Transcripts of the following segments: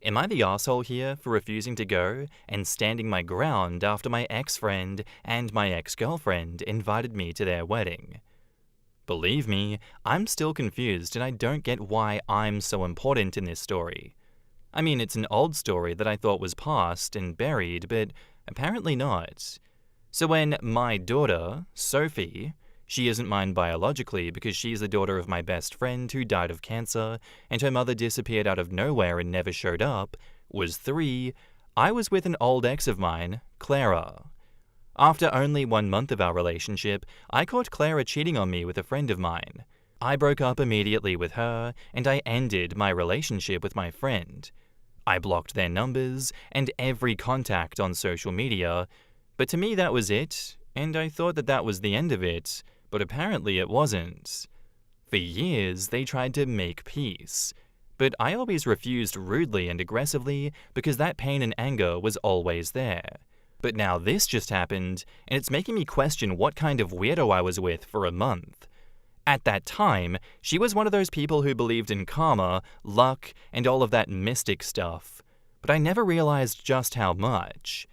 Am I the asshole here for refusing to go and standing my ground after my ex-friend and my ex-girlfriend invited me to their wedding? Believe me, I'm still confused and I don't get why I'm so important in this story. I mean, it's an old story that I thought was past and buried, but apparently not. So when my daughter, Sophie, she isn't mine biologically because she's the daughter of my best friend who died of cancer and her mother disappeared out of nowhere and never showed up, was 3, I was with an old ex of mine, Clara. After only 1 month of our relationship, I caught Clara cheating on me with a friend of mine. I broke up immediately with her and I ended my relationship with my friend. I blocked their numbers and every contact on social media, but to me that was it, and I thought that that was the end of it, but apparently it wasn't. For years, they tried to make peace, but I always refused rudely and aggressively because that pain and anger was always there. But now this just happened, and it's making me question what kind of weirdo I was with for a month. At that time, she was one of those people who believed in karma, luck, and all of that mystic stuff, but I never realized just how much.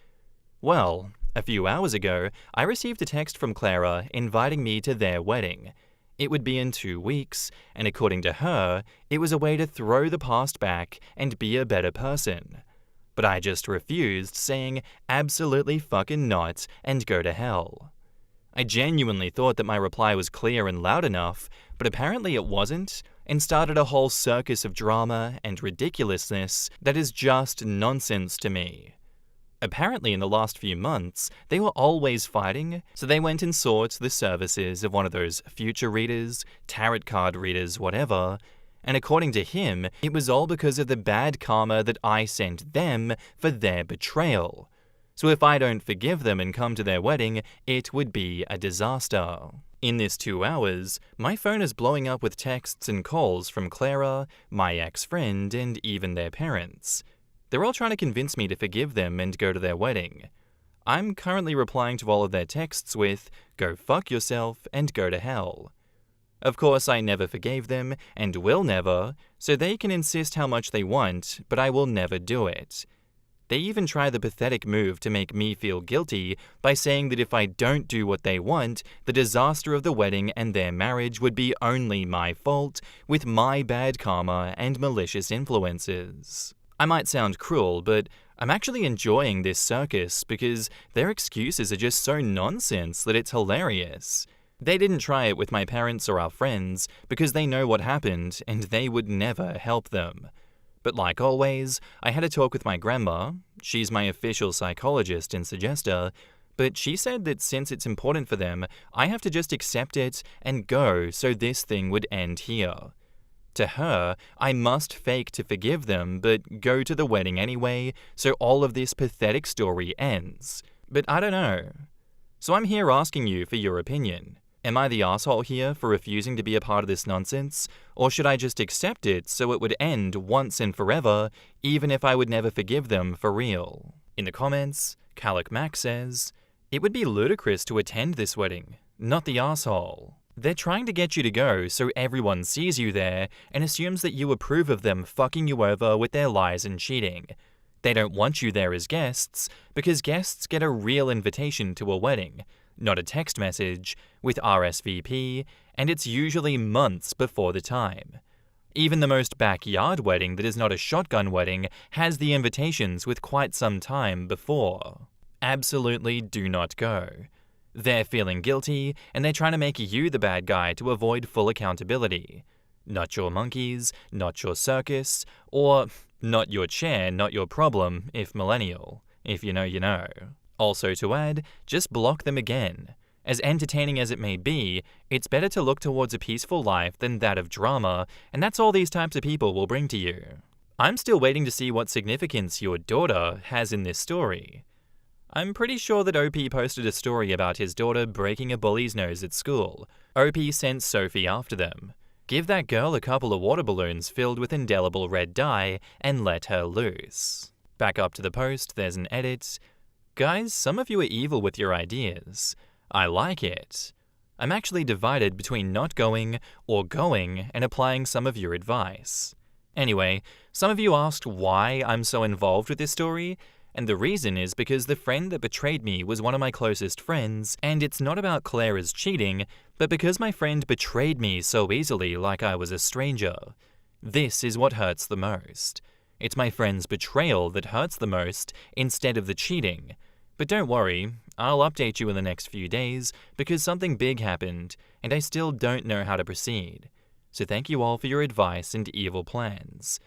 Well, a few hours ago, I received a text from Clara inviting me to their wedding. It would be in 2 weeks, and according to her, it was a way to throw the past back and be a better person. But I just refused, saying absolutely fucking not and go to hell. I genuinely thought that my reply was clear and loud enough, but apparently it wasn't, and started a whole circus of drama and ridiculousness that is just nonsense to me. Apparently in the last few months, they were always fighting, so they went and sought the services of one of those future readers, tarot card readers, whatever, and according to him, it was all because of the bad karma that I sent them for their betrayal. So if I don't forgive them and come to their wedding, it would be a disaster. In this 2 hours, my phone is blowing up with texts and calls from Clara, my ex-friend, and even their parents. They're all trying to convince me to forgive them and go to their wedding. I'm currently replying to all of their texts with, "Go fuck yourself and go to hell." Of course, I never forgave them and will never, so they can insist how much they want, but I will never do it. They even try the pathetic move to make me feel guilty by saying that if I don't do what they want, the disaster of the wedding and their marriage would be only my fault, with my bad karma and malicious influences. I might sound cruel, but I'm actually enjoying this circus because their excuses are just so nonsense that it's hilarious. They didn't try it with my parents or our friends because they know what happened and they would never help them. But like always, I had a talk with my grandma. She's my official psychologist and suggester, but she said that since it's important for them, I have to just accept it and go so this thing would end here. To her, I must fake to forgive them, but go to the wedding anyway, so all of this pathetic story ends. But I don't know. So I'm here asking you for your opinion. Am I the asshole here for refusing to be a part of this nonsense, or should I just accept it so it would end once and forever, even if I would never forgive them for real? In the comments, Calic Mac says, "It would be ludicrous to attend this wedding, not the asshole. They're trying to get you to go so everyone sees you there and assumes that you approve of them fucking you over with their lies and cheating. They don't want you there as guests, because guests get a real invitation to a wedding, not a text message, with RSVP, and it's usually months before the time. Even the most backyard wedding that is not a shotgun wedding has the invitations with quite some time before. Absolutely do not go. They're feeling guilty, and they're trying to make you the bad guy to avoid full accountability. Not your monkeys, not your circus, or not your chair, not your problem, if millennial. If you know, you know. Also to add, just block them again. As entertaining as it may be, it's better to look towards a peaceful life than that of drama, and that's all these types of people will bring to you. I'm still waiting to see what significance your daughter has in this story. I'm pretty sure that OP posted a story about his daughter breaking a bully's nose at school. OP sent Sophie after them. Give that girl a couple of water balloons filled with indelible red dye and let her loose. Back up to the post, there's an edit. Guys, some of you are evil with your ideas. I like it. I'm actually divided between not going or going and applying some of your advice. Anyway, some of you asked why I'm so involved with this story, and the reason is because the friend that betrayed me was one of my closest friends, and it's not about Clara's cheating, but because my friend betrayed me so easily like I was a stranger. This is what hurts the most. It's my friend's betrayal that hurts the most instead of the cheating. But don't worry, I'll update you in the next few days because something big happened, and I still don't know how to proceed. So thank you all for your advice and evil plans.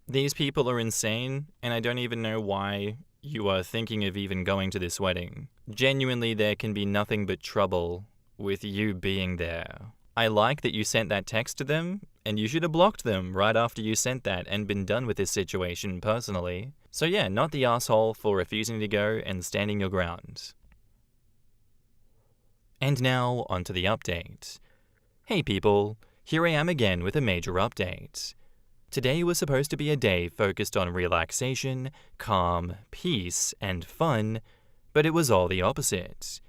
These people are insane, and I don't even know why you are thinking of even going to this wedding. Genuinely, there can be nothing but trouble with you being there. I like that you sent that text to them, and you should have blocked them right after you sent that and been done with this situation personally. So yeah, not the asshole for refusing to go and standing your ground. And now, onto the update. Hey people, here I am again with a major update. Today was supposed to be a day focused on relaxation, calm, peace, and fun, but it was all the opposite.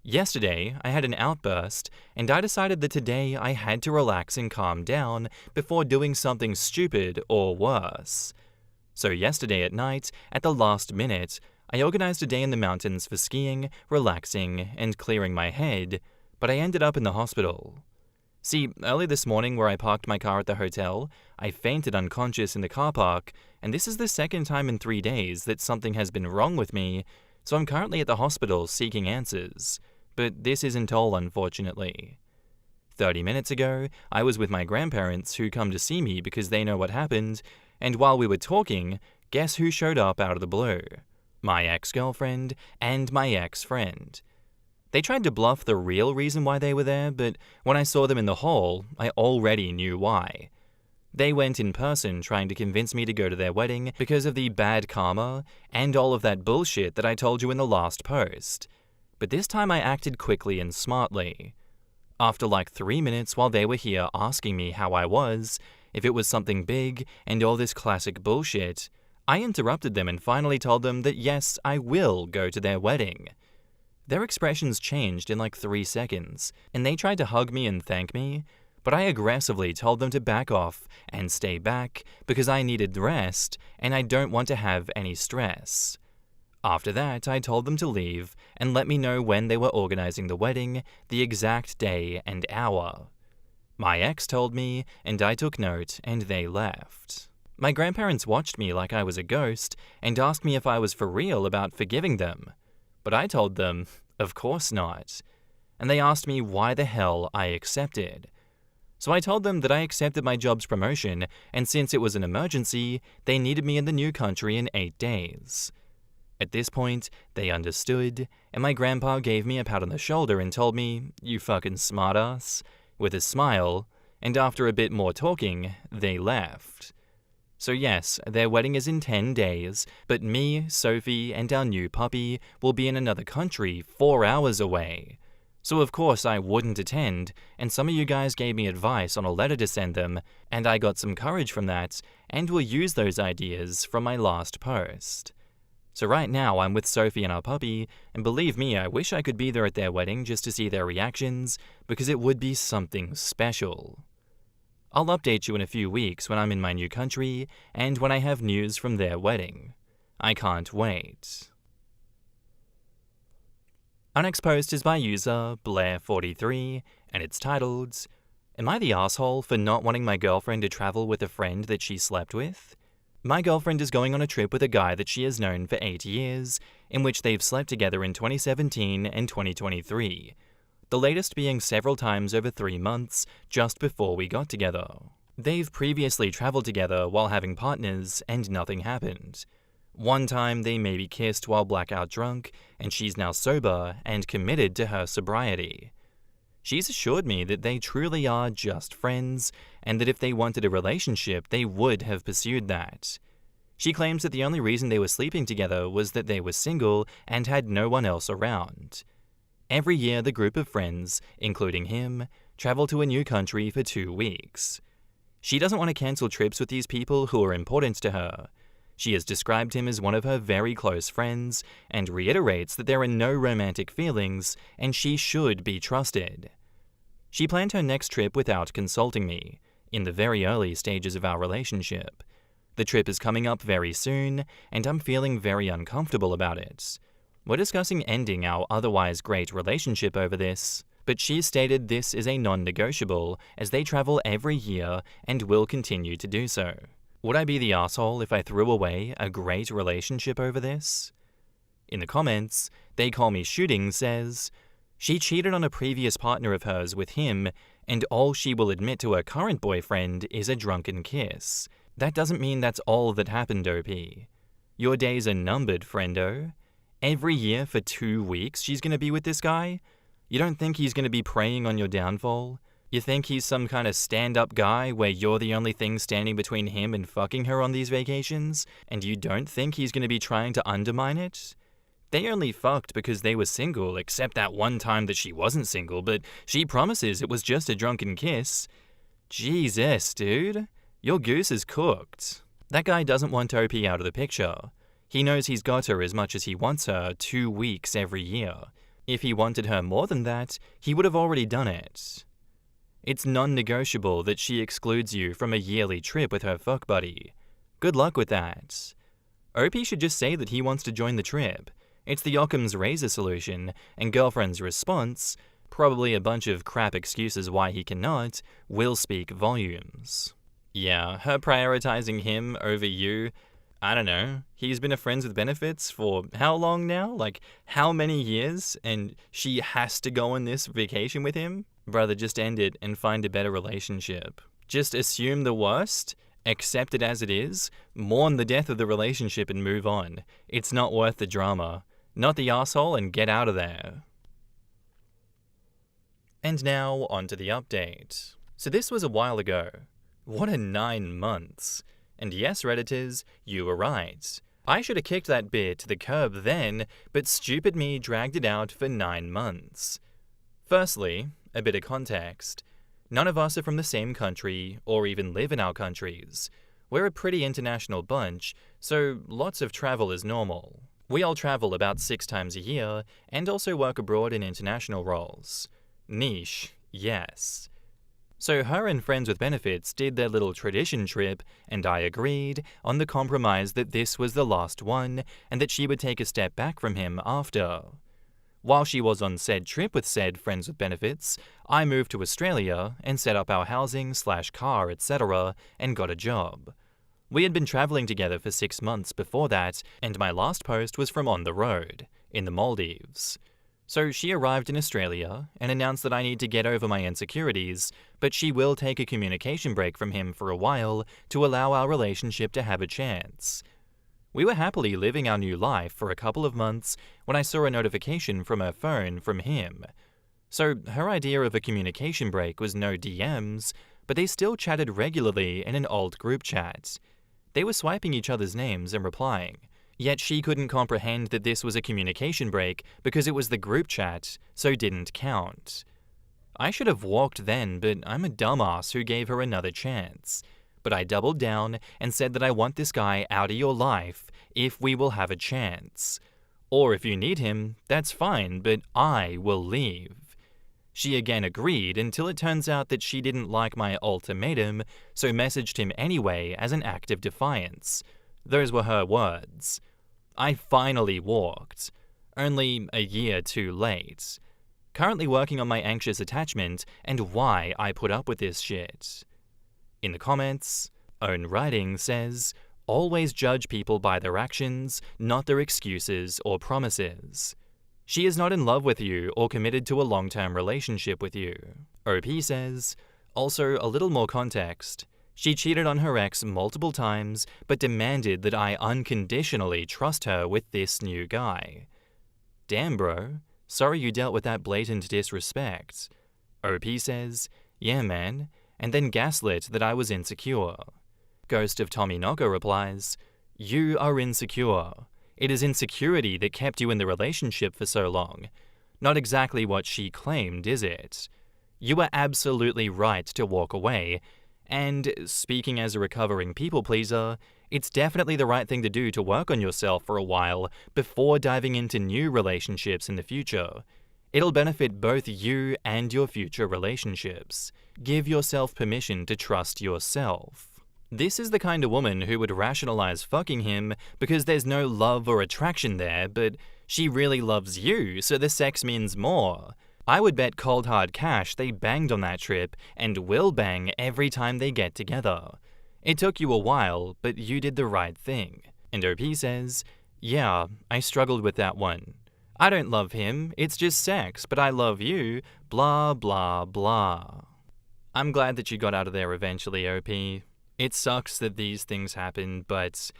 Yesterday, I had an outburst, and I decided that today I had to relax and calm down before doing something stupid or worse. So yesterday at night, at the last minute, I organized a day in the mountains for skiing, relaxing, and clearing my head, but I ended up in the hospital. See, early this morning where I parked my car at the hotel, I fainted unconscious in the car park, and this is the second time in 3 days that something has been wrong with me, so I'm currently at the hospital seeking answers. But this isn't all, unfortunately. 30 minutes ago, I was with my grandparents who come to see me because they know what happened, and while we were talking, guess who showed up out of the blue? My ex-girlfriend and my ex-friend. They tried to bluff the real reason why they were there, but when I saw them in the hall, I already knew why. They went in person trying to convince me to go to their wedding because of the bad karma and all of that bullshit that I told you in the last post. But this time I acted quickly and smartly. After like 3 minutes while they were here asking me how I was, if it was something big, and all this classic bullshit, I interrupted them and finally told them that yes, I will go to their wedding. Their expressions changed in like 3 seconds, and they tried to hug me and thank me, but I aggressively told them to back off and stay back because I needed rest and I don't want to have any stress. After that, I told them to leave and let me know when they were organizing the wedding, the exact day and hour. My ex told me, and I took note, and they left. My grandparents watched me like I was a ghost and asked me if I was for real about forgiving them. But I told them, of course not. And they asked me why the hell I accepted. So I told them that I accepted my job's promotion, and since it was an emergency, they needed me in the new country in 8 days. At this point, they understood, and my grandpa gave me a pat on the shoulder and told me, "You fucking smartass," with a smile, and after a bit more talking, they left. So yes, their wedding is in 10 days, but me, Sophie, and our new puppy will be in another country 4 hours away. So of course I wouldn't attend, and some of you guys gave me advice on a letter to send them, and I got some courage from that, and will use those ideas from my last post. So right now I'm with Sophie and our puppy, and believe me, I wish I could be there at their wedding just to see their reactions, because it would be something special. I'll update you in a few weeks when I'm in my new country, and when I have news from their wedding. I can't wait. Our next post is by user Blair43, and it's titled, "Am I the asshole for not wanting my girlfriend to travel with a friend that she slept with? My girlfriend is going on a trip with a guy that she has known for 8 years, in which they've slept together in 2017 and 2023, the latest being several times over 3 months just before we got together. They've previously traveled together while having partners and nothing happened. One time they maybe kissed while blackout drunk, and she's now sober and committed to her sobriety. She's assured me that they truly are just friends, and that if they wanted a relationship, they would have pursued that. She claims that the only reason they were sleeping together was that they were single and had no one else around. Every year, the group of friends, including him, travel to a new country for 2 weeks. She doesn't want to cancel trips with these people who are important to her. She has described him as one of her very close friends and reiterates that there are no romantic feelings and she should be trusted. She planned her next trip without consulting me, in the very early stages of our relationship. The trip is coming up very soon, and I'm feeling very uncomfortable about it. We're discussing ending our otherwise great relationship over this, but she stated this is a non-negotiable as they travel every year and will continue to do so. Would I be the asshole if I threw away a great relationship over this? In the comments, They Call Me Shooting says, she cheated on a previous partner of hers with him, and all she will admit to her current boyfriend is a drunken kiss. That doesn't mean that's all that happened, OP. Your days are numbered, friendo. Every year for 2 weeks she's gonna be with this guy? You don't think he's gonna be preying on your downfall? You think he's some kind of stand-up guy where you're the only thing standing between him and fucking her on these vacations? And you don't think he's gonna be trying to undermine it? They only fucked because they were single, except that one time that she wasn't single, but she promises it was just a drunken kiss. Jesus, dude. Your goose is cooked. That guy doesn't want OP out of the picture. He knows he's got her as much as he wants her 2 weeks every year. If he wanted her more than that, he would have already done it. It's non-negotiable that she excludes you from a yearly trip with her fuck buddy. Good luck with that. OP should just say that he wants to join the trip. It's the Occam's razor solution, and girlfriend's response, probably a bunch of crap excuses why he cannot, will speak volumes. Yeah, her prioritizing him over you, I don't know. He's been a friends with benefits for how long now? Like, how many years? And she has to go on this vacation with him? Brother, just end it and find a better relationship. Just assume the worst, accept it as it is, mourn the death of the relationship and move on. It's not worth the drama. Not the asshole and get out of there. And now, on to the update. So this was a while ago. What a 9 months. And yes, Redditors, you were right. I should have kicked that beer to the curb then, but stupid me dragged it out for 9 months. Firstly, a bit of context. None of us are from the same country, or even live in our countries. We're a pretty international bunch, so lots of travel is normal. We all travel about 6 times a year, and also work abroad in international roles. Niche, yes. So her and Friends with Benefits did their little tradition trip, and I agreed on the compromise that this was the last one, and that she would take a step back from him after. While she was on said trip with said Friends with Benefits, I moved to Australia and set up our housing/car, etc., and got a job. We had been traveling together for 6 months before that, and my last post was from on the road, in the Maldives. So she arrived in Australia and announced that I need to get over my insecurities, but she will take a communication break from him for a while to allow our relationship to have a chance. We were happily living our new life for a couple of months when I saw a notification from her phone from him. So her idea of a communication break was no DMs, but they still chatted regularly in an old group chat. They were swiping each other's names and replying. Yet she couldn't comprehend that this was a communication break because it was the group chat, so didn't count. I should have walked then, but I'm a dumbass who gave her another chance. But I doubled down and said that I want this guy out of your life if we will have a chance. Or if you need him, that's fine, but I will leave. She again agreed until it turns out that she didn't like my ultimatum, so messaged him anyway as an act of defiance. Those were her words. I finally walked. Only a year too late. Currently working on my anxious attachment and why I put up with this shit. In the comments, Own Writing says, always judge people by their actions, not their excuses or promises. She is not in love with you or committed to a long-term relationship with you. OP says, also a little more context. She cheated on her ex multiple times, but demanded that I unconditionally trust her with this new guy. Damn, bro. Sorry you dealt with that blatant disrespect. OP says, yeah, man, and then gaslit that I was insecure. Ghost of Tommyknocker replies, you are insecure. It is insecurity that kept you in the relationship for so long. Not exactly what she claimed, is it? You were absolutely right to walk away. And speaking as a recovering people pleaser, it's definitely the right thing to do to work on yourself for a while before diving into new relationships in the future. It'll benefit both you and your future relationships. Give yourself permission to trust yourself. This is the kind of woman who would rationalize fucking him because there's no love or attraction there, but she really loves you, so the sex means more. I would bet cold hard cash they banged on that trip and will bang every time they get together. It took you a while, but you did the right thing. And OP says, yeah, I struggled with that one. I don't love him, it's just sex, but I love you, blah blah blah. I'm glad that you got out of there eventually, OP. It sucks that these things happen, but,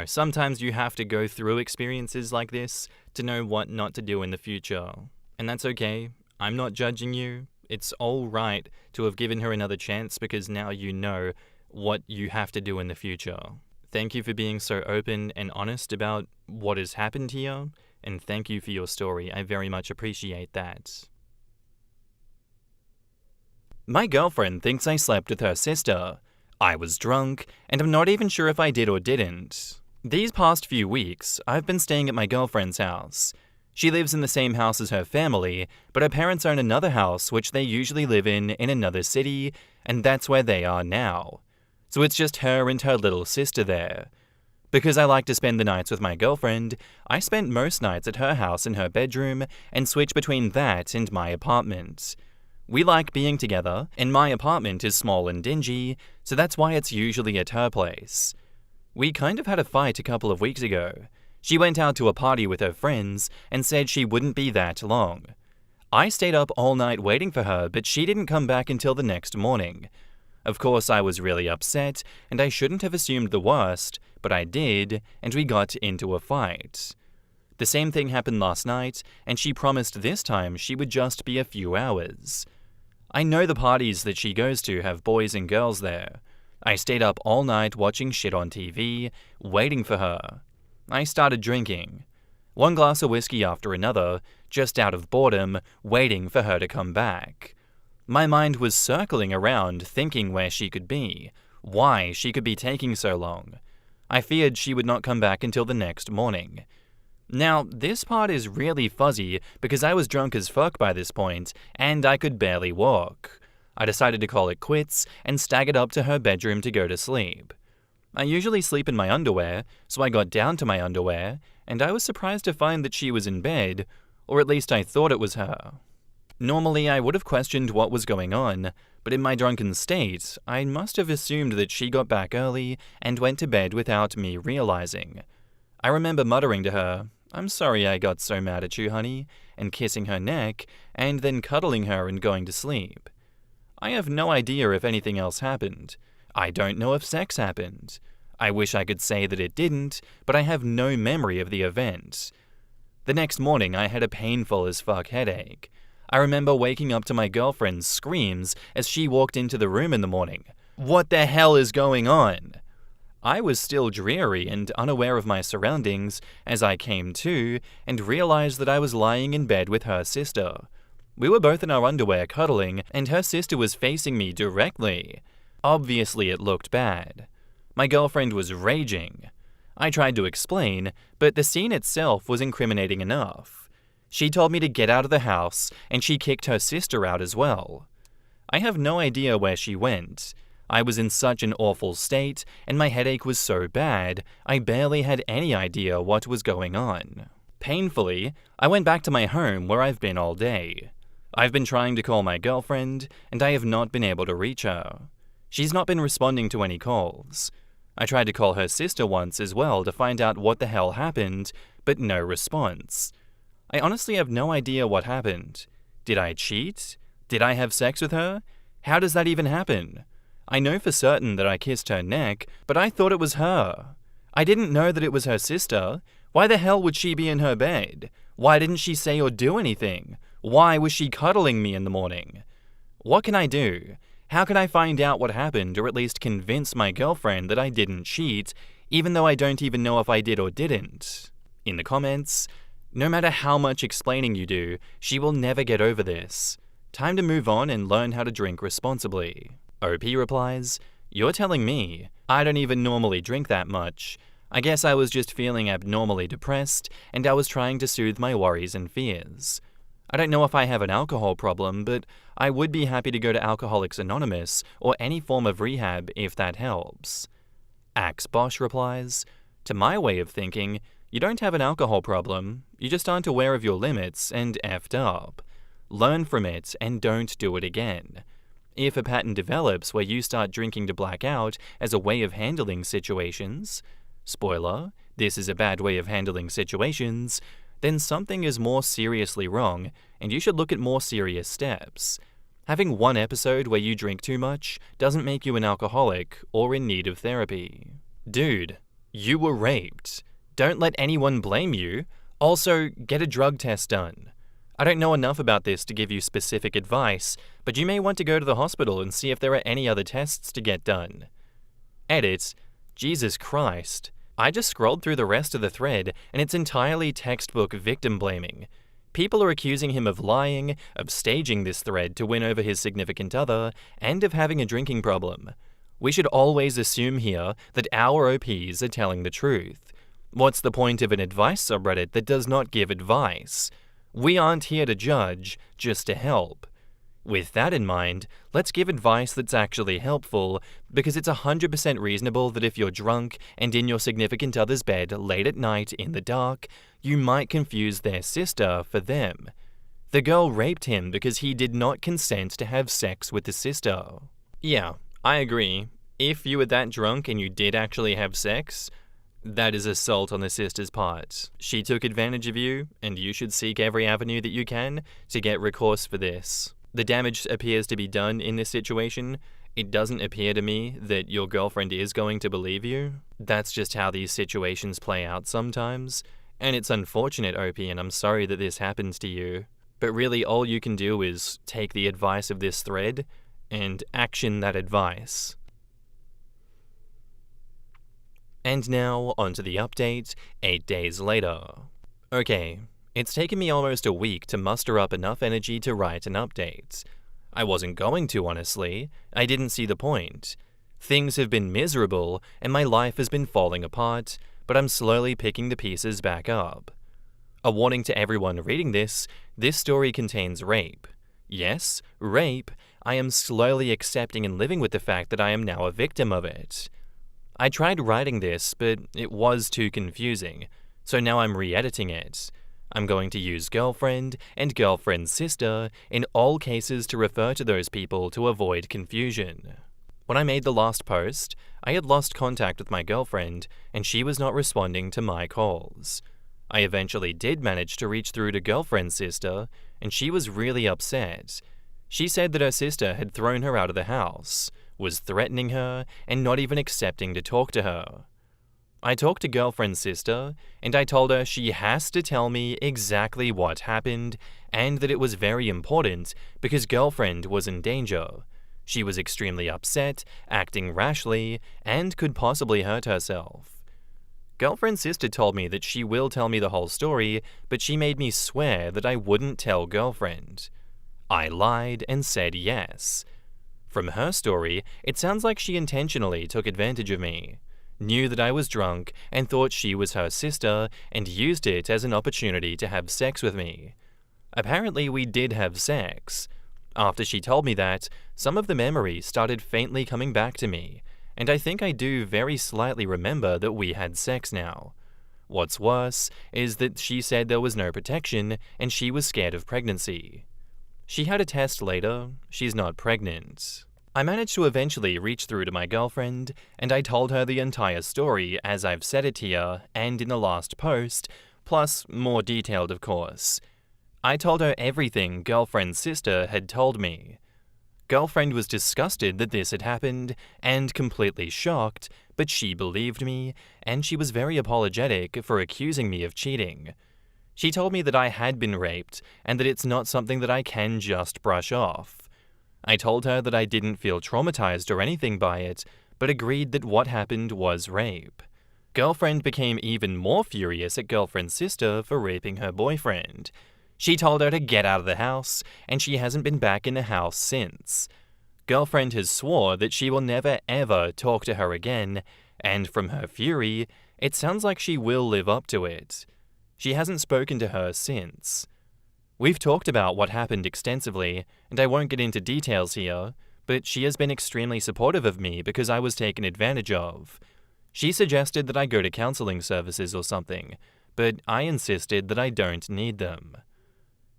sometimes you have to go through experiences like this to know what not to do in the future. And that's okay. I'm not judging you. It's all right to have given her another chance because now you know what you have to do in the future. Thank you for being so open and honest about what has happened here, and thank you for your story. I very much appreciate that. My girlfriend thinks I slept with her sister. I was drunk, and I'm not even sure if I did or didn't. These past few weeks, I've been staying at my girlfriend's house. She lives in the same house as her family, but her parents own another house which they usually live in another city, and that's where they are now. So it's just her and her little sister there. Because I like to spend the nights with my girlfriend, I spent most nights at her house in her bedroom and switch between that and my apartment. We like being together, and my apartment is small and dingy, so that's why it's usually at her place. We kind of had a fight a couple of weeks ago. She went out to a party with her friends and said she wouldn't be that long. I stayed up all night waiting for her, but she didn't come back until the next morning. Of course, I was really upset, and I shouldn't have assumed the worst, but I did, and we got into a fight. The same thing happened last night, and she promised this time she would just be a few hours. I know the parties that she goes to have boys and girls there. I stayed up all night watching shit on TV, waiting for her. I started drinking. One glass of whiskey after another, just out of boredom, waiting for her to come back. My mind was circling around, thinking where she could be, why she could be taking so long. I feared she would not come back until the next morning. Now, this part is really fuzzy because I was drunk as fuck by this point, and I could barely walk. I decided to call it quits and staggered up to her bedroom to go to sleep. I usually sleep in my underwear, so I got down to my underwear, and I was surprised to find that she was in bed, or at least I thought it was her. Normally, I would have questioned what was going on, but in my drunken state, I must have assumed that she got back early and went to bed without me realizing. I remember muttering to her, "I'm sorry I got so mad at you, honey," and kissing her neck, and then cuddling her and going to sleep. I have no idea if anything else happened. I don't know if sex happened. I wish I could say that it didn't, but I have no memory of the event. The next morning, I had a painful as fuck headache. I remember waking up to my girlfriend's screams as she walked into the room in the morning. What the hell is going on? I was still dreary and unaware of my surroundings as I came to and realized that I was lying in bed with her sister. We were both in our underwear cuddling, and her sister was facing me directly. Obviously, it looked bad. My girlfriend was raging. I tried to explain, but the scene itself was incriminating enough. She told me to get out of the house, and she kicked her sister out as well. I have no idea where she went. I was in such an awful state, and my headache was so bad, I barely had any idea what was going on. Painfully, I went back to my home where I've been all day. I've been trying to call my girlfriend, and I have not been able to reach her. She's not been responding to any calls. I tried to call her sister once as well to find out what the hell happened, but no response. I honestly have no idea what happened. Did I cheat? Did I have sex with her? How does that even happen? I know for certain that I kissed her neck, but I thought it was her. I didn't know that it was her sister. Why the hell would she be in her bed? Why didn't she say or do anything? Why was she cuddling me in the morning? What can I do? How can I find out what happened, or at least convince my girlfriend that I didn't cheat, even though I don't even know if I did or didn't? In the comments, no matter how much explaining you do, she will never get over this. Time to move on and learn how to drink responsibly. OP replies, "You're telling me. I don't even normally drink that much. I guess I was just feeling abnormally depressed, and I was trying to soothe my worries and fears. I don't know if I have an alcohol problem, but I would be happy to go to Alcoholics Anonymous or any form of rehab if that helps. Axe Bosch replies, to my way of thinking, you don't have an alcohol problem, you just aren't aware of your limits and effed up. Learn from it and don't do it again. If a pattern develops where you start drinking to black out as a way of handling situations, spoiler, this is a bad way of handling situations, then something is more seriously wrong and you should look at more serious steps. Having one episode where you drink too much doesn't make you an alcoholic or in need of therapy. Dude, you were raped. Don't let anyone blame you. Also, get a drug test done. I don't know enough about this to give you specific advice, but you may want to go to the hospital and see if there are any other tests to get done. Edit. Jesus Christ. I just scrolled through the rest of the thread and it's entirely textbook victim blaming. People are accusing him of lying, of staging this thread to win over his significant other, and of having a drinking problem. We should always assume here that our OPs are telling the truth. What's the point of an advice subreddit that does not give advice? We aren't here to judge, just to help. With that in mind, let's give advice that's actually helpful, because it's 100% reasonable that if you're drunk and in your significant other's bed late at night in the dark, you might confuse their sister for them. The girl raped him because he did not consent to have sex with the sister. Yeah, I agree. If you were that drunk and you did actually have sex, that is assault on the sister's part. She took advantage of you, and you should seek every avenue that you can to get recourse for this. The damage appears to be done in this situation. It doesn't appear to me that your girlfriend is going to believe you. That's just how these situations play out sometimes. And it's unfortunate, OP, and I'm sorry that this happens to you. But really all you can do is take the advice of this thread and action that advice. And now, onto the update, 8 days later. Okay, it's taken me almost a week to muster up enough energy to write an update. I wasn't going to, honestly. I didn't see the point. Things have been miserable, and my life has been falling apart, but I'm slowly picking the pieces back up. A warning to everyone reading this story contains rape. Yes, rape. I am slowly accepting and living with the fact that I am now a victim of it. I tried writing this, but it was too confusing, so now I'm re-editing it. I'm going to use girlfriend and girlfriend's sister in all cases to refer to those people to avoid confusion. When I made the last post, I had lost contact with my girlfriend and she was not responding to my calls. I eventually did manage to reach through to girlfriend's sister and she was really upset. She said that her sister had thrown her out of the house, was threatening her, and not even accepting to talk to her. I talked to girlfriend's sister, and I told her she has to tell me exactly what happened, and that it was very important because girlfriend was in danger. She was extremely upset, acting rashly, and could possibly hurt herself. Girlfriend's sister told me that she will tell me the whole story, but she made me swear that I wouldn't tell girlfriend. I lied and said yes. From her story, it sounds like she intentionally took advantage of me, knew that I was drunk and thought she was her sister and used it as an opportunity to have sex with me. Apparently we did have sex. After she told me that, some of the memories started faintly coming back to me, and I think I do very slightly remember that we had sex now. What's worse is that she said there was no protection and she was scared of pregnancy. She had a test later. She's not pregnant. I managed to eventually reach through to my girlfriend, and I told her the entire story as I've said it here and in the last post, plus more detailed of course. I told her everything girlfriend's sister had told me. Girlfriend was disgusted that this had happened and completely shocked, but she believed me, and she was very apologetic for accusing me of cheating. She told me that I had been raped and that it's not something that I can just brush off. I told her that I didn't feel traumatized or anything by it, but agreed that what happened was rape. Girlfriend became even more furious at girlfriend's sister for raping her boyfriend. She told her to get out of the house, and she hasn't been back in the house since. Girlfriend has swore that she will never ever talk to her again, and from her fury, it sounds like she will live up to it. She hasn't spoken to her since. We've talked about what happened extensively, and I won't get into details here, but she has been extremely supportive of me because I was taken advantage of. She suggested that I go to counseling services or something, but I insisted that I don't need them.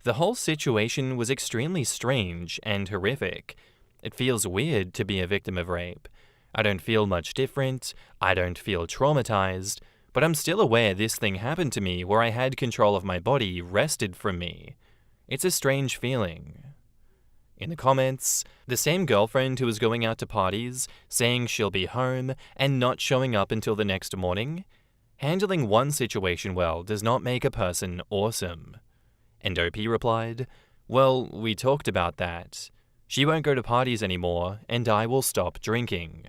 The whole situation was extremely strange and horrific. It feels weird to be a victim of rape. I don't feel much different, I don't feel traumatized, but I'm still aware this thing happened to me where I had control of my body wrested from me. It's a strange feeling. In the comments, the same girlfriend who was going out to parties, saying she'll be home, and not showing up until the next morning? Handling one situation well does not make a person awesome. And OP replied, well, we talked about that. She won't go to parties anymore, and I will stop drinking.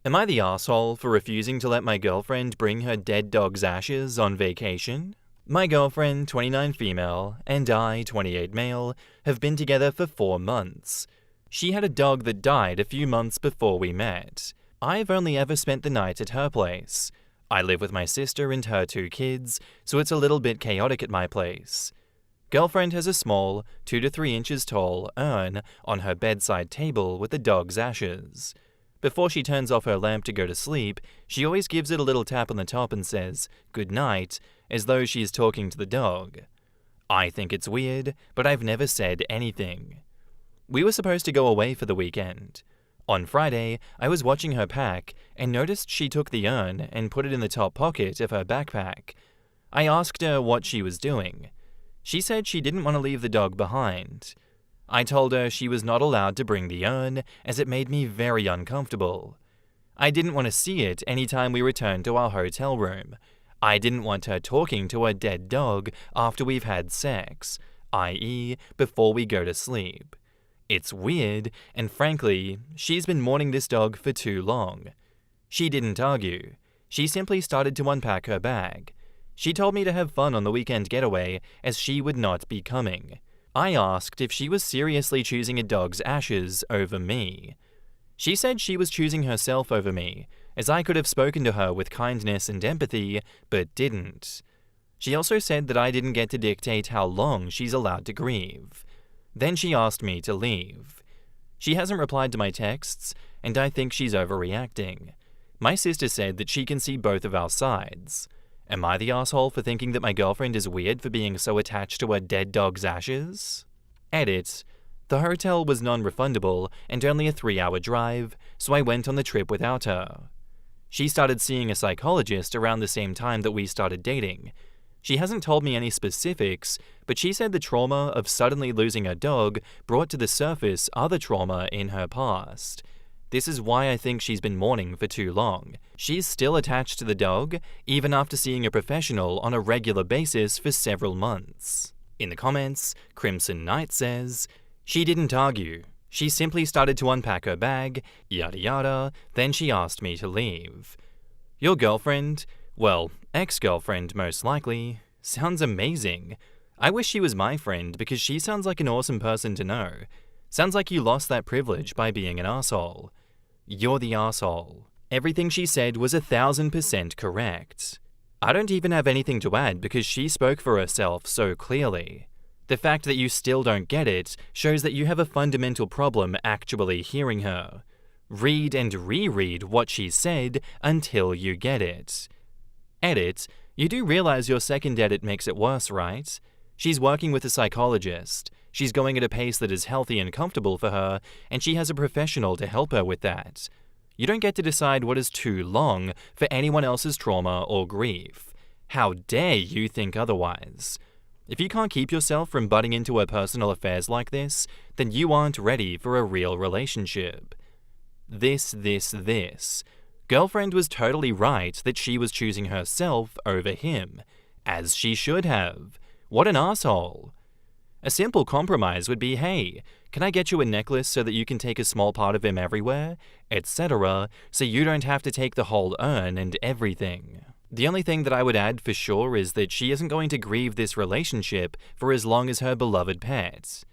Am I the asshole for refusing to let my girlfriend bring her dead dog's ashes on vacation? My girlfriend, 29 female, and I, 28 male, have been together for 4 months. She had a dog that died a few months before we met. I've only ever spent the night at her place. I live with my sister and her 2 kids, so it's a little bit chaotic at my place. Girlfriend has a small, 2 to 3 inches tall urn on her bedside table with the dog's ashes. Before she turns off her lamp to go to sleep, she always gives it a little tap on the top and says, "Good night," as though she's talking to the dog. I think it's weird, but I've never said anything. We were supposed to go away for the weekend. On Friday, I was watching her pack and noticed she took the urn and put it in the top pocket of her backpack. I asked her what she was doing. She said she didn't want to leave the dog behind. I told her she was not allowed to bring the urn, as it made me very uncomfortable. I didn't want to see it anytime we returned to our hotel room. I didn't want her talking to her dead dog after we've had sex, i.e., before we go to sleep. It's weird, and frankly, she's been mourning this dog for too long. She didn't argue. She simply started to unpack her bag. She told me to have fun on the weekend getaway, as she would not be coming. I asked if she was seriously choosing a dog's ashes over me. She said she was choosing herself over me, as I could have spoken to her with kindness and empathy, but didn't. She also said that I didn't get to dictate how long she's allowed to grieve. Then she asked me to leave. She hasn't replied to my texts, and I think she's overreacting. My sister said that she can see both of our sides. Am I the asshole for thinking that my girlfriend is weird for being so attached to her dead dog's ashes? Edit. The hotel was non-refundable and only a 3-hour drive, so I went on the trip without her. She started seeing a psychologist around the same time that we started dating. She hasn't told me any specifics, but she said the trauma of suddenly losing her dog brought to the surface other trauma in her past. This is why I think she's been mourning for too long. She's still attached to the dog, even after seeing a professional on a regular basis for several months. In the comments, Crimson Knight says, "She didn't argue. She simply started to unpack her bag, yada yada, then she asked me to leave. Your girlfriend, well, ex-girlfriend most likely, sounds amazing. I wish she was my friend because she sounds like an awesome person to know. Sounds like you lost that privilege by being an asshole. You're the asshole." Everything she said was 1000% correct. I don't even have anything to add because she spoke for herself so clearly. The fact that you still don't get it shows that you have a fundamental problem actually hearing her. Read and reread what she said until you get it. Edit. You do realize your second edit makes it worse, right? She's working with a psychologist. She's going at a pace that is healthy and comfortable for her, and she has a professional to help her with that. You don't get to decide what is too long for anyone else's trauma or grief. How dare you think otherwise? If you can't keep yourself from butting into her personal affairs like this, then you aren't ready for a real relationship. This. Girlfriend was totally right that she was choosing herself over him, as she should have. What an asshole. A simple compromise would be, hey, can I get you a necklace so that you can take a small part of him everywhere, etc., so you don't have to take the whole urn and everything. The only thing that I would add for sure is that she isn't going to grieve this relationship for as long as her beloved pet.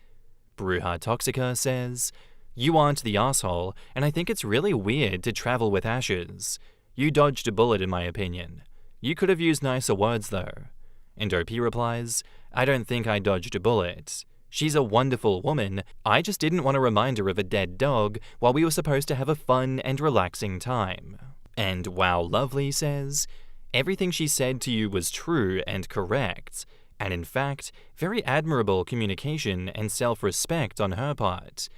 Bruja Toxica says, "You aren't the asshole, and I think it's really weird to travel with ashes. You dodged a bullet in my opinion. You could have used nicer words though. And OP replies, I don't think I dodged a bullet. She's a wonderful woman, I just didn't want to remind her of a dead dog while we were supposed to have a fun and relaxing time. And Wow Lovely says, everything she said to you was true and correct, and in fact, very admirable communication and self-respect on her part.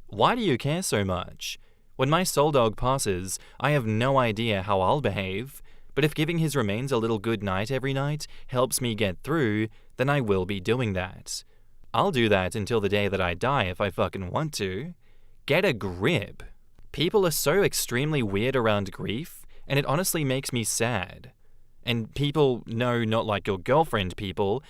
Why do you care so much? When my soul dog passes, I have no idea how I'll behave, but if giving his remains a little good night every night helps me get through, then I will be doing that. I'll do that until the day that I die if I fucking want to. Get a grip. People are so extremely weird around grief, and it honestly makes me sad. And people, no, not like your girlfriend people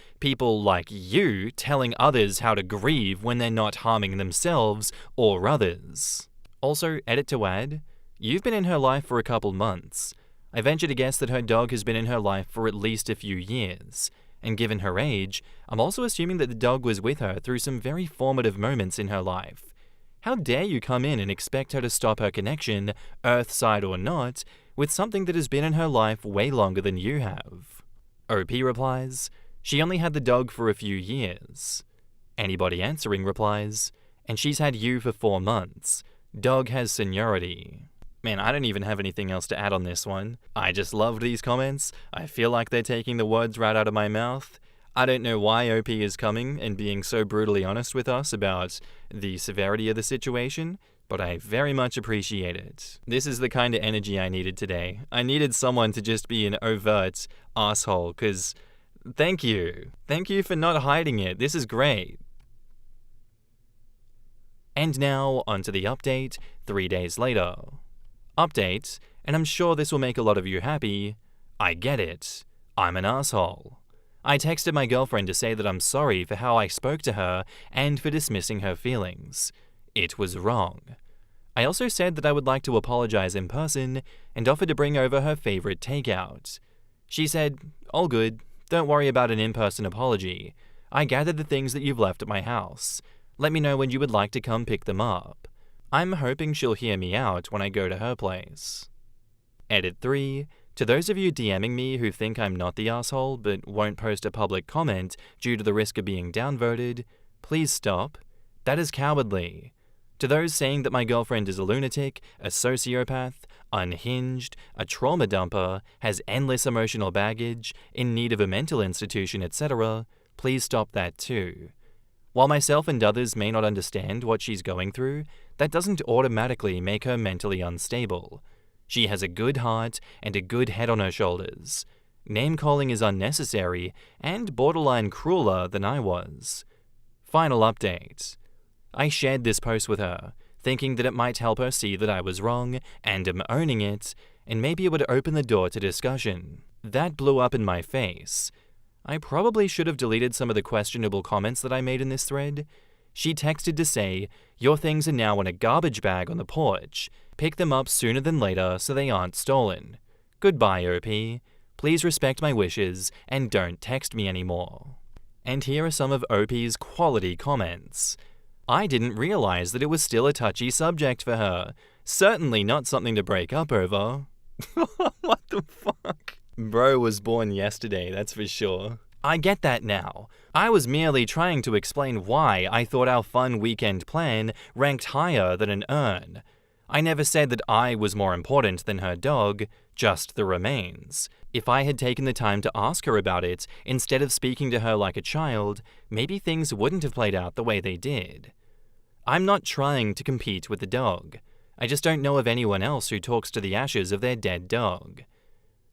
like you telling others how to grieve when they're not harming themselves or others. Also, edit to add, you've been in her life for a couple months. I venture to guess that her dog has been in her life for at least a few years. And given her age, I'm also assuming that the dog was with her through some very formative moments in her life. How dare you come in and expect her to stop her connection, earthside or not, with something that has been in her life way longer than you have? OP replies, she only had the dog for a few years. Anybody answering replies, and she's had you for 4 months. Dog has seniority. Man, I don't even have anything else to add on this one. I just loved these comments. I feel like they're taking the words right out of my mouth. I don't know why OP is coming and being so brutally honest with us about the severity of the situation, but I very much appreciate it. This is the kind of energy I needed today. I needed someone to just be an overt asshole, cause thank you. Thank you for not hiding it. This is great. And now, onto the update 3 days later. Update, and I'm sure this will make a lot of you happy. I get it. I'm an asshole. I texted my girlfriend to say that I'm sorry for how I spoke to her and for dismissing her feelings. It was wrong. I also said that I would like to apologize in person and offered to bring over her favorite takeout. She said, all good, don't worry about an in-person apology. I gathered the things that you've left at my house. Let me know when you would like to come pick them up. I'm hoping she'll hear me out when I go to her place. Edit 3. To those of you DMing me who think I'm not the asshole but won't post a public comment due to the risk of being downvoted, please stop. That is cowardly. To those saying that my girlfriend is a lunatic, a sociopath, unhinged, a trauma dumper, has endless emotional baggage, in need of a mental institution, etc., please stop that too. While myself and others may not understand what she's going through, that doesn't automatically make her mentally unstable. She has a good heart and a good head on her shoulders. Name-calling is unnecessary and borderline crueler than I was. Final update. I shared this post with her, thinking that it might help her see that I was wrong and am owning it, and maybe it would open the door to discussion. That blew up in my face. I probably should have deleted some of the questionable comments that I made in this thread. She texted to say, your things are now in a garbage bag on the porch. Pick them up sooner than later so they aren't stolen. Goodbye, OP. Please respect my wishes and don't text me anymore. And here are some of OP's quality comments. I didn't realize that it was still a touchy subject for her. Certainly not something to break up over. What the fuck? Bro was born yesterday, that's for sure. I get that now. I was merely trying to explain why I thought our fun weekend plan ranked higher than an urn. I never said that I was more important than her dog, just the remains. If I had taken the time to ask her about it, instead of speaking to her like a child, maybe things wouldn't have played out the way they did. I'm not trying to compete with the dog. I just don't know of anyone else who talks to the ashes of their dead dog.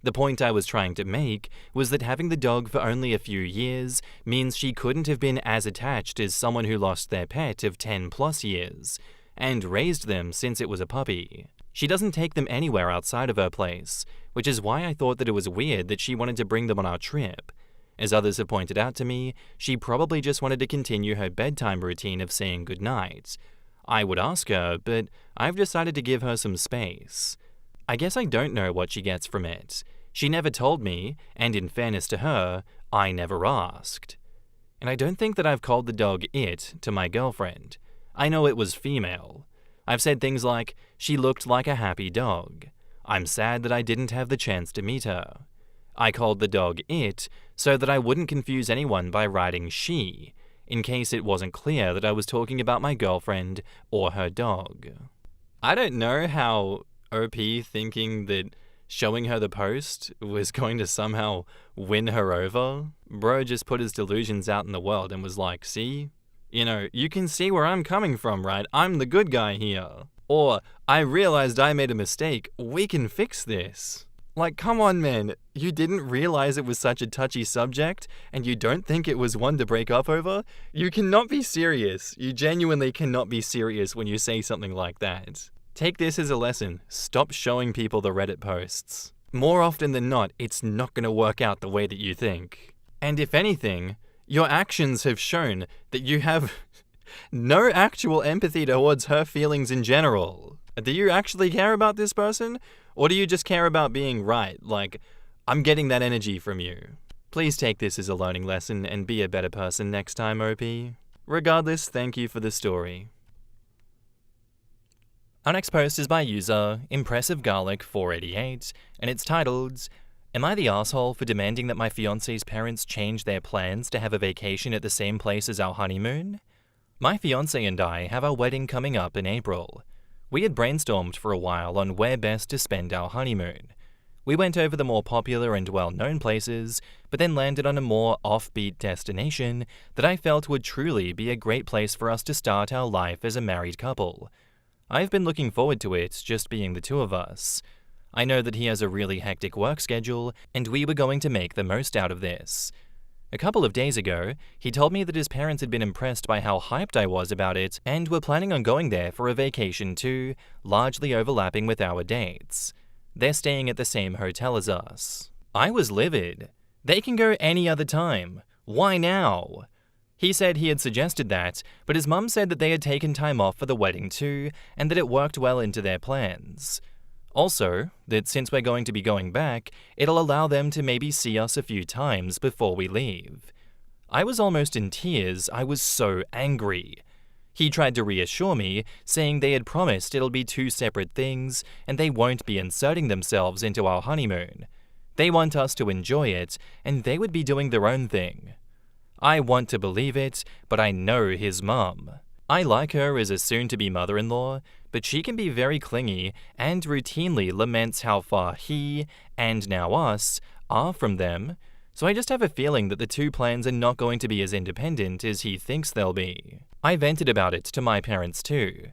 The point I was trying to make was that having the dog for only a few years means she couldn't have been as attached as someone who lost their pet of 10+ years, and raised them since it was a puppy. She doesn't take them anywhere outside of her place, which is why I thought that it was weird that she wanted to bring them on our trip. As others have pointed out to me, she probably just wanted to continue her bedtime routine of saying goodnight. I would ask her, but I've decided to give her some space. I guess I don't know what she gets from it. She never told me, and in fairness to her, I never asked. And I don't think that I've called the dog it to my girlfriend. I know it was female. I've said things like, she looked like a happy dog. I'm sad that I didn't have the chance to meet her. I called the dog it so that I wouldn't confuse anyone by writing she, in case it wasn't clear that I was talking about my girlfriend or her dog. I don't know how OP thinking that showing her the post was going to somehow win her over. Bro just put his delusions out in the world and was like, see? You can see where I'm coming from, right? I'm the good guy here. Or, I realized I made a mistake. We can fix this. Like, come on, man. You didn't realize it was such a touchy subject, and you don't think it was one to break up over? You cannot be serious. You genuinely cannot be serious when you say something like that. Take this as a lesson. Stop showing people the Reddit posts. More often than not, it's not going to work out the way that you think. And if anything, your actions have shown that you have no actual empathy towards her feelings in general. Do you actually care about this person? Or do you just care about being right? Like, I'm getting that energy from you. Please take this as a learning lesson and be a better person next time, OP. Regardless, thank you for the story. Our next post is by user ImpressiveGarlic488, and it's titled, "Am I the asshole for demanding that my fiance's parents change their plans to have a vacation at the same place as our honeymoon? My fiance and I have our wedding coming up in April. We had brainstormed for a while on where best to spend our honeymoon. We went over the more popular and well-known places, but then landed on a more offbeat destination that I felt would truly be a great place for us to start our life as a married couple. I've been looking forward to it just being the two of us. I know that he has a really hectic work schedule, and we were going to make the most out of this. A couple of days ago, he told me that his parents had been impressed by how hyped I was about it and were planning on going there for a vacation too, largely overlapping with our dates. They're staying at the same hotel as us. I was livid. They can go any other time. Why now? He said he had suggested that, but his mum said that they had taken time off for the wedding too, and that it worked well into their plans. Also, that since we're going to be going back, it'll allow them to maybe see us a few times before we leave. I was almost in tears. I was so angry. He tried to reassure me, saying they had promised it'll be two separate things and they won't be inserting themselves into our honeymoon. They want us to enjoy it, and they would be doing their own thing. I want to believe it, but I know his mum. I like her as a soon-to-be mother-in-law, but she can be very clingy and routinely laments how far he, and now us, are from them, so I just have a feeling that the two plans are not going to be as independent as he thinks they'll be. I vented about it to my parents too.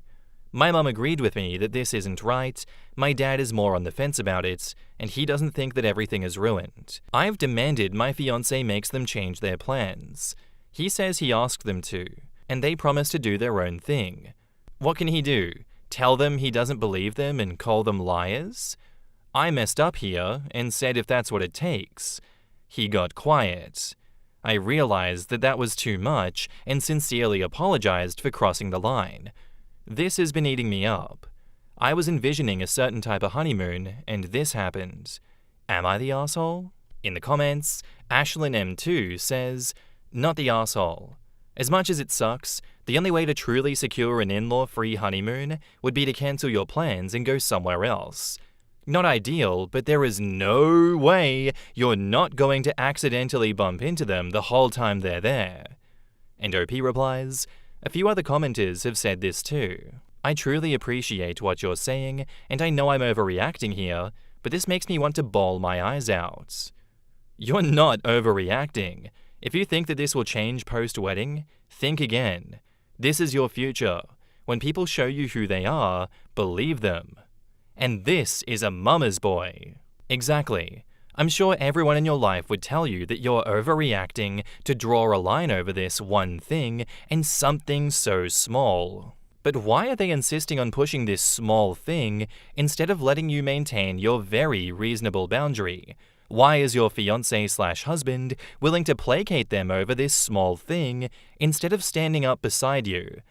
My mum agreed with me that this isn't right, my dad is more on the fence about it, and he doesn't think that everything is ruined. I've demanded my fiancé makes them change their plans. He says he asked them to, and they promise to do their own thing. What can he do? Tell them he doesn't believe them and call them liars? I messed up here and said if that's what it takes. He got quiet. I realized that that was too much and sincerely apologized for crossing the line. This has been eating me up. I was envisioning a certain type of honeymoon, and this happened. Am I the asshole? In the comments, Ashlyn M2 says, "Not the asshole. As much as it sucks, the only way to truly secure an in-law-free honeymoon would be to cancel your plans and go somewhere else. Not ideal, but there is no way you're not going to accidentally bump into them the whole time they're there." And OP replies, "A few other commenters have said this too. I truly appreciate what you're saying, and I know I'm overreacting here, but this makes me want to bawl my eyes out." You're not overreacting. If you think that this will change post-wedding, think again. This is your future. When people show you who they are, believe them. And this is a mama's boy. Exactly. I'm sure everyone in your life would tell you that you're overreacting to draw a line over this one thing and something so small. But why are they insisting on pushing this small thing instead of letting you maintain your very reasonable boundary? Why is your fiancé/husband willing to placate them over this small thing instead of standing up beside you?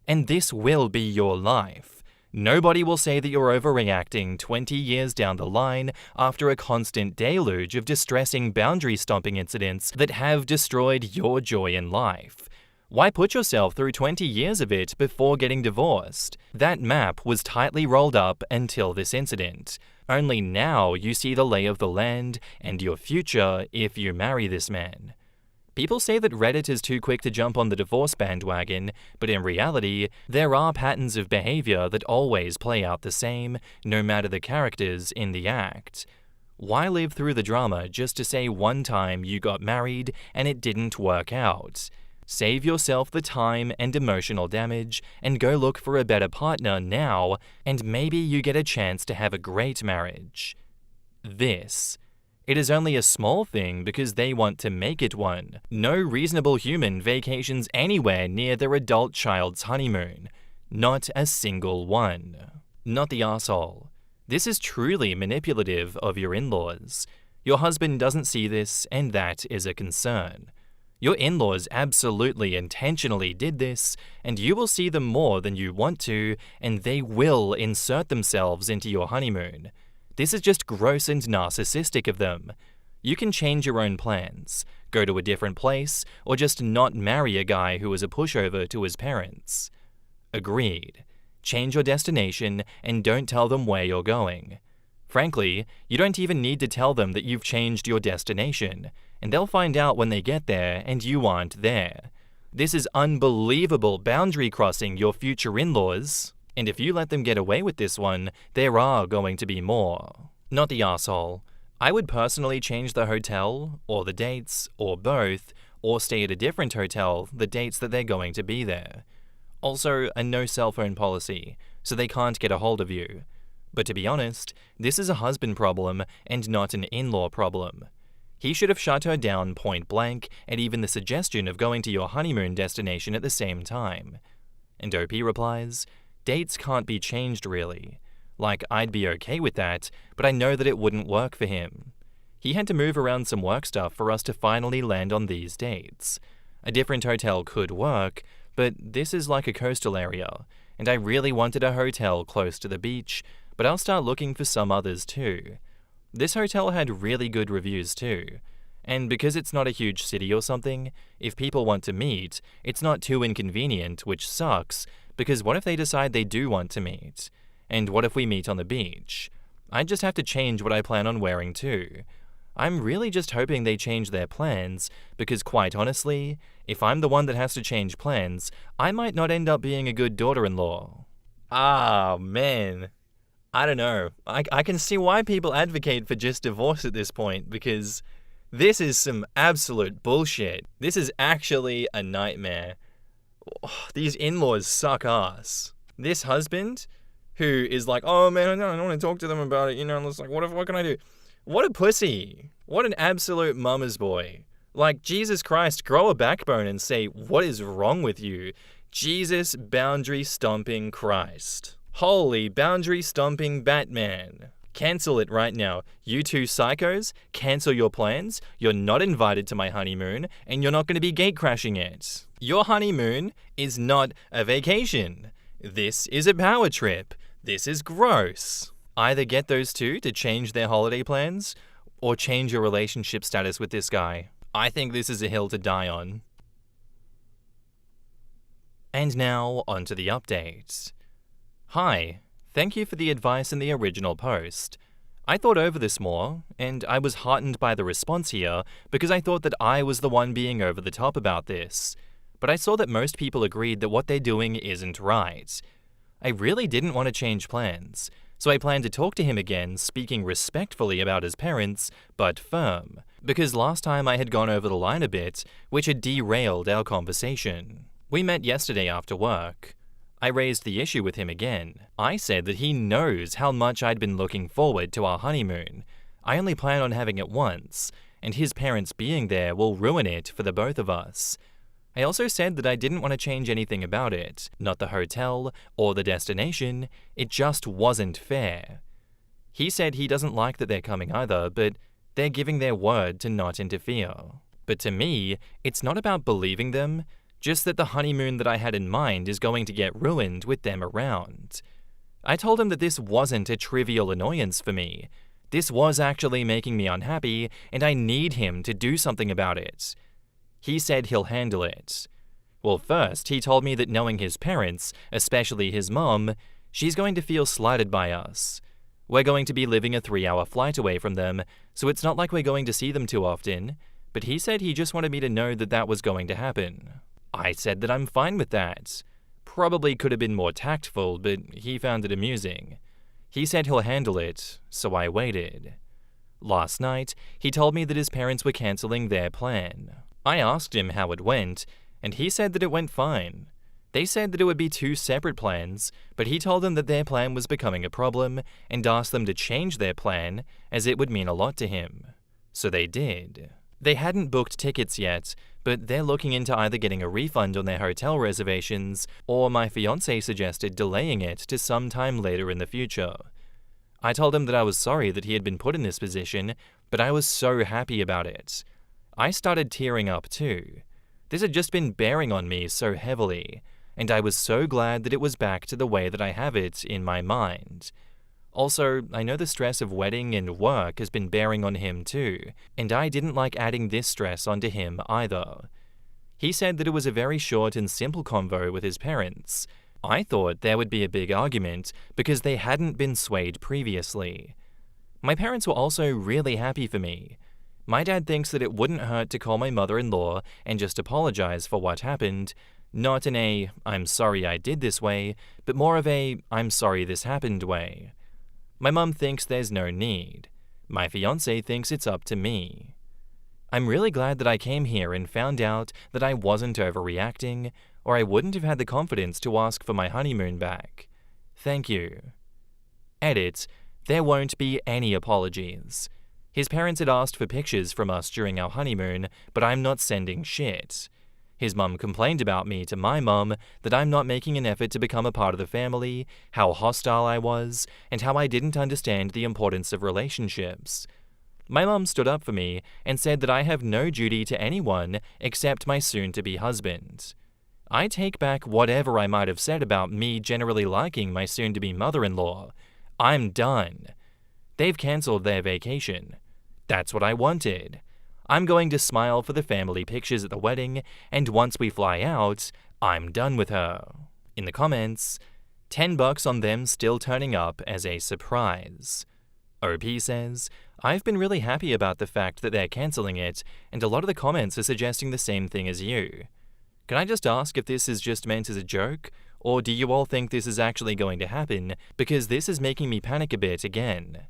And this will be your life. Nobody will say that you're overreacting 20 years down the line after a constant deluge of distressing boundary-stomping incidents that have destroyed your joy in life. Why put yourself through 20 years of it before getting divorced? That map was tightly rolled up until this incident. Only now you see the lay of the land and your future if you marry this man. People say that Reddit is too quick to jump on the divorce bandwagon, but in reality, there are patterns of behavior that always play out the same, no matter the characters in the act. Why live through the drama just to say one time you got married and it didn't work out? Save yourself the time and emotional damage and go look for a better partner now, and maybe you get a chance to have a great marriage. It is only a small thing because they want to make it one. No reasonable human vacations anywhere near their adult child's honeymoon. Not a single one. Not the asshole. This is truly manipulative of your in-laws. Your husband doesn't see this, and that is a concern. Your in-laws absolutely intentionally did this, and you will see them more than you want to, and they will insert themselves into your honeymoon. This is just gross and narcissistic of them. You can change your own plans, go to a different place, or just not marry a guy who is a pushover to his parents. Agreed. Change your destination and don't tell them where you're going. Frankly, you don't even need to tell them that you've changed your destination, and they'll find out when they get there and you aren't there. This is unbelievable boundary crossing your future in-laws, and if you let them get away with this one, there are going to be more. Not the asshole. I would personally change the hotel, or the dates, or both, or stay at a different hotel the dates that they're going to be there. Also, a no cell phone policy, so they can't get a hold of you. But to be honest, this is a husband problem and not an in-law problem. He should have shut her down point blank at even the suggestion of going to your honeymoon destination at the same time. And OP replies, dates can't be changed really. Like, I'd be okay with that, but I know that it wouldn't work for him. He had to move around some work stuff for us to finally land on these dates. A different hotel could work, but this is like a coastal area, and I really wanted a hotel close to the beach, but I'll start looking for some others too. This hotel had really good reviews too. And because it's not a huge city or something, if people want to meet, it's not too inconvenient, which sucks, because what if they decide they do want to meet? And what if we meet on the beach? I just have to change what I plan on wearing too. I'm really just hoping they change their plans, because quite honestly, if I'm the one that has to change plans, I might not end up being a good daughter-in-law. Ah, man. I don't know. I can see why people advocate for just divorce at this point, because this is some absolute bullshit. This is actually a nightmare. These in-laws suck ass. This husband, who is like, oh man, I don't want to talk to them about it, you know, and it's like, what can I do? What a pussy. What an absolute mama's boy. Like, Jesus Christ, grow a backbone and say, what is wrong with you? Jesus boundary stomping Christ. Holy boundary stomping Batman. Cancel it right now. You two psychos, cancel your plans. You're not invited to my honeymoon, and you're not going to be gate crashing it. Your honeymoon is not a vacation. This is a power trip. This is gross. Either get those two to change their holiday plans, or change your relationship status with this guy. I think this is a hill to die on. And now, onto the update. Hi, thank you for the advice in the original post. I thought over this more, and I was heartened by the response here because I thought that I was the one being over the top about this. But I saw that most people agreed that what they're doing isn't right. I really didn't want to change plans, so I planned to talk to him again, speaking respectfully about his parents, but firm, because last time I had gone over the line a bit, which had derailed our conversation. We met yesterday after work. I raised the issue with him again. I said that he knows how much I'd been looking forward to our honeymoon. I only plan on having it once, and his parents being there will ruin it for the both of us. I also said that I didn't want to change anything about it, not the hotel or the destination, it just wasn't fair. He said he doesn't like that they're coming either, but they're giving their word to not interfere. But to me, it's not about believing them, just that the honeymoon that I had in mind is going to get ruined with them around. I told him that this wasn't a trivial annoyance for me. This was actually making me unhappy, and I need him to do something about it. He said he'll handle it. Well, first, he told me that knowing his parents, especially his mom, she's going to feel slighted by us. We're going to be living a 3-hour flight away from them, so it's not like we're going to see them too often, but he said he just wanted me to know that that was going to happen. I said that I'm fine with that. Probably could have been more tactful, but he found it amusing. He said he'll handle it, so I waited. Last night, he told me that his parents were cancelling their plan. I asked him how it went, and he said that it went fine. They said that it would be 2 separate plans, but he told them that their plan was becoming a problem and asked them to change their plan as it would mean a lot to him. So they did. They hadn't booked tickets yet, but they're looking into either getting a refund on their hotel reservations or my fiancé suggested delaying it to some time later in the future. I told him that I was sorry that he had been put in this position, but I was so happy about it. I started tearing up too. This had just been bearing on me so heavily, and I was so glad that it was back to the way that I have it in my mind. Also, I know the stress of wedding and work has been bearing on him too, and I didn't like adding this stress onto him either. He said that it was a very short and simple convo with his parents. I thought there would be a big argument because they hadn't been swayed previously. My parents were also really happy for me. My dad thinks that it wouldn't hurt to call my mother-in-law and just apologize for what happened, not in a "I'm sorry I did this" way, but more of a "I'm sorry this happened" way. My mum thinks there's no need. My fiancé thinks it's up to me. I'm really glad that I came here and found out that I wasn't overreacting, or I wouldn't have had the confidence to ask for my honeymoon back. Thank you. Edit: there won't be any apologies. His parents had asked for pictures from us during our honeymoon, but I'm not sending shit. His mum complained about me to my mum that I'm not making an effort to become a part of the family, how hostile I was, and how I didn't understand the importance of relationships. My mum stood up for me and said that I have no duty to anyone except my soon-to-be husband. I take back whatever I might have said about me generally liking my soon-to-be mother-in-law. I'm done. They've cancelled their vacation. That's what I wanted. I'm going to smile for the family pictures at the wedding, and once we fly out, I'm done with her. In the comments, $10 on them still turning up as a surprise. OP says, I've been really happy about the fact that they're cancelling it, and a lot of the comments are suggesting the same thing as you. Can I just ask if this is just meant as a joke, or do you all think this is actually going to happen, because this is making me panic a bit again?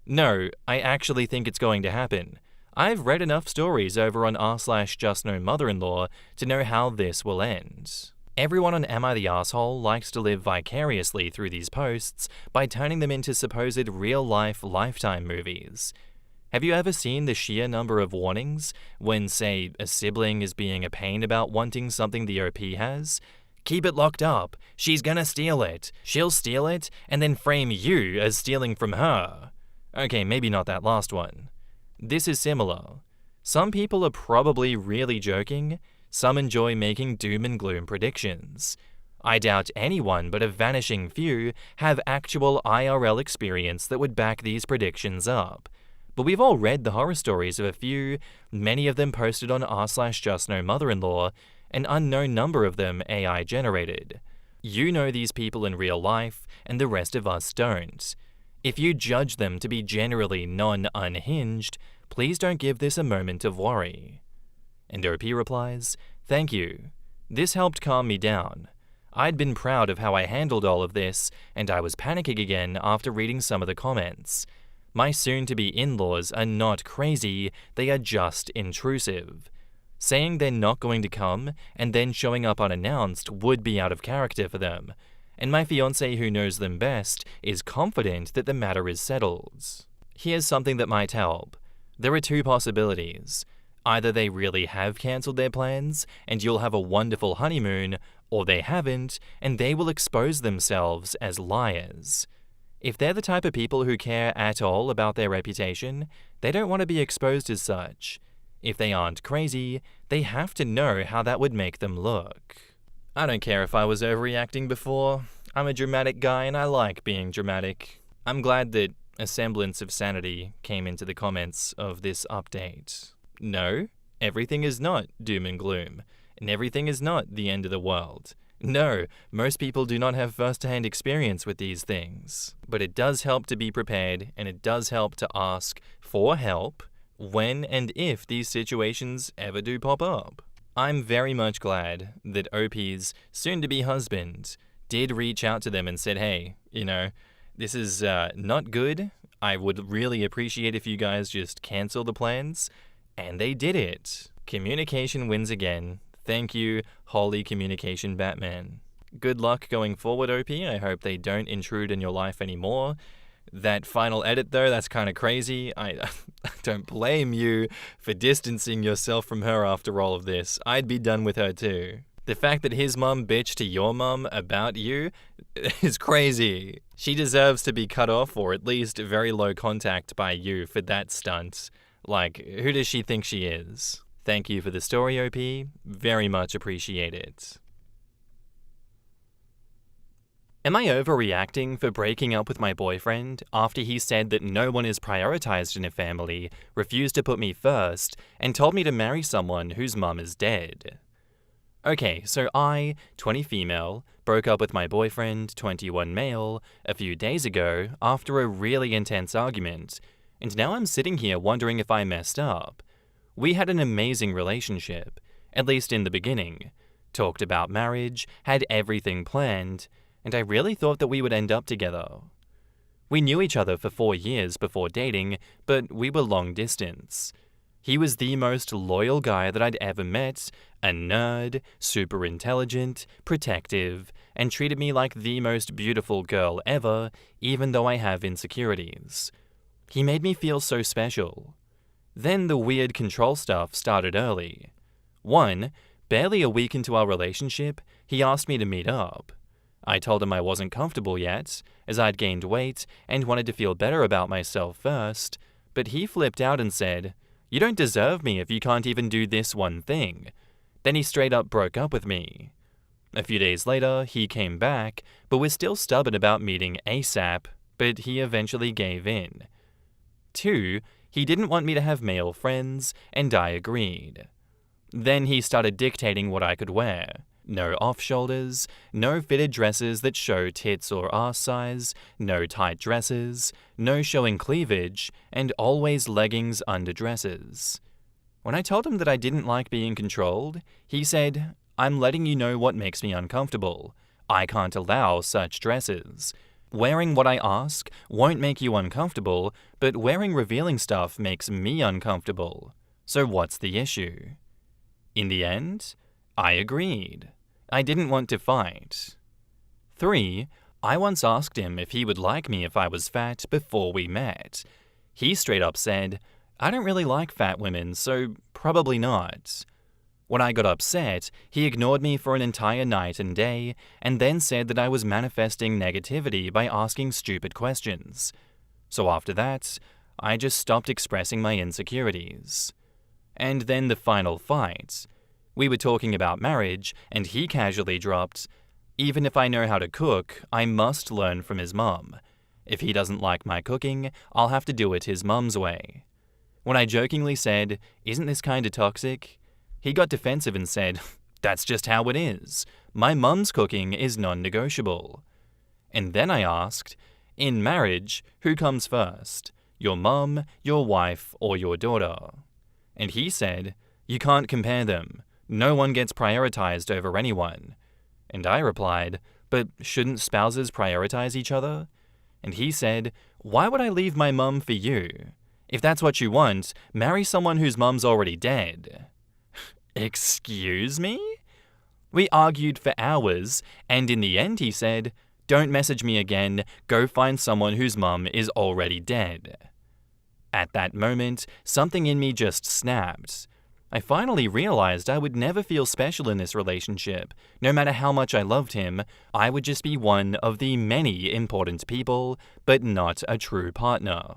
No, I actually think it's going to happen. I've read enough stories over on r/JustKnowMother-in-law to know how this will end. Everyone on Am I the Asshole likes to live vicariously through these posts by turning them into supposed real-life Lifetime movies. Have you ever seen the sheer number of warnings when, say, a sibling is being a pain about wanting something the OP has? Keep it locked up. She's gonna steal it. She'll steal it and then frame you as stealing from her. Okay, maybe not that last one. This is similar. Some people are probably really joking. Some enjoy making doom and gloom predictions. I doubt anyone but a vanishing few have actual IRL experience that would back these predictions up. But we've all read the horror stories of a few, many of them posted on r/JustKnowMother-in-law, an unknown number of them AI generated. You know these people in real life, and the rest of us don't. If you judge them to be generally non-unhinged, please don't give this a moment of worry. And OP replies, thank you. This helped calm me down. I'd been proud of how I handled all of this, and I was panicking again after reading some of the comments. My soon-to-be in-laws are not crazy, they are just intrusive. Saying they're not going to come and then showing up unannounced would be out of character for them. And my fiancé, who knows them best, is confident that the matter is settled. Here's something that might help. There are 2 possibilities. Either they really have cancelled their plans and you'll have a wonderful honeymoon, or they haven't and they will expose themselves as liars. If they're the type of people who care at all about their reputation, they don't want to be exposed as such. If they aren't crazy, they have to know how that would make them look. I don't care if I was overreacting before. I'm a dramatic guy and I like being dramatic. I'm glad that a semblance of sanity came into the comments of this update. No, everything is not doom and gloom. and everything is not the end of the world. No, most people do not have first-hand experience with these things. But it does help to be prepared, and it does help to ask for help when and if these situations ever do pop up. I'm very much glad that OP's soon-to-be husband did reach out to them and said, hey, this is not good. I would really appreciate if you guys just cancel the plans. And they did it. Communication wins again. Thank you, Holy Communication Batman. Good luck going forward, OP. I hope they don't intrude in your life anymore. That final edit, though, that's kind of crazy. I don't blame you for distancing yourself from her after all of this. I'd be done with her too. The fact that his mum bitched to your mum about you is crazy. She deserves to be cut off or at least very low contact by you for that stunt. Like, who does she think she is? Thank you for the story, OP. Very much appreciate it. Am I overreacting for breaking up with my boyfriend after he said that no one is prioritized in a family, refused to put me first, and told me to marry someone whose mum is dead? Okay, so I, 20 female, broke up with my boyfriend, 21 male, a few days ago after a really intense argument, and now I'm sitting here wondering if I messed up. We had an amazing relationship, at least in the beginning, talked about marriage, had everything planned, and I really thought that we would end up together. We knew each other for 4 years before dating, but we were long distance. He was the most loyal guy that I'd ever met, a nerd, super intelligent, protective, and treated me like the most beautiful girl ever, even though I have insecurities. He made me feel so special. Then the weird control stuff started early. 1, barely a week into our relationship, he asked me to meet up. I told him I wasn't comfortable yet, as I'd gained weight and wanted to feel better about myself first, but he flipped out and said, "You don't deserve me if you can't even do this one thing." Then he straight up broke up with me. A few days later, he came back, but was still stubborn about meeting ASAP, but he eventually gave in. 2, he didn't want me to have male friends, and I agreed. Then he started dictating what I could wear. No off-shoulders, no fitted dresses that show tits or ass size, no tight dresses, no showing cleavage, and always leggings under dresses. When I told him that I didn't like being controlled, he said, "I'm letting you know what makes me uncomfortable. I can't allow such dresses. Wearing what I ask won't make you uncomfortable, but wearing revealing stuff makes me uncomfortable. So what's the issue?" In the end, I agreed. I didn't want to fight. 3, I once asked him if he would like me if I was fat before we met. He straight up said, "I don't really like fat women, so probably not." When I got upset, he ignored me for an entire night and day, and then said that I was manifesting negativity by asking stupid questions. So after that, I just stopped expressing my insecurities. And then the final fight. We were talking about marriage, and he casually dropped, "Even if I know how to cook, I must learn from his mum. If he doesn't like my cooking, I'll have to do it his mum's way." When I jokingly said, "Isn't this kinda toxic?" he got defensive and said, "That's just how it is. My mum's cooking is non-negotiable." And then I asked, "In marriage, who comes first? Your mum, your wife, or your daughter?" And he said, "You can't compare them. No one gets prioritized over anyone." And I replied, "But shouldn't spouses prioritize each other?" And he said, "Why would I leave my mum for you? If that's what you want, marry someone whose mum's already dead." Excuse me? We argued for hours, and in the end he said, "Don't message me again, go find someone whose mum is already dead." At that moment, something in me just snapped. I finally realized I would never feel special in this relationship. No matter how much I loved him, I would just be one of the many important people, but not a true partner.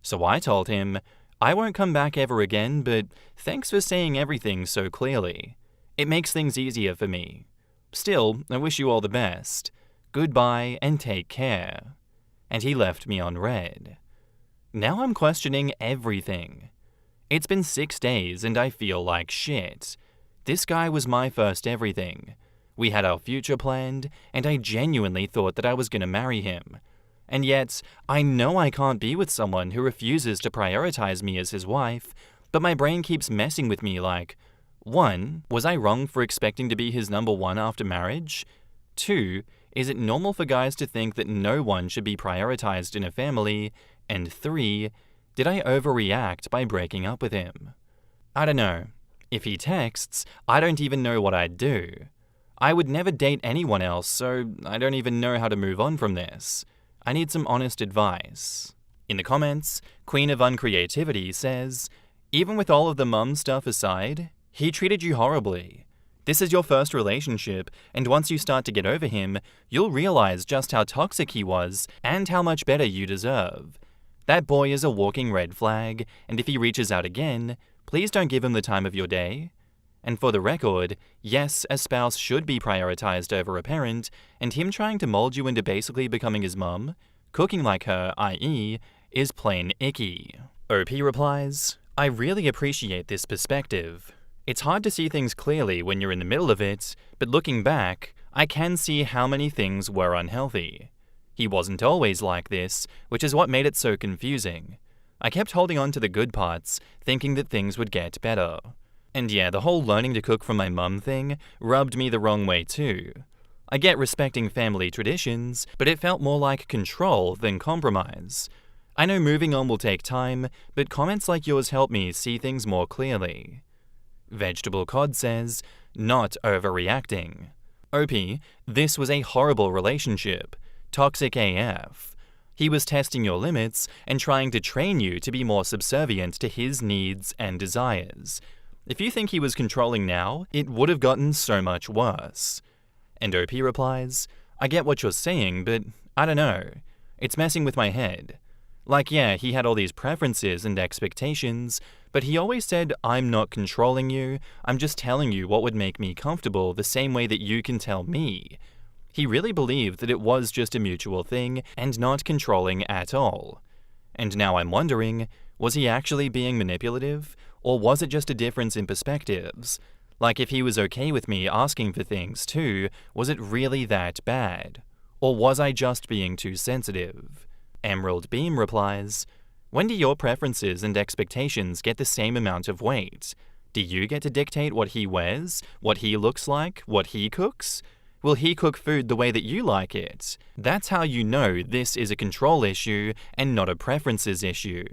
So I told him, "I won't come back ever again, but thanks for saying everything so clearly. It makes things easier for me. Still, I wish you all the best. Goodbye and take care." And he left me on red. Now I'm questioning everything. It's been 6 days and I feel like shit. This guy was my first everything. We had our future planned, and I genuinely thought that I was gonna marry him. And yet, I know I can't be with someone who refuses to prioritize me as his wife, but my brain keeps messing with me like, 1. Was I wrong for expecting to be his number one after marriage? 2. Is it normal for guys to think that no one should be prioritized in a family? And 3. Did I overreact by breaking up with him? I don't know. If he texts, I don't even know what I'd do. I would never date anyone else, so I don't even know how to move on from this. I need some honest advice. In the comments, Queen of Uncreativity says, even with all of the mum stuff aside, he treated you horribly. This is your first relationship, and once you start to get over him, you'll realize just how toxic he was and how much better you deserve. That boy is a walking red flag, and if he reaches out again, please don't give him the time of your day. And for the record, yes, a spouse should be prioritized over a parent, and him trying to mold you into basically becoming his mum, cooking like her, i.e., is plain icky. OP replies, I really appreciate this perspective. It's hard to see things clearly when you're in the middle of it, but looking back, I can see how many things were unhealthy. He wasn't always like this, which is what made it so confusing. I kept holding on to the good parts, thinking that things would get better. And yeah, the whole learning to cook from my mum thing rubbed me the wrong way too. I get respecting family traditions, but it felt more like control than compromise. I know moving on will take time, but comments like yours help me see things more clearly. Vegetable Cod says, not overreacting. OP, this was a horrible relationship. Toxic AF. He was testing your limits and trying to train you to be more subservient to his needs and desires. If you think he was controlling now, it would have gotten so much worse. And OP replies, I get what you're saying, but I don't know. It's messing with my head. Like, yeah, he had all these preferences and expectations, but he always said, I'm not controlling you, I'm just telling you what would make me comfortable the same way that you can tell me. He really believed that it was just a mutual thing and not controlling at all. And now I'm wondering, was he actually being manipulative? Or was it just a difference in perspectives? Like if he was okay with me asking for things too, was it really that bad? Or was I just being too sensitive? Emerald Beam replies, when do your preferences and expectations get the same amount of weight? Do you get to dictate what he wears, what he looks like, what he cooks? Will he cook food the way that you like it? That's how you know this is a control issue and not a preferences issue.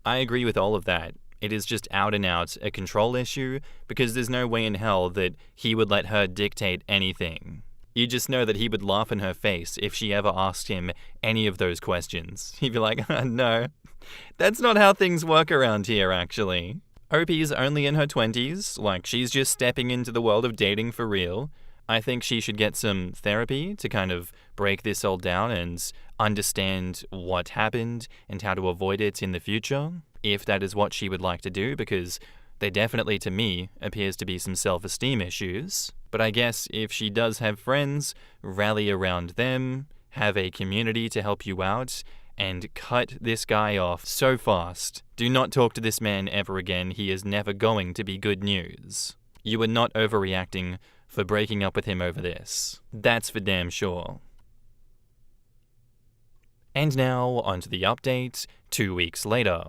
I agree with all of that. It is just out and out a control issue because there's no way in hell that he would let her dictate anything. You just know that he would laugh in her face if she ever asked him any of those questions. He'd be like, no, that's not how things work around here, actually. OP's only in her 20s, like she's just stepping into the world of dating for real. I think she should get some therapy to kind of break this all down and understand what happened and how to avoid it in the future, if that is what she would like to do, because there definitely, to me, appears to be some self-esteem issues. But I guess if she does have friends, rally around them, have a community to help you out, and cut this guy off so fast. Do not talk to this man ever again. He is never going to be good news. You are not overreacting for breaking up with him over this. That's for damn sure. And now, onto the update, 2 weeks later.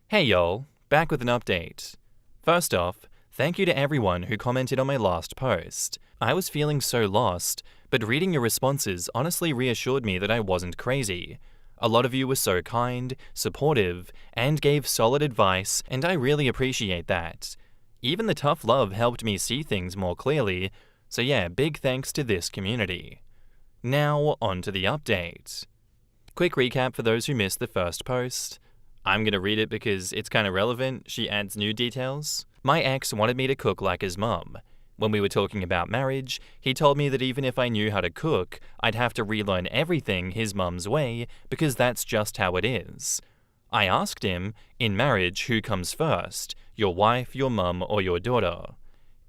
Hey y'all, back with an update. First off, thank you to everyone who commented on my last post. I was feeling so lost, but reading your responses honestly reassured me that I wasn't crazy. A lot of you were so kind, supportive, and gave solid advice, and I really appreciate that. Even the tough love helped me see things more clearly, so yeah, big thanks to this community. Now, on to the update. Quick recap for those who missed the first post. I'm gonna read it because it's kinda relevant. She adds new details. My ex wanted me to cook like his mum. When we were talking about marriage, he told me that even if I knew how to cook, I'd have to relearn everything his mum's way because that's just how it is. I asked him, in marriage, who comes first, your wife, your mum, or your daughter?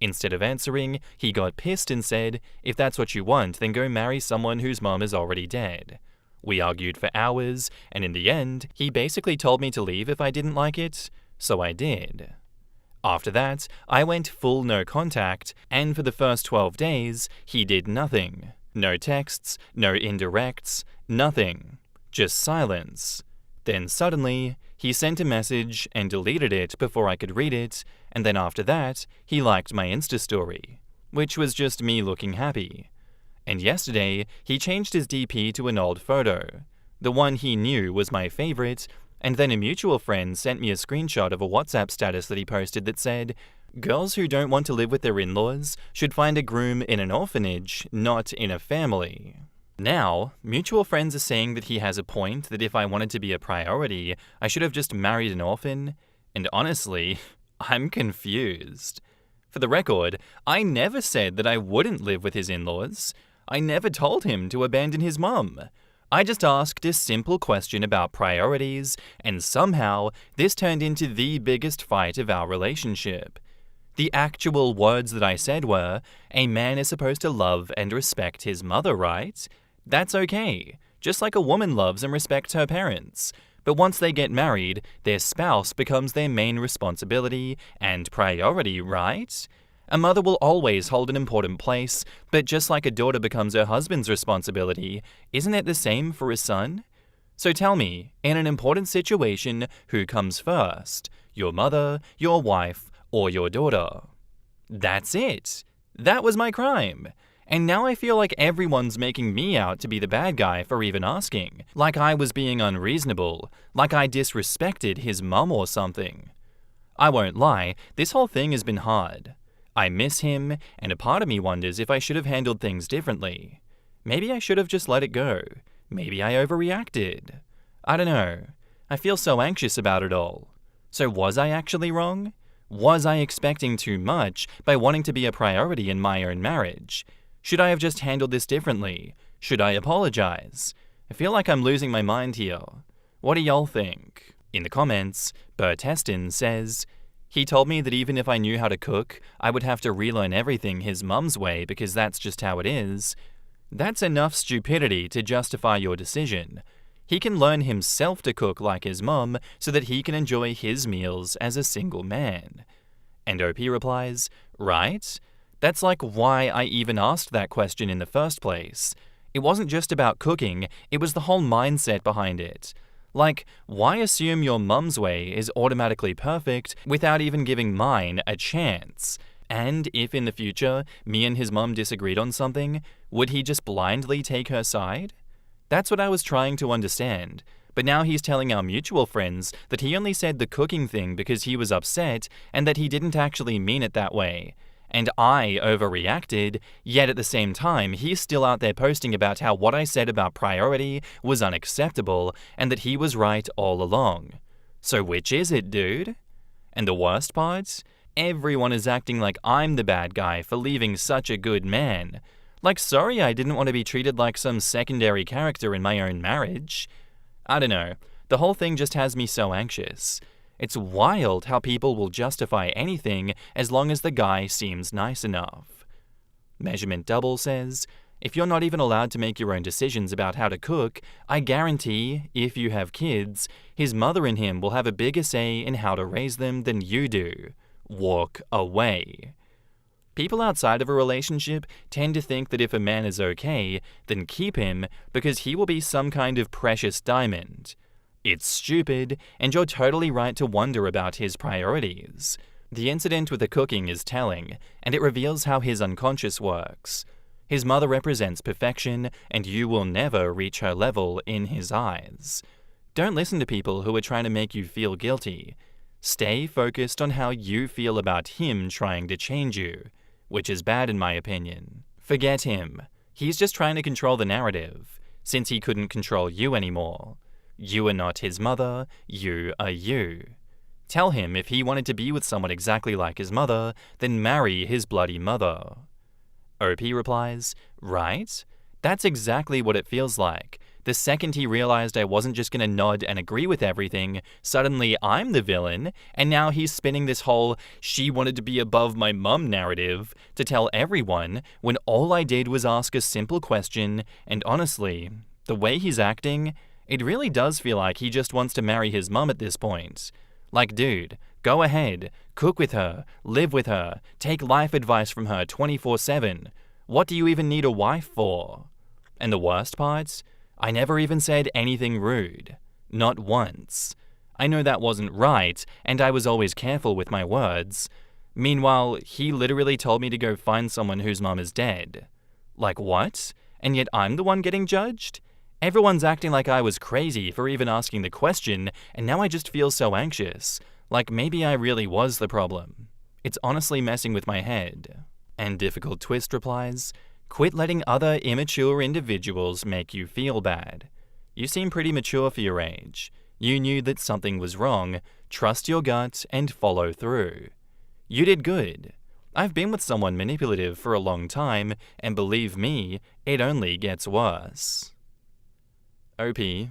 Instead of answering, he got pissed and said, if that's what you want, then go marry someone whose mum is already dead. We argued for hours, and in the end, he basically told me to leave if I didn't like it, so I did. After that, I went full no contact, and for the first 12 days, he did nothing. No texts, no indirects, nothing. Just silence. Then suddenly, he sent a message and deleted it before I could read it, and then after that, he liked my Insta story, which was just me looking happy. And yesterday, he changed his DP to an old photo, the one he knew was my favorite, and then a mutual friend sent me a screenshot of a WhatsApp status that he posted that said, "Girls who don't want to live with their in-laws should find a groom in an orphanage, not in a family." Now, mutual friends are saying that he has a point, that if I wanted to be a priority, I should have just married an orphan, and honestly, I'm confused. For the record, I never said that I wouldn't live with his in-laws. I never told him to abandon his mum. I just asked a simple question about priorities, and somehow this turned into the biggest fight of our relationship. The actual words that I said were, "A man is supposed to love and respect his mother, right? That's okay, just like a woman loves and respects her parents. But once they get married, their spouse becomes their main responsibility and priority, right? A mother will always hold an important place, but just like a daughter becomes her husband's responsibility, isn't it the same for a son? So tell me, in an important situation, who comes first? Your mother, your wife, or your daughter?" That's it. That was my crime. And now I feel like everyone's making me out to be the bad guy for even asking, like I was being unreasonable, like I disrespected his mum or something. I won't lie, this whole thing has been hard. I miss him, and a part of me wonders if I should have handled things differently. Maybe I should have just let it go. Maybe I overreacted. I don't know. I feel so anxious about it all. So was I actually wrong? Was I expecting too much by wanting to be a priority in my own marriage? Should I have just handled this differently? Should I apologize? I feel like I'm losing my mind here. What do y'all think? In the comments, Bert Heston says, "He told me that even if I knew how to cook, I would have to relearn everything his mum's way because that's just how it is." That's enough stupidity to justify your decision. He can learn himself to cook like his mum so that he can enjoy his meals as a single man. And OP replies, "Right? That's like why I even asked that question in the first place. It wasn't just about cooking, it was the whole mindset behind it. Like, why assume your mum's way is automatically perfect without even giving mine a chance? And if in the future, me and his mum disagreed on something, would he just blindly take her side? That's what I was trying to understand. But now he's telling our mutual friends that he only said the cooking thing because he was upset and that he didn't actually mean it that way. And I overreacted, yet at the same time, he's still out there posting about how what I said about priority was unacceptable and that he was right all along. So which is it, dude? And the worst part? Everyone is acting like I'm the bad guy for leaving such a good man. Like, sorry I didn't want to be treated like some secondary character in my own marriage. I don't know, the whole thing just has me so anxious. It's wild how people will justify anything as long as the guy seems nice enough. Measurement Double says, "If you're not even allowed to make your own decisions about how to cook, I guarantee, if you have kids, his mother and him will have a bigger say in how to raise them than you do. Walk away." People outside of a relationship tend to think that if a man is okay, then keep him because he will be some kind of precious diamond. It's stupid, and you're totally right to wonder about his priorities. The incident with the cooking is telling, and it reveals how his unconscious works. His mother represents perfection, and you will never reach her level in his eyes. Don't listen to people who are trying to make you feel guilty. Stay focused on how you feel about him trying to change you, which is bad in my opinion. Forget him. He's just trying to control the narrative, since he couldn't control you anymore. You are not his mother, you are you. Tell him if he wanted to be with someone exactly like his mother, then marry his bloody mother. OP replies, "Right? That's exactly what it feels like. The second he realized I wasn't just gonna nod and agree with everything, suddenly I'm the villain, and now he's spinning this whole she wanted to be above my mum narrative to tell everyone when all I did was ask a simple question, and honestly, the way he's acting, it really does feel like he just wants to marry his mum at this point. Like, dude, Go ahead, cook with her, live with her, take life advice from her 24/7. What do you even need a wife for? And the worst part? I never even said anything rude. Not once. I know that wasn't right, and I was always careful with my words. Meanwhile, he literally told me to go find someone whose mum is dead. Like what? And yet I'm the one getting judged? Everyone's acting like I was crazy for even asking the question, and now I just feel so anxious. Like maybe I really was the problem. It's honestly messing with my head. And Difficult Twist replies, quit letting other immature individuals make you feel bad. You seem pretty mature for your age. You knew that something was wrong, trust your gut, and follow through. You did good. I've been with someone manipulative for a long time, and believe me, it only gets worse. OP,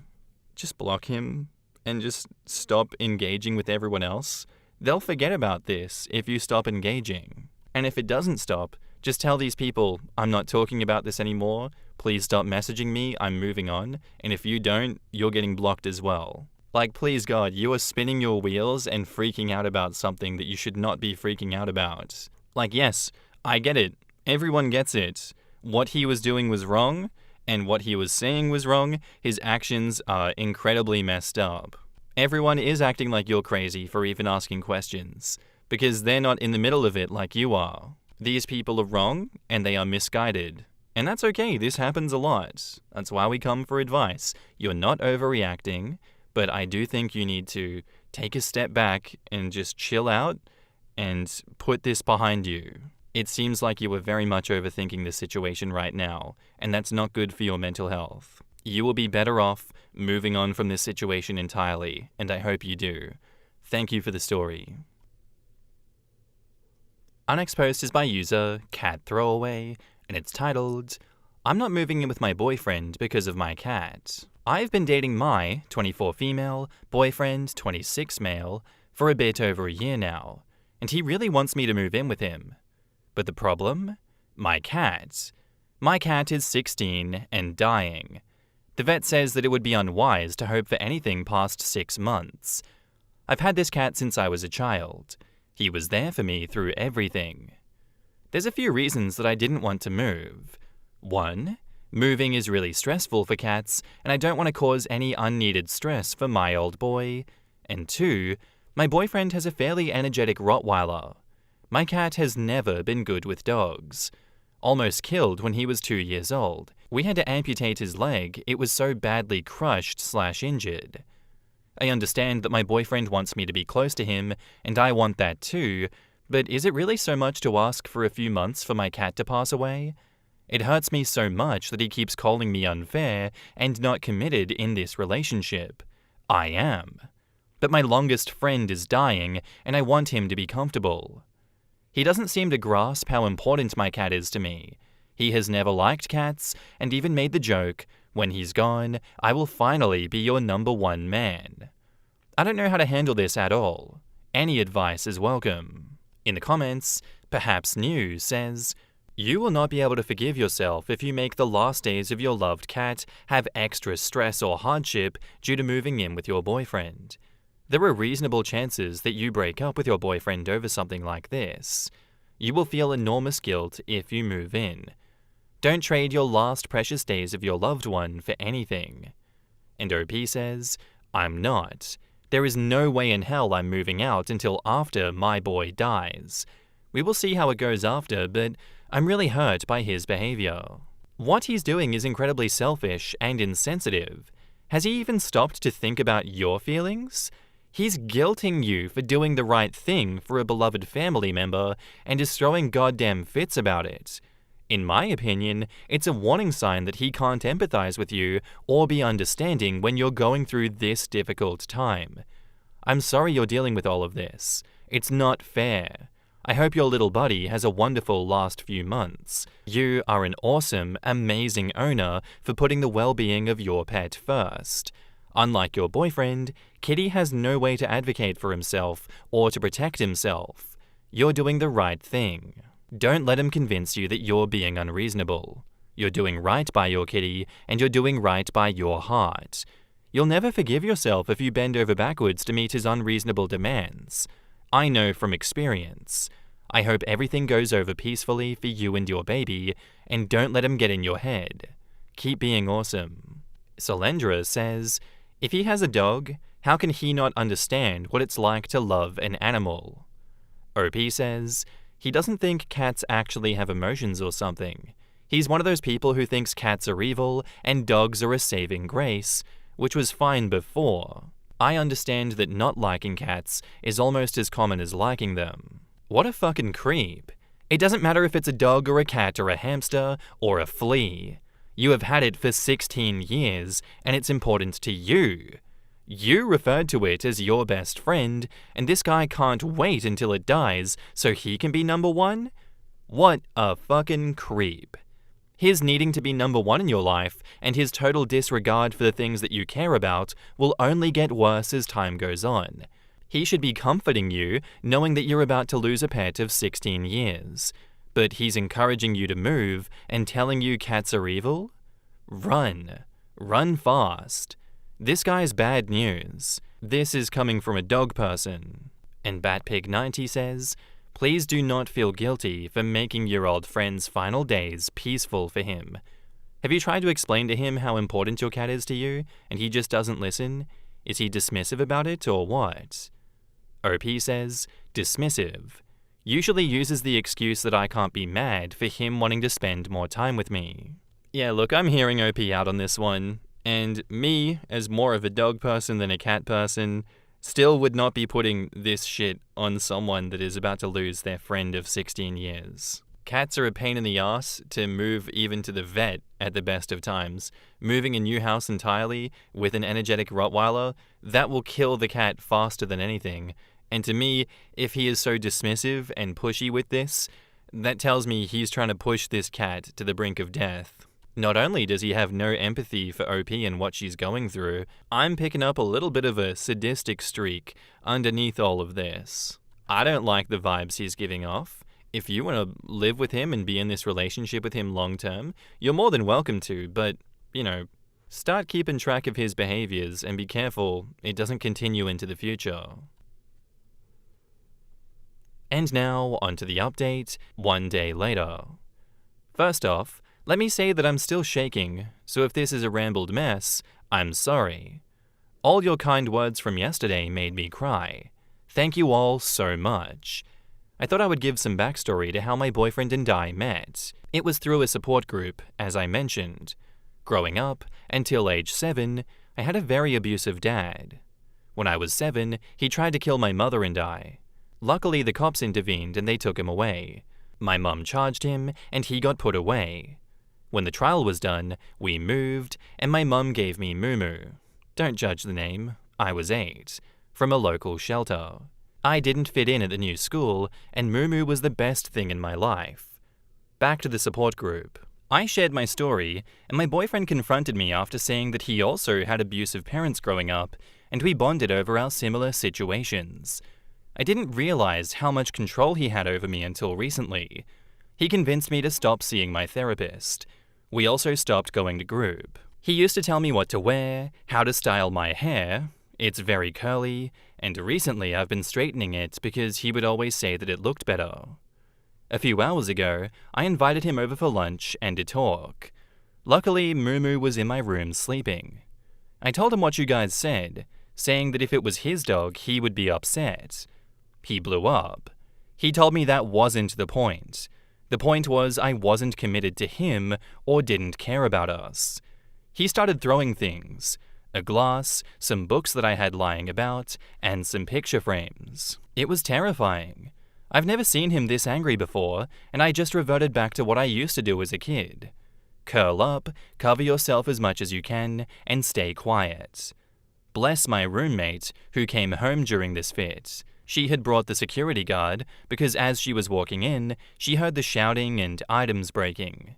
just block him and just stop engaging with everyone else. They'll forget about this if you stop engaging. And if it doesn't stop, just tell these people, I'm not talking about this anymore, please stop messaging me, I'm moving on, and if you don't, you're getting blocked as well. Like, please God, you are spinning your wheels and freaking out about something that you should not be freaking out about. Like, yes, I get it. Everyone gets it. What he was doing was wrong, and what he was saying was wrong. His actions are incredibly messed up. Everyone is acting like you're crazy for even asking questions, because they're not in the middle of it like you are. These people are wrong, and they are misguided. And that's okay, this happens a lot. That's why we come for advice. You're not overreacting, but I do think you need to take a step back and just chill out and put this behind you. It seems like you are very much overthinking this situation right now, and that's not good for your mental health. You will be better off moving on from this situation entirely, and I hope you do. Thank you for the story. Our next post is by user Cat Throwaway, and it's titled, I'm not moving in with my boyfriend because of my cat. I've been dating my 24 female, boyfriend 26 male, for a bit over a year now, and he really wants me to move in with him. But the problem? My cat. My cat is 16 and dying. The vet says that it would be unwise to hope for anything past 6 months. I've had this cat since I was a child. He was there for me through everything. There's a few reasons that I didn't want to move. 1. Moving is really stressful for cats, and I don't want to cause any unneeded stress for my old boy. And 2. My boyfriend has a fairly energetic Rottweiler. My cat has never been good with dogs. Almost killed when he was 2 years old. We had to amputate his leg, it was so badly crushed/injured. I understand that my boyfriend wants me to be close to him, and I want that too, but is it really so much to ask for a few months for my cat to pass away? It hurts me so much that he keeps calling me unfair and not committed in this relationship. I am. But my longest friend is dying, and I want him to be comfortable. He doesn't seem to grasp how important my cat is to me. He has never liked cats, and even made the joke, when he's gone, I will finally be your number one man. I don't know how to handle this at all. Any advice is welcome. In the comments, Perhaps New says, you will not be able to forgive yourself if you make the last days of your loved cat have extra stress or hardship due to moving in with your boyfriend. There are reasonable chances that you break up with your boyfriend over something like this. You will feel enormous guilt if you move in. Don't trade your last precious days of your loved one for anything. And OP says, I'm not. There is no way in hell I'm moving out until after my boy dies. We will see how it goes after, but I'm really hurt by his behavior. What he's doing is incredibly selfish and insensitive. Has he even stopped to think about your feelings? He's guilting you for doing the right thing for a beloved family member and is throwing goddamn fits about it. In my opinion, it's a warning sign that he can't empathize with you or be understanding when you're going through this difficult time. I'm sorry you're dealing with all of this. It's not fair. I hope your little buddy has a wonderful last few months. You are an awesome, amazing owner for putting the well-being of your pet first. Unlike your boyfriend, Kitty has no way to advocate for himself or to protect himself. You're doing the right thing. Don't let him convince you that you're being unreasonable. You're doing right by your kitty, and you're doing right by your heart. You'll never forgive yourself if you bend over backwards to meet his unreasonable demands. I know from experience. I hope everything goes over peacefully for you and your baby, and don't let him get in your head. Keep being awesome. Solendra says, if he has a dog, how can he not understand what it's like to love an animal? OP says, he doesn't think cats actually have emotions or something. He's one of those people who thinks cats are evil and dogs are a saving grace, which was fine before. I understand that not liking cats is almost as common as liking them. What a fucking creep. It doesn't matter if it's a dog or a cat or a hamster or a flea. You have had it for 16 years and it's important to you. You referred to it as your best friend, and this guy can't wait until it dies so he can be number one? What a fucking creep. His needing to be number one in your life and his total disregard for the things that you care about will only get worse as time goes on. He should be comforting you, knowing that you're about to lose a pet of 16 years. But he's encouraging you to move and telling you cats are evil? Run. Run fast. This guy's bad news. This is coming from a dog person. And BatPig90 says, please do not feel guilty for making your old friend's final days peaceful for him. Have you tried to explain to him how important your cat is to you, and he just doesn't listen? Is he dismissive about it, or what? OP says, dismissive. Usually uses the excuse that I can't be mad for him wanting to spend more time with me. Yeah, look, I'm hearing OP out on this one. And me, as more of a dog person than a cat person, still would not be putting this shit on someone that is about to lose their friend of 16 years. Cats are a pain in the ass to move even to the vet at the best of times. Moving a new house entirely with an energetic Rottweiler, that will kill the cat faster than anything. And to me, if he is so dismissive and pushy with this, that tells me he's trying to push this cat to the brink of death. Not only does he have no empathy for OP and what she's going through, I'm picking up a little bit of a sadistic streak underneath all of this. I don't like the vibes he's giving off. If you want to live with him and be in this relationship with him long term, you're more than welcome to, but, start keeping track of his behaviors and be careful it doesn't continue into the future. And now, onto the update, 1 day later. First off, let me say that I'm still shaking, so if this is a rambled mess, I'm sorry. All your kind words from yesterday made me cry. Thank you all so much. I thought I would give some backstory to how my boyfriend and I met. It was through a support group, as I mentioned. Growing up, until age 7, I had a very abusive dad. When I was 7, he tried to kill my mother and I. Luckily, the cops intervened and they took him away. My mum charged him and he got put away. When the trial was done, we moved, and my mum gave me Mumu. Don't judge the name, I was 8, from a local shelter. I didn't fit in at the new school, and Mumu was the best thing in my life. Back to the support group. I shared my story, and my boyfriend confronted me after saying that he also had abusive parents growing up, and we bonded over our similar situations. I didn't realize how much control he had over me until recently. He convinced me to stop seeing my therapist. We also stopped going to group. He used to tell me what to wear, how to style my hair. It's very curly, and recently I've been straightening it because he would always say that it looked better. A few hours ago, I invited him over for lunch and a talk. Luckily, Mumu was in my room sleeping. I told him what you guys said, saying that if it was his dog, he would be upset. He blew up. He told me that wasn't the point. The point was I wasn't committed to him or didn't care about us. He started throwing things. A glass, some books that I had lying about, and some picture frames. It was terrifying. I've never seen him this angry before, and I just reverted back to what I used to do as a kid. Curl up, cover yourself as much as you can, and stay quiet. Bless my roommate, who came home during this fit. She had brought the security guard because as she was walking in, she heard the shouting and items breaking.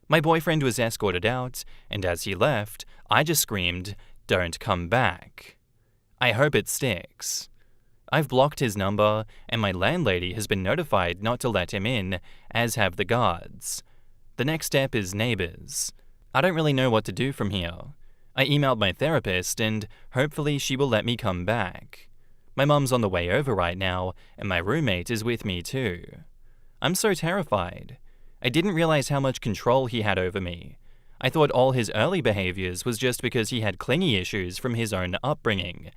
My boyfriend was escorted out, and as he left, I just screamed, "Don't come back." I hope it sticks. I've blocked his number, and my landlady has been notified not to let him in, as have the guards. The next step is neighbors. I don't really know what to do from here. I emailed my therapist, and hopefully she will let me come back. My mum's on the way over right now, and my roommate is with me too. I'm so terrified. I didn't realize how much control he had over me. I thought all his early behaviors was just because he had clingy issues from his own upbringing.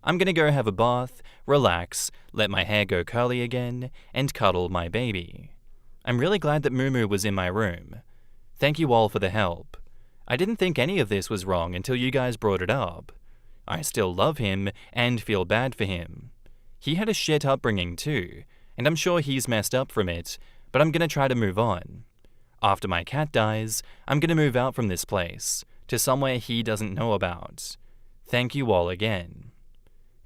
I'm gonna go have a bath, relax, let my hair go curly again, and cuddle my baby. I'm really glad that Moo Moo was in my room. Thank you all for the help. I didn't think any of this was wrong until you guys brought it up. I still love him and feel bad for him. He had a shit upbringing too, and I'm sure he's messed up from it, but I'm gonna try to move on. After my cat dies, I'm gonna move out from this place, to somewhere he doesn't know about. Thank you all again.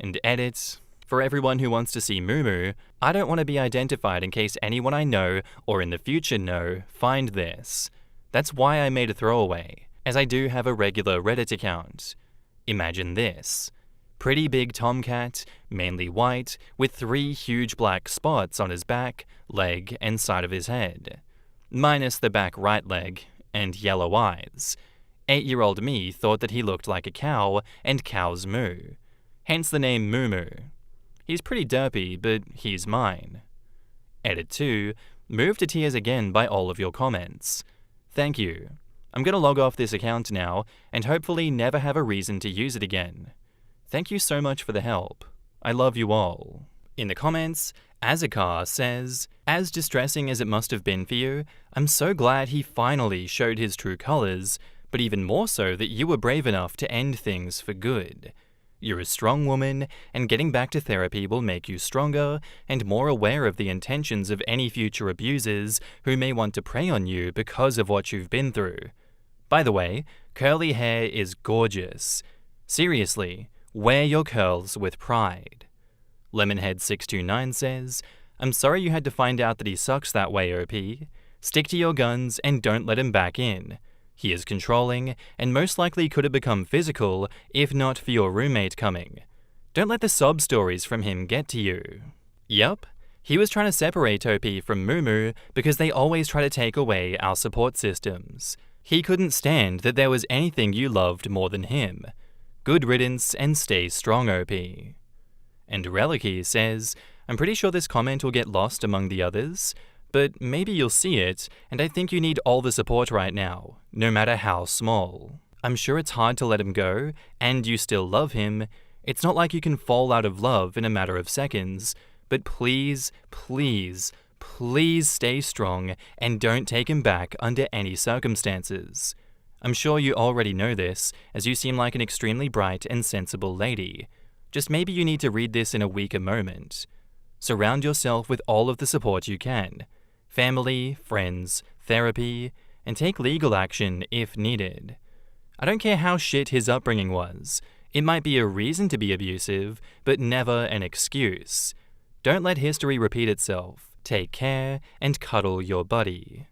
And edit, for everyone who wants to see Moo Moo, I don't want to be identified in case anyone I know or in the future know find this. That's why I made a throwaway, as I do have a regular Reddit account. Imagine this. Pretty big tomcat, mainly white, with 3 huge black spots on his back, leg, and side of his head. Minus the back right leg, and yellow eyes. 8-year-old me thought that he looked like a cow and cow's moo. Hence the name Moo Moo. He's pretty derpy, but he's mine. Edit 2. Moved to tears again by all of your comments. Thank you. I'm gonna log off this account now, and hopefully never have a reason to use it again. Thank you so much for the help. I love you all. In the comments, Azakar says, as distressing as it must have been for you, I'm so glad he finally showed his true colors, but even more so that you were brave enough to end things for good. You're a strong woman, and getting back to therapy will make you stronger and more aware of the intentions of any future abusers who may want to prey on you because of what you've been through. By the way, curly hair is gorgeous. Seriously, wear your curls with pride. Lemonhead629 says, I'm sorry you had to find out that he sucks that way, OP. Stick to your guns and don't let him back in. He is controlling, and most likely could have become physical if not for your roommate coming. Don't let the sob stories from him get to you. Yup, he was trying to separate OP from Moo Moo because they always try to take away our support systems. He couldn't stand that there was anything you loved more than him. Good riddance and stay strong, OP. And Relicy says, I'm pretty sure this comment will get lost among the others, but maybe you'll see it, and I think you need all the support right now, no matter how small. I'm sure it's hard to let him go, and you still love him. It's not like you can fall out of love in a matter of seconds, but please, please, please stay strong and don't take him back under any circumstances. I'm sure you already know this, as you seem like an extremely bright and sensible lady. Just maybe you need to read this in a weaker moment. Surround yourself with all of the support you can. Family, friends, therapy, and take legal action if needed. I don't care how shit his upbringing was. It might be a reason to be abusive, but never an excuse. Don't let history repeat itself. Take care and cuddle your buddy.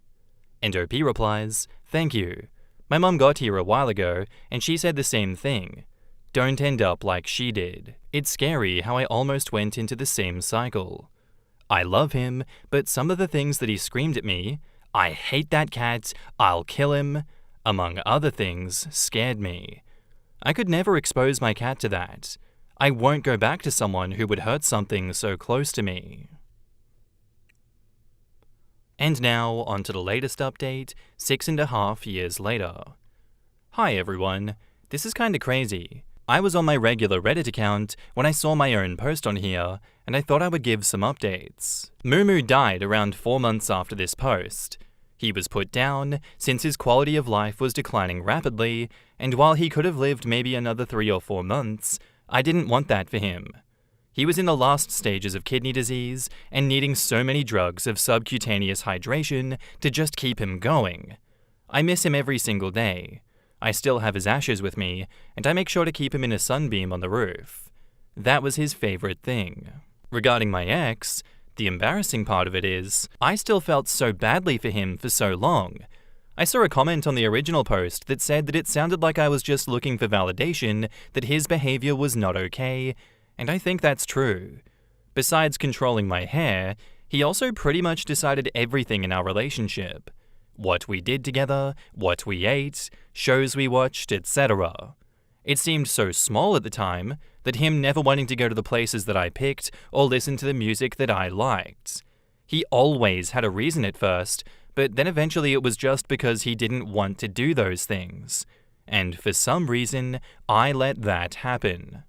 And OP replies, thank you. My mum got here a while ago, and she said the same thing. Don't end up like she did. It's scary how I almost went into the same cycle. I love him, but some of the things that he screamed at me, I hate that cat, I'll kill him, among other things, scared me. I could never expose my cat to that. I won't go back to someone who would hurt something so close to me. And now, on to the latest update, 6.5 years later. Hi everyone, this is kinda crazy. I was on my regular Reddit account when I saw my own post on here, and I thought I would give some updates. Moo Moo died around 4 months after this post. He was put down since his quality of life was declining rapidly, and while he could have lived maybe another 3 or 4 months, I didn't want that for him. He was in the last stages of kidney disease and needing so many drugs of subcutaneous hydration to just keep him going. I miss him every single day. I still have his ashes with me, and I make sure to keep him in a sunbeam on the roof. That was his favorite thing. Regarding my ex, the embarrassing part of it is, I still felt so badly for him for so long. I saw a comment on the original post that said that it sounded like I was just looking for validation that his behavior was not okay, and I think that's true. Besides controlling my hair, he also pretty much decided everything in our relationship. What we did together, what we ate, shows we watched, etc. It seemed so small at the time that him never wanting to go to the places that I picked or listen to the music that I liked. He always had a reason at first, but then eventually it was just because he didn't want to do those things. And for some reason, I let that happen.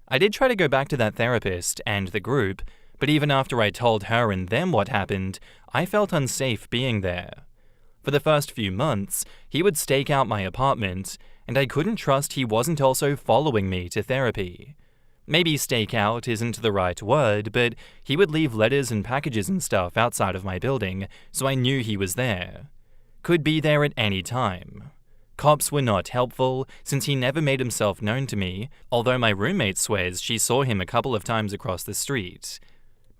I did try to go back to that therapist and the group, but even after I told her and them what happened, I felt unsafe being there. For the first few months, he would stake out my apartment, and I couldn't trust he wasn't also following me to therapy. Maybe stake out isn't the right word, but he would leave letters and packages and stuff outside of my building, so I knew he was there. Could be there at any time. Cops were not helpful, since he never made himself known to me, although my roommate swears she saw him a couple of times across the street.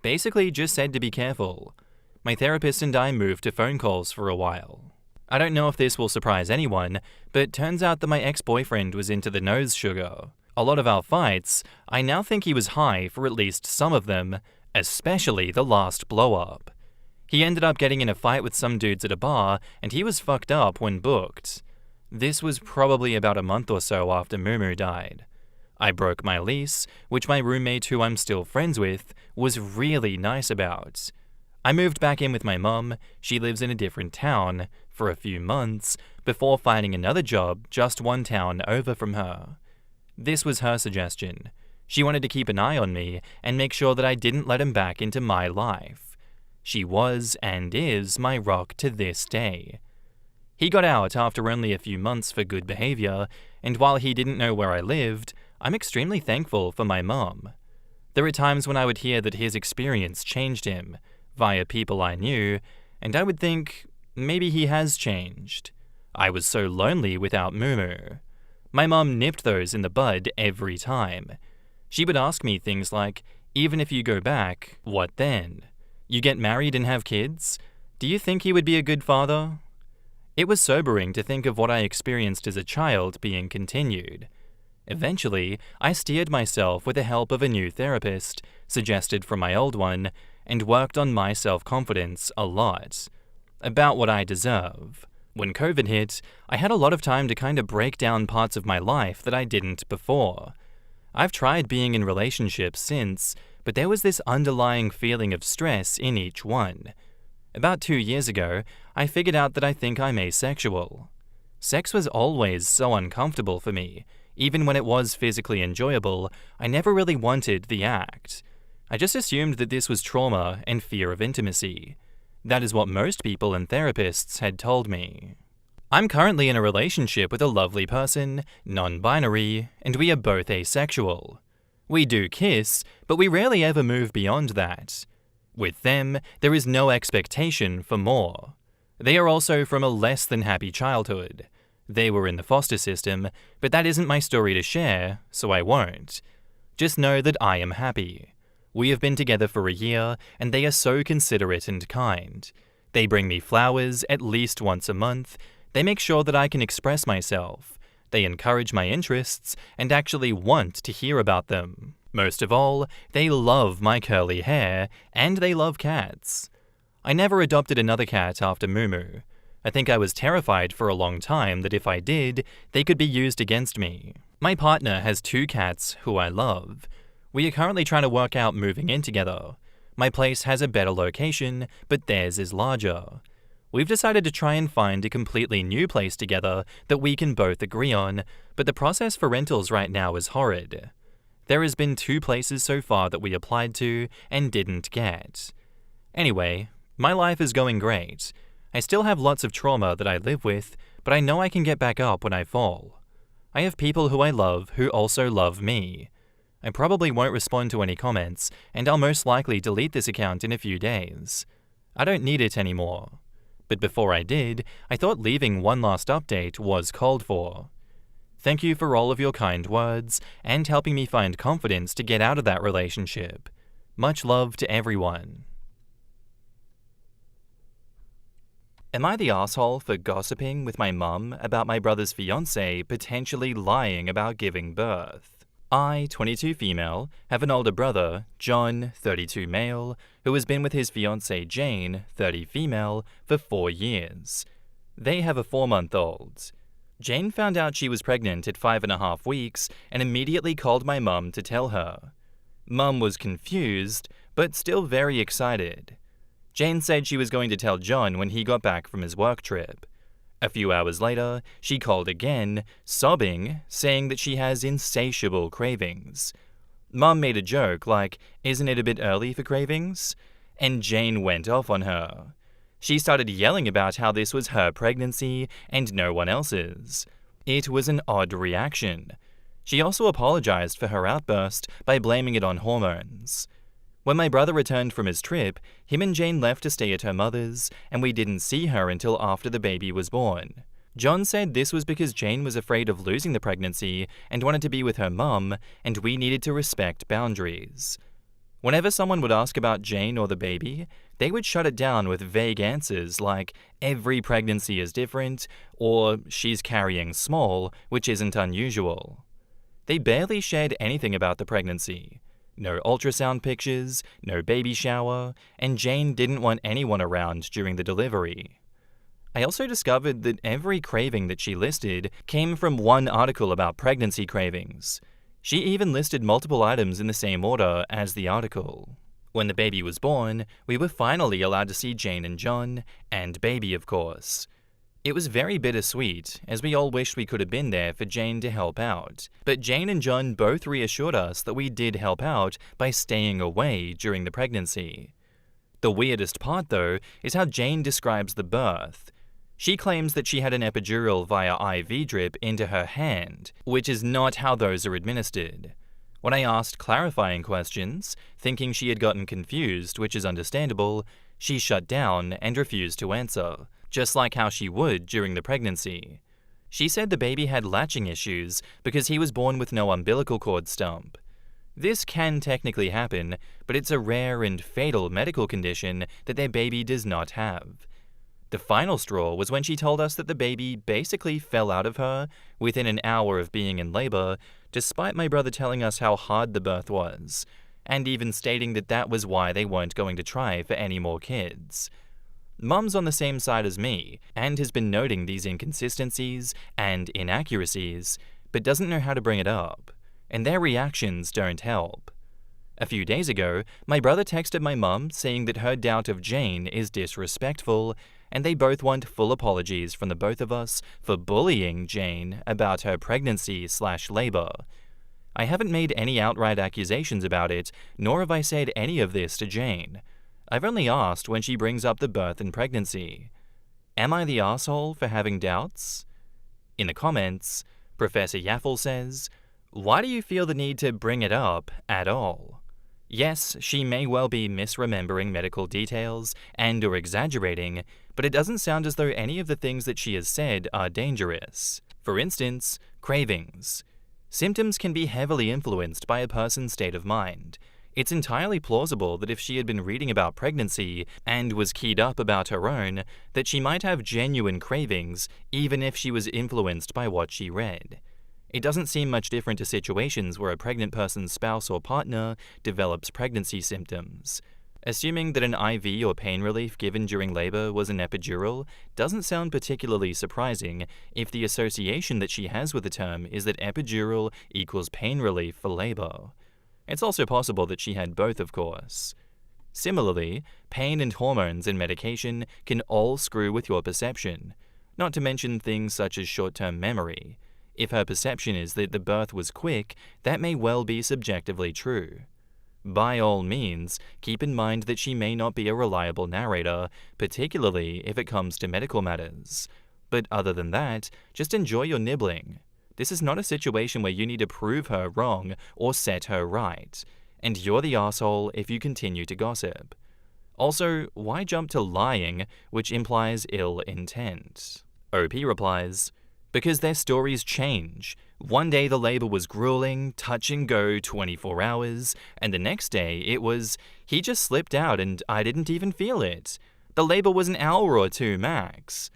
Basically just said to be careful. My therapist and I moved to phone calls for a while. I don't know if this will surprise anyone, but turns out that my ex-boyfriend was into the nose sugar. A lot of our fights, I now think he was high for at least some of them, especially the last blow-up. He ended up getting in a fight with some dudes at a bar, and he was fucked up when booked. This was probably about a month or so after Mumu died. I broke my lease, which my roommate, who I'm still friends with, was really nice about. I moved back in with my mum, she lives in a different town, for a few months, before finding another job just one town over from her. This was her suggestion. She wanted to keep an eye on me and make sure that I didn't let him back into my life. She was and is my rock to this day. He got out after only a few months for good behavior, and while he didn't know where I lived, I'm extremely thankful for my mom. There were times when I would hear that his experience changed him, via people I knew, and I would think, maybe he has changed. I was so lonely without Mumu. My mom nipped those in the bud every time. She would ask me things like, even if you go back, what then? You get married and have kids? Do you think he would be a good father? It was sobering to think of what I experienced as a child being continued. Eventually, I steered myself with the help of a new therapist, suggested from my old one, and worked on my self-confidence a lot. About what I deserve. When COVID hit, I had a lot of time to kind of break down parts of my life that I didn't before. I've tried being in relationships since, but there was this underlying feeling of stress in each one. About 2 years ago, I figured out that I think I'm asexual. Sex was always so uncomfortable for me. Even when it was physically enjoyable, I never really wanted the act. I just assumed that this was trauma and fear of intimacy. That is what most people and therapists had told me. I'm currently in a relationship with a lovely person, non-binary, and we are both asexual. We do kiss, but we rarely ever move beyond that. With them, there is no expectation for more. They are also from a less than happy childhood. They were in the foster system, but that isn't my story to share, so I won't. Just know that I am happy. We have been together for a year, and they are so considerate and kind. They bring me flowers at least once a month. They make sure that I can express myself. They encourage my interests and actually want to hear about them. Most of all, they love my curly hair, and they love cats. I never adopted another cat after Mumu. I think I was terrified for a long time that if I did, they could be used against me. My partner has 2 cats who I love. We are currently trying to work out moving in together. My place has a better location, but theirs is larger. We've decided to try and find a completely new place together that we can both agree on, but the process for rentals right now is horrid. There has been 2 places so far that we applied to and didn't get. Anyway, my life is going great. I still have lots of trauma that I live with, but I know I can get back up when I fall. I have people who I love who also love me. I probably won't respond to any comments, and I'll most likely delete this account in a few days. I don't need it anymore. But before I did, I thought leaving one last update was called for. Thank you for all of your kind words and helping me find confidence to get out of that relationship. Much love to everyone. Am I the asshole for gossiping with my mum about my brother's fiancé potentially lying about giving birth? I, 22 female, have an older brother, John, 32 male, who has been with his fiancée Jane, 30 female, for 4 years. They have a 4-month-old. Jane found out she was pregnant at 5.5 weeks and immediately called my mum to tell her. Mum was confused, but still very excited. Jane said she was going to tell John when he got back from his work trip. A few hours later, she called again, sobbing, saying that she has insatiable cravings. Mum made a joke like, "Isn't it a bit early for cravings?" And Jane went off on her. She started yelling about how this was her pregnancy and no one else's. It was an odd reaction. She also apologized for her outburst by blaming it on hormones. When my brother returned from his trip, him and Jane left to stay at her mother's, and we didn't see her until after the baby was born. John said this was because Jane was afraid of losing the pregnancy and wanted to be with her mum, and we needed to respect boundaries. Whenever someone would ask about Jane or the baby, they would shut it down with vague answers like, "Every pregnancy is different," or "She's carrying small, which isn't unusual." They barely shared anything about the pregnancy. No ultrasound pictures, no baby shower, and Jane didn't want anyone around during the delivery. I also discovered that every craving that she listed came from one article about pregnancy cravings. She even listed multiple items in the same order as the article. When the baby was born, we were finally allowed to see Jane and John, and baby of course. It was very bittersweet, as we all wished we could have been there for Jane to help out, but Jane and John both reassured us that we did help out by staying away during the pregnancy. The weirdest part, though, is how Jane describes the birth. She claims that she had an epidural via IV drip into her hand, which is not how those are administered. When I asked clarifying questions, thinking she had gotten confused, which is understandable, she shut down and refused to answer, just like how she would during the pregnancy. She said the baby had latching issues because he was born with no umbilical cord stump. This can technically happen, but it's a rare and fatal medical condition that their baby does not have. The final straw was when she told us that the baby basically fell out of her within an hour of being in labor, despite my brother telling us how hard the birth was, and even stating that that was why they weren't going to try for any more kids. Mum's on the same side as me, and has been noting these inconsistencies and inaccuracies, but doesn't know how to bring it up, and their reactions don't help. A few days ago, my brother texted my mum saying that her doubt of Jane is disrespectful, and they both want full apologies from the both of us for bullying Jane about her pregnancy/labor. I haven't made any outright accusations about it, nor have I said any of this to Jane. I've only asked when she brings up the birth and pregnancy. Am I the asshole for having doubts? In the comments, Professor Yaffle says, "Why do you feel the need to bring it up at all? Yes, she may well be misremembering medical details and or exaggerating, but it doesn't sound as though any of the things that she has said are dangerous. For instance, cravings. Symptoms can be heavily influenced by a person's state of mind. It's entirely plausible that if she had been reading about pregnancy and was keyed up about her own, that she might have genuine cravings even if she was influenced by what she read. It doesn't seem much different to situations where a pregnant person's spouse or partner develops pregnancy symptoms. Assuming that an IV or pain relief given during labor was an epidural doesn't sound particularly surprising if the association that she has with the term is that epidural equals pain relief for labor. It's also possible that she had both, of course. Similarly, pain and hormones and medication can all screw with your perception, not to mention things such as short-term memory. If her perception is that the birth was quick, that may well be subjectively true. By all means, keep in mind that she may not be a reliable narrator, particularly if it comes to medical matters. But other than that, just enjoy your nibbling. This is not a situation where you need to prove her wrong or set her right, and you're the asshole if you continue to gossip. Also, why jump to lying, which implies ill intent? OP replies, "Because their stories change. One day the labor was grueling, touch and go 24 hours, and the next day it was, he just slipped out and I didn't even feel it. The labor was an hour or two max.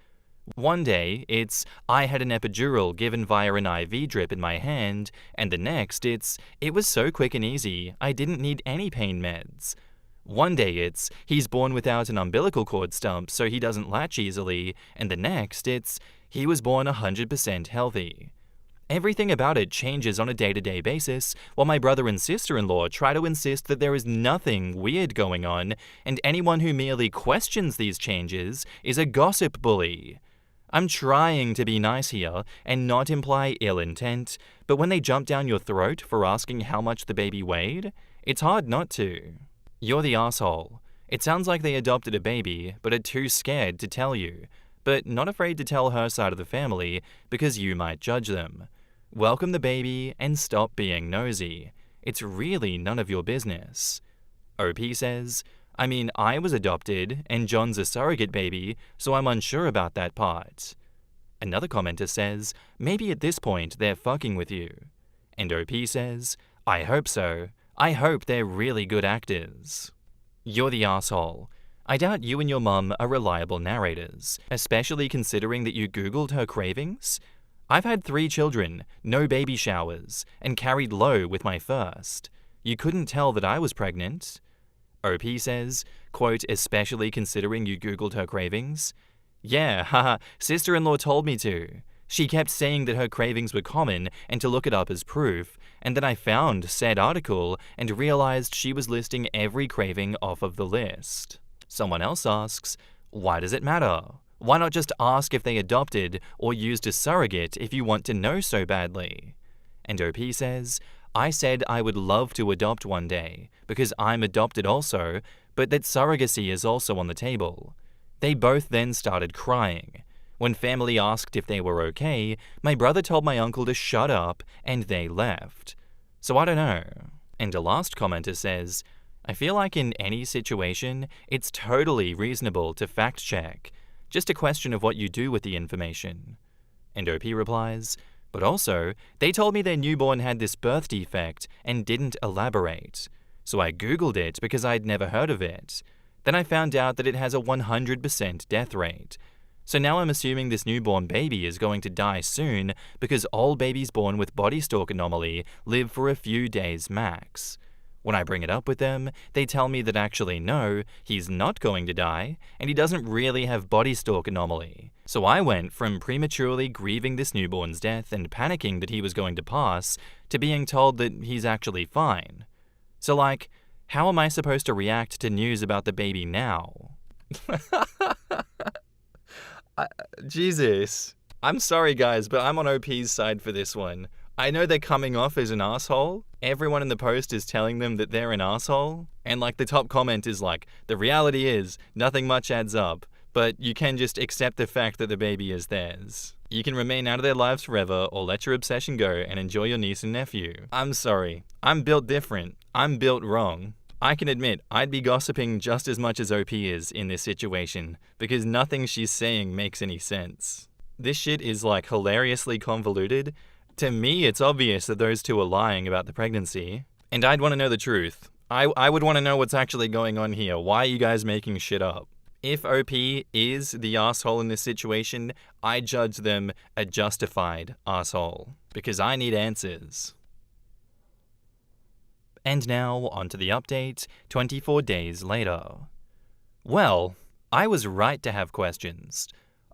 One day it's, I had an epidural given via an IV drip in my hand, and the next it was so quick and easy, I didn't need any pain meds. One day it's, he's born without an umbilical cord stump so he doesn't latch easily, and the next He was born 100% healthy. Everything about it changes on a day-to-day basis, while my brother and sister-in-law try to insist that there is nothing weird going on, and anyone who merely questions these changes is a gossip bully. I'm trying to be nice here and not imply ill intent, but when they jump down your throat for asking how much the baby weighed, it's hard not to. You're the asshole. It sounds like they adopted a baby, but are too scared to tell you, but not afraid to tell her side of the family because you might judge them. Welcome the baby and stop being nosy. It's really none of your business. OP says, I mean, I was adopted and John's a surrogate baby, so I'm unsure about that part. Another commenter says, maybe at this point they're fucking with you. And OP says, I hope so. I hope they're really good actors. You're the asshole. I doubt you and your mum are reliable narrators, especially considering that you Googled her cravings. I've had 3 children, no baby showers, and carried low with my first. You couldn't tell that I was pregnant. OP says, quote, especially considering you Googled her cravings. Yeah, haha, sister-in-law told me to. She kept saying that her cravings were common and to look it up as proof, and then I found said article and realized she was listing every craving off of the list. Someone else asks, why does it matter? Why not just ask if they adopted or used a surrogate if you want to know so badly? And OP says, I said I would love to adopt one day because I'm adopted also, but that surrogacy is also on the table. They both then started crying. When family asked if they were okay, my brother told my uncle to shut up and they left. So I don't know. And a last commenter says, I feel like in any situation, it's totally reasonable to fact check. Just a question of what you do with the information. And OP replies, but also, they told me their newborn had this birth defect and didn't elaborate. So I Googled it because I'd never heard of it. Then I found out that it has a 100% death rate. So now I'm assuming this newborn baby is going to die soon because all babies born with body stalk anomaly live for a few days max. When I bring it up with them, they tell me that actually no, he's not going to die, and he doesn't really have body stalk anomaly. So I went from prematurely grieving this newborn's death and panicking that he was going to pass, to being told that he's actually fine. So like, how am I supposed to react to news about the baby now? Jesus. I'm sorry guys, but I'm on OP's side for this one. I know they're coming off as an asshole. Everyone in the post is telling them that they're an asshole. And like the top comment is like, the reality is, nothing much adds up, but you can just accept the fact that the baby is theirs. You can remain out of their lives forever or let your obsession go and enjoy your niece and nephew. I'm sorry. I'm built different. I'm built wrong. I can admit, I'd be gossiping just as much as OP is in this situation, because nothing she's saying makes any sense. This shit is like hilariously convoluted. To me, it's obvious that those two are lying about the pregnancy. And I'd want to know the truth. I would want to know what's actually going on here. Why are you guys making shit up? If OP is the asshole in this situation, I judge them a justified asshole. Because I need answers. And now, onto the update, 24 days later. Well, I was right to have questions.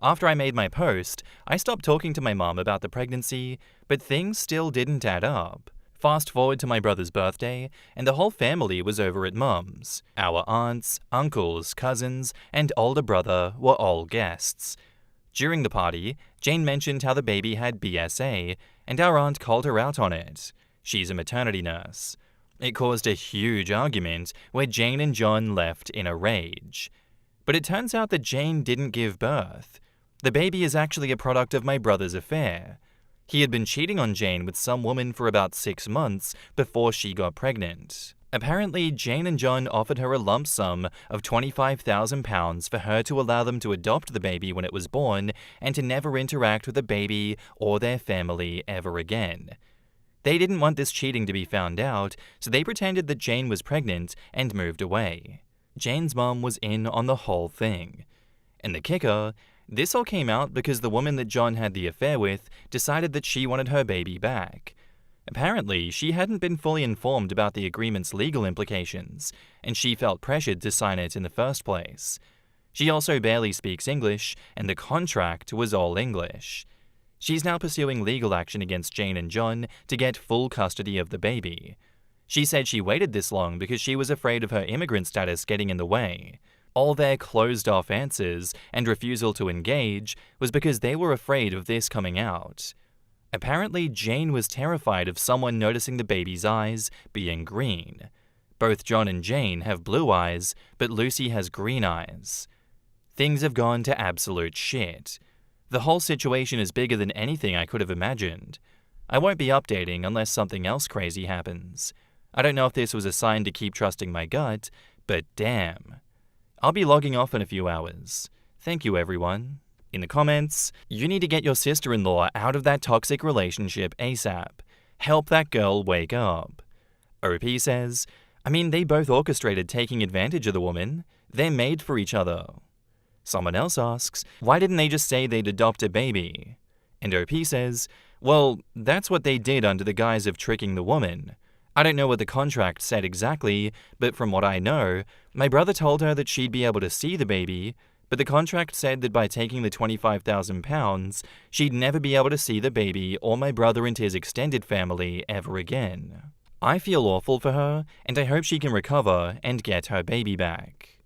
After I made my post, I stopped talking to my mom about the pregnancy, but things still didn't add up. Fast forward to my brother's birthday, and the whole family was over at Mum's. Our aunts, uncles, cousins, and older brother were all guests. During the party, Jane mentioned how the baby had BSA, and our aunt called her out on it. She's a maternity nurse. It caused a huge argument where Jane and John left in a rage. But it turns out that Jane didn't give birth. The baby is actually a product of my brother's affair. He had been cheating on Jane with some woman for about 6 months before she got pregnant. Apparently, Jane and John offered her a lump sum of £25,000 for her to allow them to adopt the baby when it was born and to never interact with the baby or their family ever again. They didn't want this cheating to be found out, so they pretended that Jane was pregnant and moved away. Jane's mum was in on the whole thing. And the kicker, this all came out because the woman that John had the affair with decided that she wanted her baby back. Apparently, she hadn't been fully informed about the agreement's legal implications, and she felt pressured to sign it in the first place. She also barely speaks English, and the contract was all English. She's now pursuing legal action against Jane and John to get full custody of the baby. She said she waited this long because she was afraid of her immigrant status getting in the way. All their closed-off answers and refusal to engage was because they were afraid of this coming out. Apparently, Jane was terrified of someone noticing the baby's eyes being green. Both John and Jane have blue eyes, but Lucy has green eyes. Things have gone to absolute shit. The whole situation is bigger than anything I could have imagined. I won't be updating unless something else crazy happens. I don't know if this was a sign to keep trusting my gut, but damn. I'll be logging off in a few hours. Thank you, everyone. In the comments, you need to get your sister-in-law out of that toxic relationship ASAP. Help that girl wake up. OP says, I mean, they both orchestrated taking advantage of the woman. They're made for each other. Someone else asks, why didn't they just say they'd adopt a baby? And OP says, well, that's what they did under the guise of tricking the woman. I don't know what the contract said exactly, but from what I know, my brother told her that she'd be able to see the baby, but the contract said that by taking the £25,000, she'd never be able to see the baby or my brother and his extended family ever again. I feel awful for her, and I hope she can recover and get her baby back.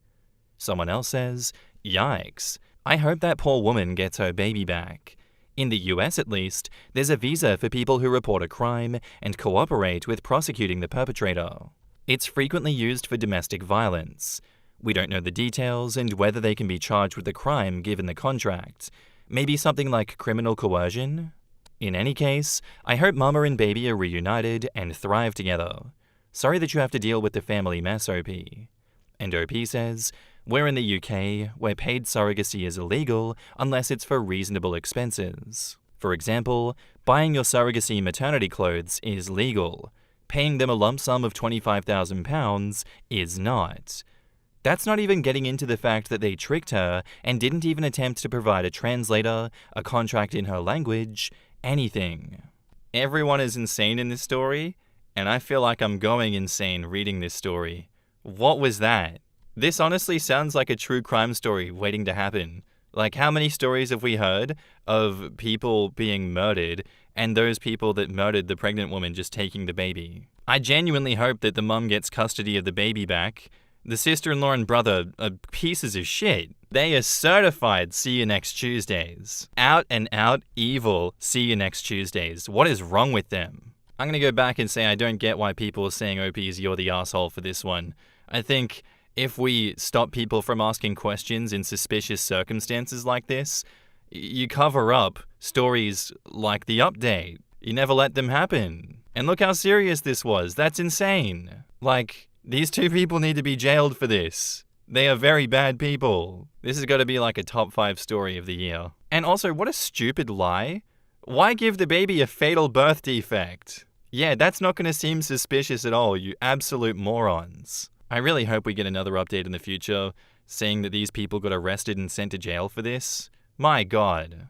Someone else says, yikes, I hope that poor woman gets her baby back. In the US at least, there's a visa for people who report a crime and cooperate with prosecuting the perpetrator. It's frequently used for domestic violence. We don't know the details and whether they can be charged with a crime given the contract. Maybe something like criminal coercion? In any case, I hope Mama and baby are reunited and thrive together. Sorry that you have to deal with the family mess, OP. And OP says, we're in the UK, where paid surrogacy is illegal unless it's for reasonable expenses. For example, buying your surrogacy maternity clothes is legal. Paying them a lump sum of £25,000 is not. That's not even getting into the fact that they tricked her and didn't even attempt to provide a translator, a contract in her language, anything. Everyone is insane in this story, and I feel like I'm going insane reading this story. What was that? This honestly sounds like a true crime story waiting to happen. Like, how many stories have we heard of people being murdered and those people that murdered the pregnant woman just taking the baby? I genuinely hope that the mum gets custody of the baby back. The sister-in-law and brother are pieces of shit. They are certified see you next Tuesdays. Out and out evil see you next Tuesdays. What is wrong with them? I'm gonna go back and say I don't get why people are saying OP is you're the asshole for this one. I think if we stop people from asking questions in suspicious circumstances like this, you cover up stories like the update. You never let them happen. And look how serious this was. That's insane. Like, these two people need to be jailed for this. They are very bad people. This has got to be like a top 5 story of the year. And also, what a stupid lie. Why give the baby a fatal birth defect? Yeah, that's not going to seem suspicious at all, you absolute morons. I really hope we get another update in the future, saying that these people got arrested and sent to jail for this. My god.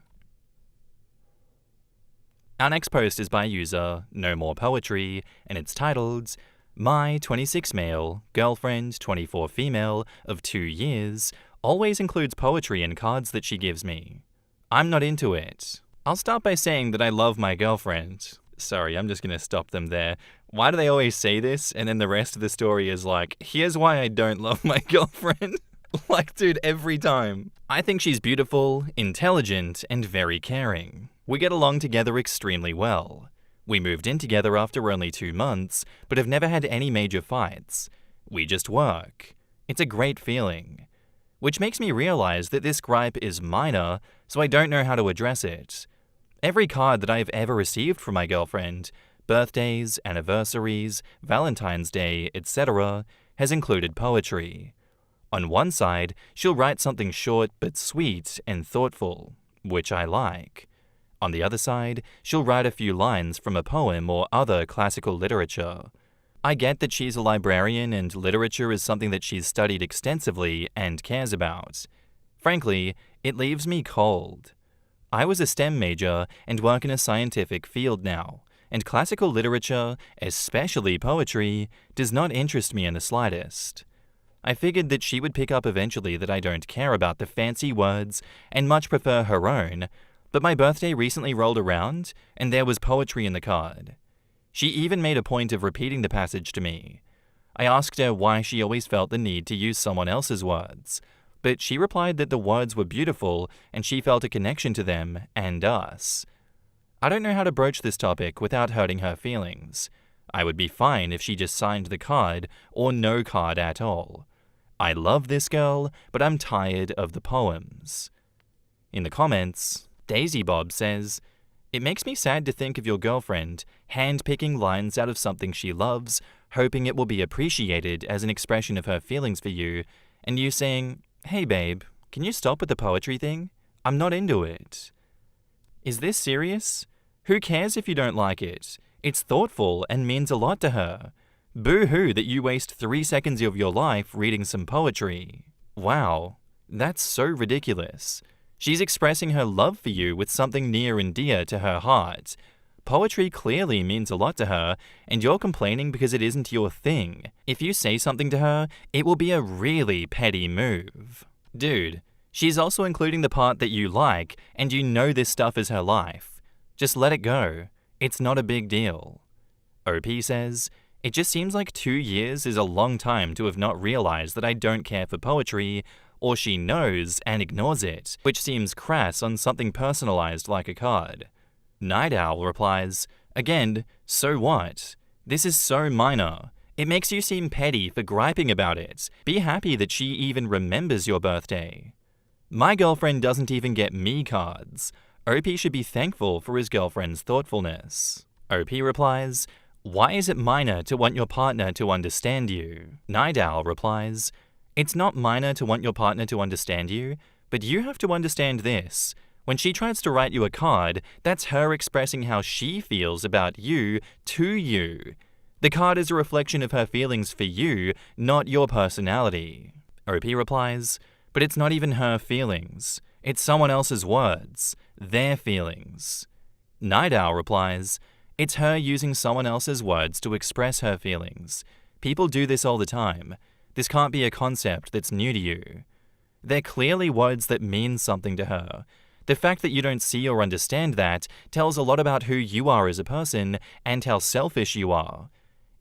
Our next post is by user No More Poetry, and it's titled, My 26 male, girlfriend 24 female of 2 years always includes poetry in cards that she gives me. I'm not into it. I'll start by saying that I love my girlfriend. Sorry, I'm just gonna stop them there. Why do they always say this? And then the rest of the story is like, here's why I don't love my girlfriend. Like, dude, every time. I think she's beautiful, intelligent, and very caring. We get along together extremely well. We moved in together after only 2 months, but have never had any major fights. We just work. It's a great feeling. Which makes me realize that this gripe is minor, so I don't know how to address it. Every card that I've ever received from my girlfriend, birthdays, anniversaries, Valentine's Day, etc., has included poetry. On one side, she'll write something short but sweet and thoughtful, which I like. On the other side, she'll write a few lines from a poem or other classical literature. I get that she's a librarian and literature is something that she's studied extensively and cares about. Frankly, it leaves me cold. I was a STEM major and work in a scientific field now, and classical literature, especially poetry, does not interest me in the slightest. I figured that she would pick up eventually that I don't care about the fancy words and much prefer her own, but my birthday recently rolled around and there was poetry in the card. She even made a point of repeating the passage to me. I asked her why she always felt the need to use someone else's words, but she replied that the words were beautiful and she felt a connection to them and us. I don't know how to broach this topic without hurting her feelings. I would be fine if she just signed the card or no card at all. I love this girl, but I'm tired of the poems. In the comments, Daisy Bob says, "It makes me sad to think of your girlfriend hand-picking lines out of something she loves, hoping it will be appreciated as an expression of her feelings for you, and you saying, 'Hey babe, can you stop with the poetry thing? I'm not into it.' Is this serious? Who cares if you don't like it? It's thoughtful and means a lot to her. Boo-hoo that you waste 3 seconds of your life reading some poetry. Wow, that's so ridiculous. She's expressing her love for you with something near and dear to her heart. Poetry clearly means a lot to her, and you're complaining because it isn't your thing. If you say something to her, it will be a really petty move. Dude, she's also including the part that you like, and you know this stuff is her life. Just let it go. It's not a big deal." OP says, "It just seems like 2 years is a long time to have not realized that I don't care for poetry, or she knows and ignores it, which seems crass on something personalized like a card." Night Owl replies, "Again, so what? This is so minor. It makes you seem petty for griping about it. Be happy that she even remembers your birthday. My girlfriend doesn't even get me cards. OP should be thankful for his girlfriend's thoughtfulness." OP replies, "Why is it minor to want your partner to understand you?" Night Owl replies, "It's not minor to want your partner to understand you, but you have to understand this. When she tries to write you a card, that's her expressing how she feels about you to you. The card is a reflection of her feelings for you, not your personality." OP replies, "But it's not even her feelings. It's someone else's words, their feelings." Night Owl replies, "It's her using someone else's words to express her feelings. People do this all the time. This can't be a concept that's new to you. They're clearly words that mean something to her. The fact that you don't see or understand that tells a lot about who you are as a person and how selfish you are.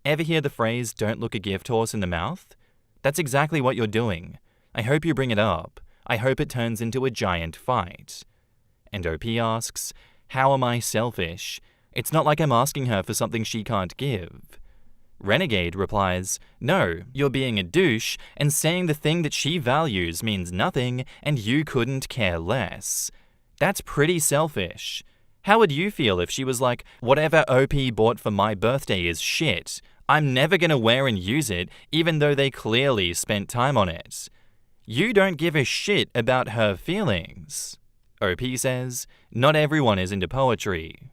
Ever hear the phrase, 'don't look a gift horse in the mouth'? That's exactly what you're doing. I hope you bring it up. I hope it turns into a giant fight." And OP asks, "How am I selfish? It's not like I'm asking her for something she can't give." Renegade replies, "No, you're being a douche and saying the thing that she values means nothing and you couldn't care less. That's pretty selfish. How would you feel if she was like, 'Whatever OP bought for my birthday is shit. I'm never gonna wear and use it even though they clearly spent time on it'? You don't give a shit about her feelings." OP says, "Not everyone is into poetry."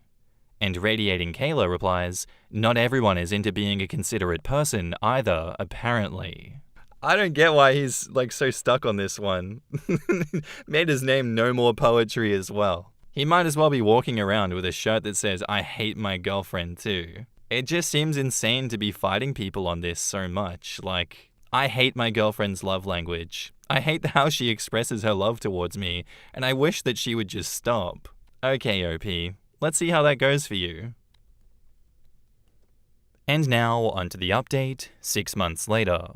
And Radiating Kayla replies, "Not everyone is into being a considerate person either, apparently." I don't get why he's so stuck on this one. Made his name No More Poetry as well. He might as well be walking around with a shirt that says, "I hate my girlfriend" too. It just seems insane to be fighting people on this so much. I hate my girlfriend's love language. I hate how she expresses her love towards me, and I wish that she would just stop. Okay, OP, let's see how that goes for you. And now, onto the update, 6 months later.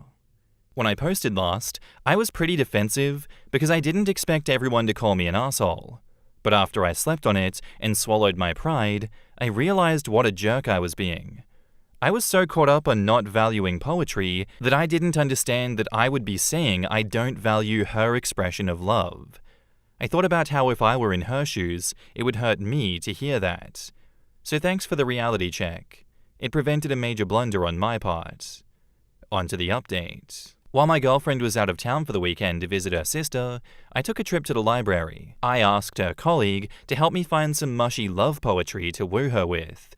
When I posted last, I was pretty defensive because I didn't expect everyone to call me an asshole. But after I slept on it and swallowed my pride, I realized what a jerk I was being. I was so caught up on not valuing poetry that I didn't understand that I would be saying I don't value her expression of love. I thought about how if I were in her shoes, it would hurt me to hear that. So thanks for the reality check. It prevented a major blunder on my part. On to the update. While my girlfriend was out of town for the weekend to visit her sister, I took a trip to the library. I asked her colleague to help me find some mushy love poetry to woo her with.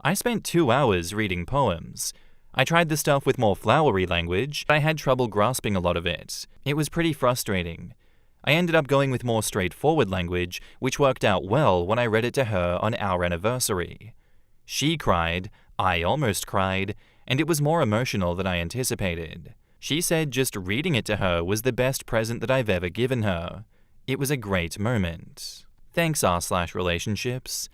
I spent 2 hours reading poems. I tried the stuff with more flowery language, but I had trouble grasping a lot of it. It was pretty frustrating. I ended up going with more straightforward language, which worked out well when I read it to her on our anniversary. She cried, I almost cried, and it was more emotional than I anticipated. She said just reading it to her was the best present that I've ever given her. It was a great moment. Thanks r/relationships.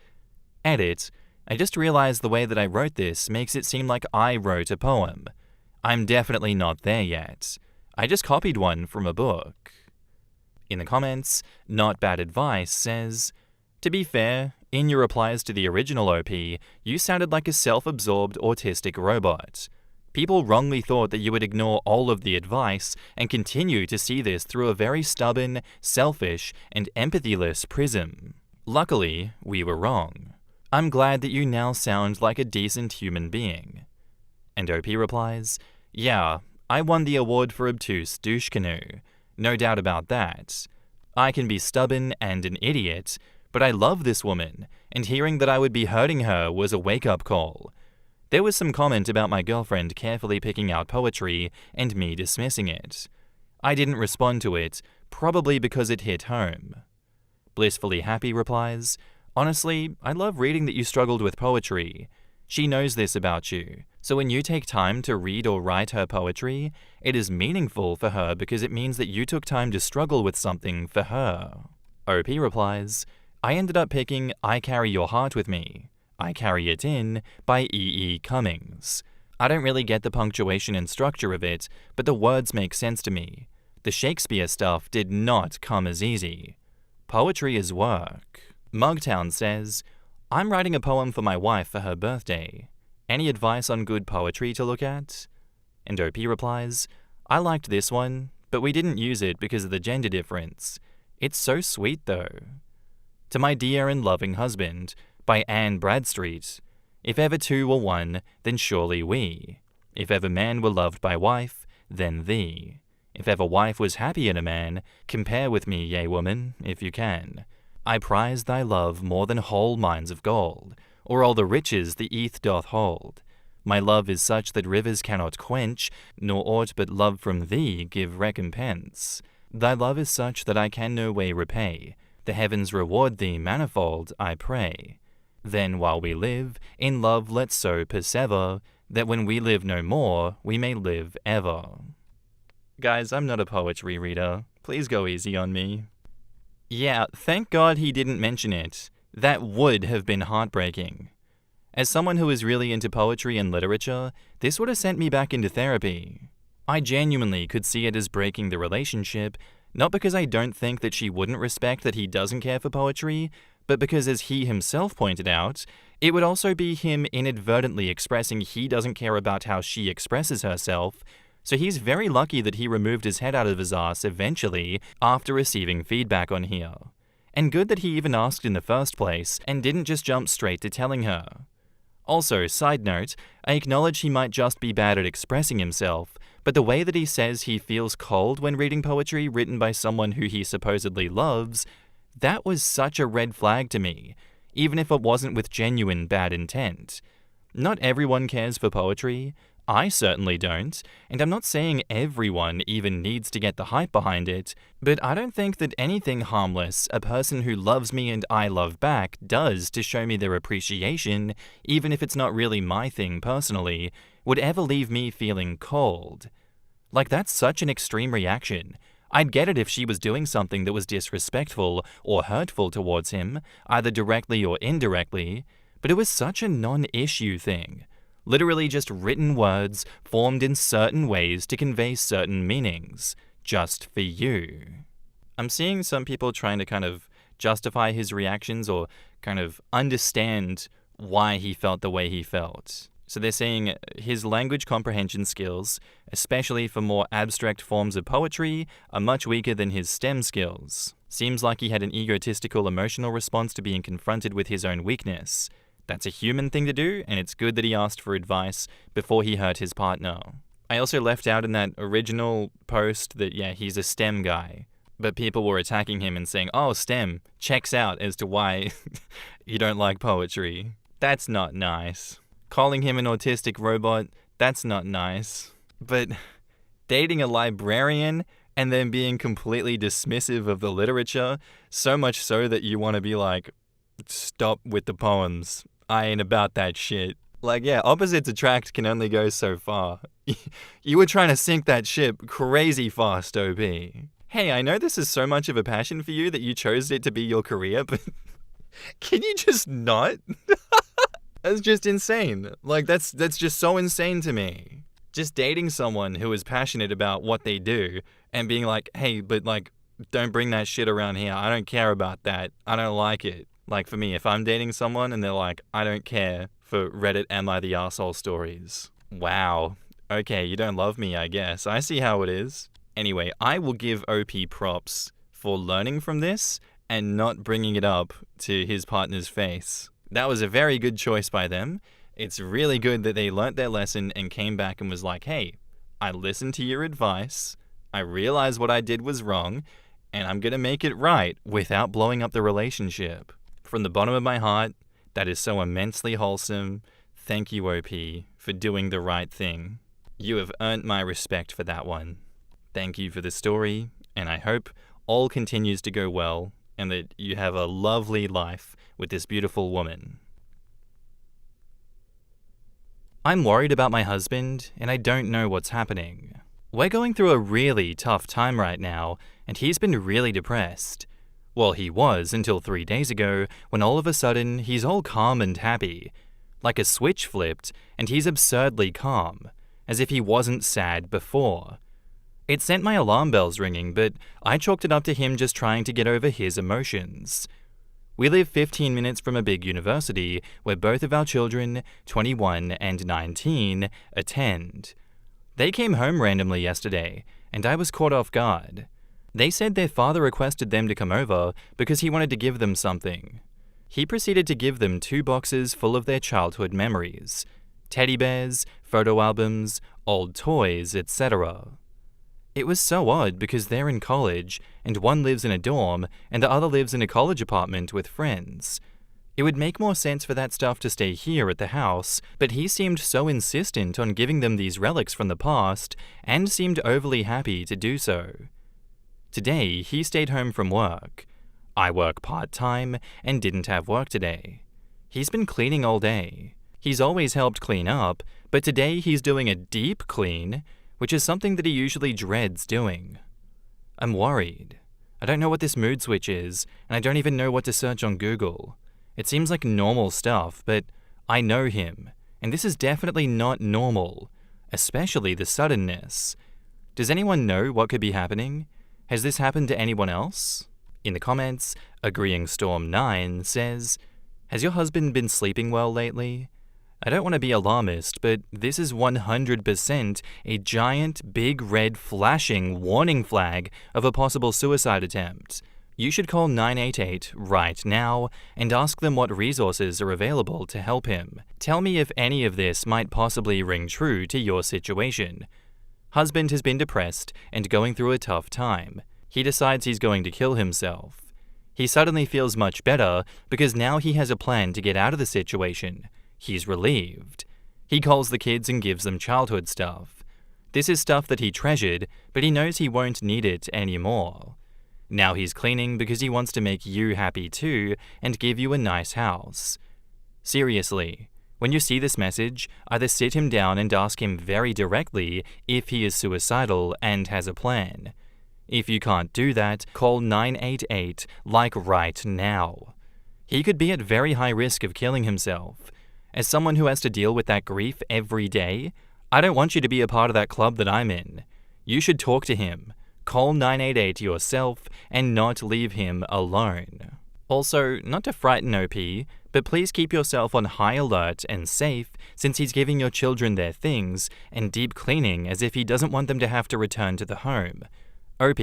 Edit. I just realized the way that I wrote this makes it seem like I wrote a poem. I'm definitely not there yet. I just copied one from a book. In the comments, Not Bad Advice says, to be fair, in your replies to the original OP, you sounded like a self-absorbed autistic robot. People wrongly thought that you would ignore all of the advice and continue to see this through a very stubborn, selfish, and empathyless prism. Luckily, we were wrong. I'm glad that you now sound like a decent human being. And OP replies, yeah, I won the award for obtuse douche canoe. No doubt about that. I can be stubborn and an idiot, but I love this woman, and hearing that I would be hurting her was a wake-up call. There was some comment about my girlfriend carefully picking out poetry and me dismissing it. I didn't respond to it, probably because it hit home. Blissfully Happy replies, honestly, I love reading that you struggled with poetry. She knows this about you, so when you take time to read or write her poetry, it is meaningful for her because it means that you took time to struggle with something for her. OP replies, I ended up picking I Carry Your Heart With Me. I Carry It In by E. E. Cummings. I don't really get the punctuation and structure of it, but the words make sense to me. The Shakespeare stuff did not come as easy. Poetry is work. Mugtown says, I'm writing a poem for my wife for her birthday. Any advice on good poetry to look at? And OP replies, I liked this one, but we didn't use it because of the gender difference. It's so sweet though. To My Dear and Loving Husband, by Anne Bradstreet. If ever two were one, then surely we. If ever man were loved by wife, then thee. If ever wife was happy in a man, compare with me, yea woman, if you can. I prize thy love more than whole mines of gold, or all the riches the earth doth hold. My love is such that rivers cannot quench, nor aught but love from thee give recompense. Thy love is such that I can no way repay. The heavens reward thee manifold, I pray. Then while we live, in love let's so persever, that when we live no more, we may live ever. Guys, I'm not a poetry reader. Please go easy on me. Yeah, thank God he didn't mention it. That would have been heartbreaking. As someone who is really into poetry and literature, this would have sent me back into therapy. I genuinely could see it as breaking the relationship, not because I don't think that she wouldn't respect that he doesn't care for poetry, but because, as he himself pointed out, it would also be him inadvertently expressing he doesn't care about how she expresses herself, so he's very lucky that he removed his head out of his ass eventually after receiving feedback on here. And good that he even asked in the first place and didn't just jump straight to telling her. Also, side note, I acknowledge he might just be bad at expressing himself, but the way that he says he feels cold when reading poetry written by someone who he supposedly loves, that was such a red flag to me, even if it wasn't with genuine bad intent. Not everyone cares for poetry. I certainly don't, and I'm not saying everyone even needs to get the hype behind it, but I don't think that anything harmless a person who loves me and I love back does to show me their appreciation, even if it's not really my thing personally, would ever leave me feeling cold. Like, that's such an extreme reaction. I'd get it if she was doing something that was disrespectful or hurtful towards him, either directly or indirectly, but it was such a non-issue thing. Literally just written words formed in certain ways to convey certain meanings, just for you. I'm seeing some people trying to kind of justify his reactions or kind of understand why he felt the way he felt. So they're saying his language comprehension skills, especially for more abstract forms of poetry, are much weaker than his STEM skills. Seems like he had an egotistical emotional response to being confronted with his own weakness. That's a human thing to do, and it's good that he asked for advice before he hurt his partner. I also left out in that original post that, yeah, he's a STEM guy, but people were attacking him and saying, oh, STEM checks out as to why you don't like poetry. That's not nice. Calling him an autistic robot, that's not nice. But dating a librarian and then being completely dismissive of the literature, so much so that you want to be like, stop with the poems. I ain't about that shit. Like, yeah, opposites attract can only go so far. You were trying to sink that ship crazy fast, OP. Hey, I know this is so much of a passion for you that you chose it to be your career, but can you just not? That's just insane. Like, that's just so insane to me. Just dating someone who is passionate about what they do and being like, hey, but like, don't bring that shit around here. I don't care about that. I don't like it. Like, for me, if I'm dating someone and they're like, I don't care for Reddit Am I the Arsehole stories. Wow. Okay, you don't love me, I guess. I see how it is. Anyway, I will give OP props for learning from this and not bringing it up to his partner's face. That was a very good choice by them. It's really good that they learnt their lesson and came back and was like, hey, I listened to your advice. I realized what I did was wrong, and I'm going to make it right without blowing up the relationship. From the bottom of my heart, that is so immensely wholesome. Thank you, OP, for doing the right thing. You have earned my respect for that one. Thank you for the story, and I hope all continues to go well and that you have a lovely life with this beautiful woman. I'm worried about my husband, and I don't know what's happening. We're going through a really tough time right now, and he's been really depressed. Well, he was until 3 days ago, when all of a sudden he's all calm and happy. Like a switch flipped, and he's absurdly calm, as if he wasn't sad before. It sent my alarm bells ringing, but I chalked it up to him just trying to get over his emotions. We live 15 minutes from a big university where both of our children, 21 and 19, attend. They came home randomly yesterday, and I was caught off guard. They said their father requested them to come over because he wanted to give them something. He proceeded to give them 2 boxes full of their childhood memories: teddy bears, photo albums, old toys, etc. It was so odd because they're in college, and one lives in a dorm, and the other lives in a college apartment with friends. It would make more sense for that stuff to stay here at the house, but he seemed so insistent on giving them these relics from the past, and seemed overly happy to do so. Today, he stayed home from work. I work part-time and didn't have work today. He's been cleaning all day. He's always helped clean up, but today he's doing a deep clean, which is something that he usually dreads doing. I'm worried. I don't know what this mood switch is, and I don't even know what to search on Google. It seems like normal stuff, but I know him, and this is definitely not normal, especially the suddenness. Does anyone know what could be happening? Has this happened to anyone else? In the comments, Agreeing Storm 9 says, has your husband been sleeping well lately? I don't want to be alarmist, but this is 100% a giant, big red flashing warning flag of a possible suicide attempt. You should call 988 right now and ask them what resources are available to help him. Tell me if any of this might possibly ring true to your situation. Husband has been depressed and going through a tough time. He decides he's going to kill himself. He suddenly feels much better because now he has a plan to get out of the situation. He's relieved. He calls the kids and gives them childhood stuff. This is stuff that he treasured, but he knows he won't need it anymore. Now he's cleaning because he wants to make you happy too and give you a nice house. Seriously, when you see this message, either sit him down and ask him very directly if he is suicidal and has a plan. If you can't do that, call 988 like right now. He could be at very high risk of killing himself. As someone who has to deal with that grief every day, I don't want you to be a part of that club that I'm in. You should talk to him. Call 988 yourself and not leave him alone. Also, not to frighten OP, but please keep yourself on high alert and safe since he's giving your children their things and deep cleaning as if he doesn't want them to have to return to the home. OP,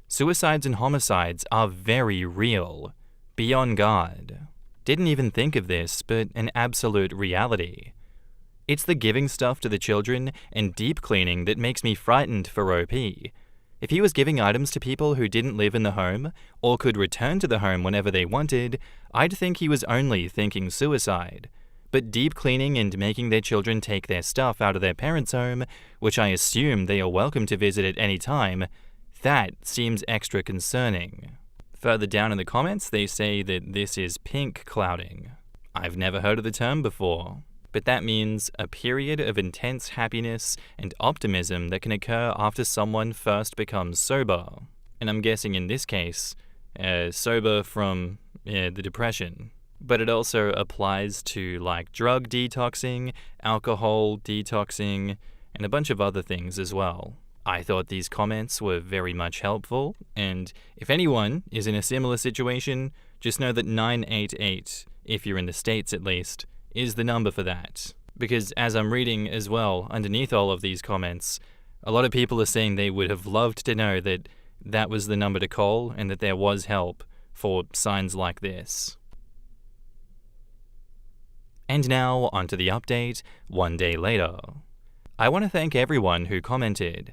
suicides and homicides are very real. Be on guard. Didn't even think of this, but an absolute reality. It's the giving stuff to the children and deep cleaning that makes me frightened for OP. If he was giving items to people who didn't live in the home, or could return to the home whenever they wanted, I'd think he was only thinking suicide. But deep cleaning and making their children take their stuff out of their parents' home, which I assume they are welcome to visit at any time, that seems extra concerning. Further down in the comments, they say that this is pink clouding. I've never heard of the term before. but that means a period of intense happiness and optimism that can occur after someone first becomes sober. And I'm guessing in this case, sober from the depression. But it also applies to like drug detoxing, alcohol detoxing, and a bunch of other things as well. I thought these comments were very much helpful, and if anyone is in a similar situation, just know that 988, if you're in the States at least, is the number for that. Because as I'm reading as well, underneath all of these comments, a lot of people are saying they would have loved to know that that was the number to call and that there was help for signs like this. And now, onto the update, one day later. I want to thank everyone who commented.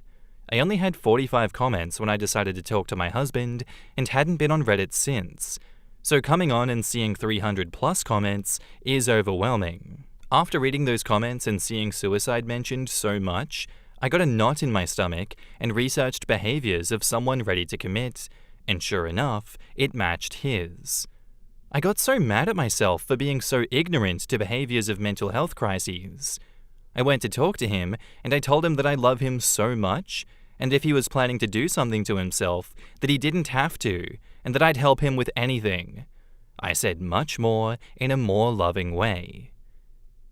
I only had 45 comments when I decided to talk to my husband and hadn't been on Reddit since, so coming on and seeing 300 plus comments is overwhelming. After reading those comments and seeing suicide mentioned so much, I got a knot in my stomach and researched behaviors of someone ready to commit, and sure enough, it matched his. I got so mad at myself for being so ignorant to behaviors of mental health crises. I went to talk to him, and I told him that I love him so much, and if he was planning to do something to himself, that he didn't have to, and that I'd help him with anything. I said much more in a more loving way.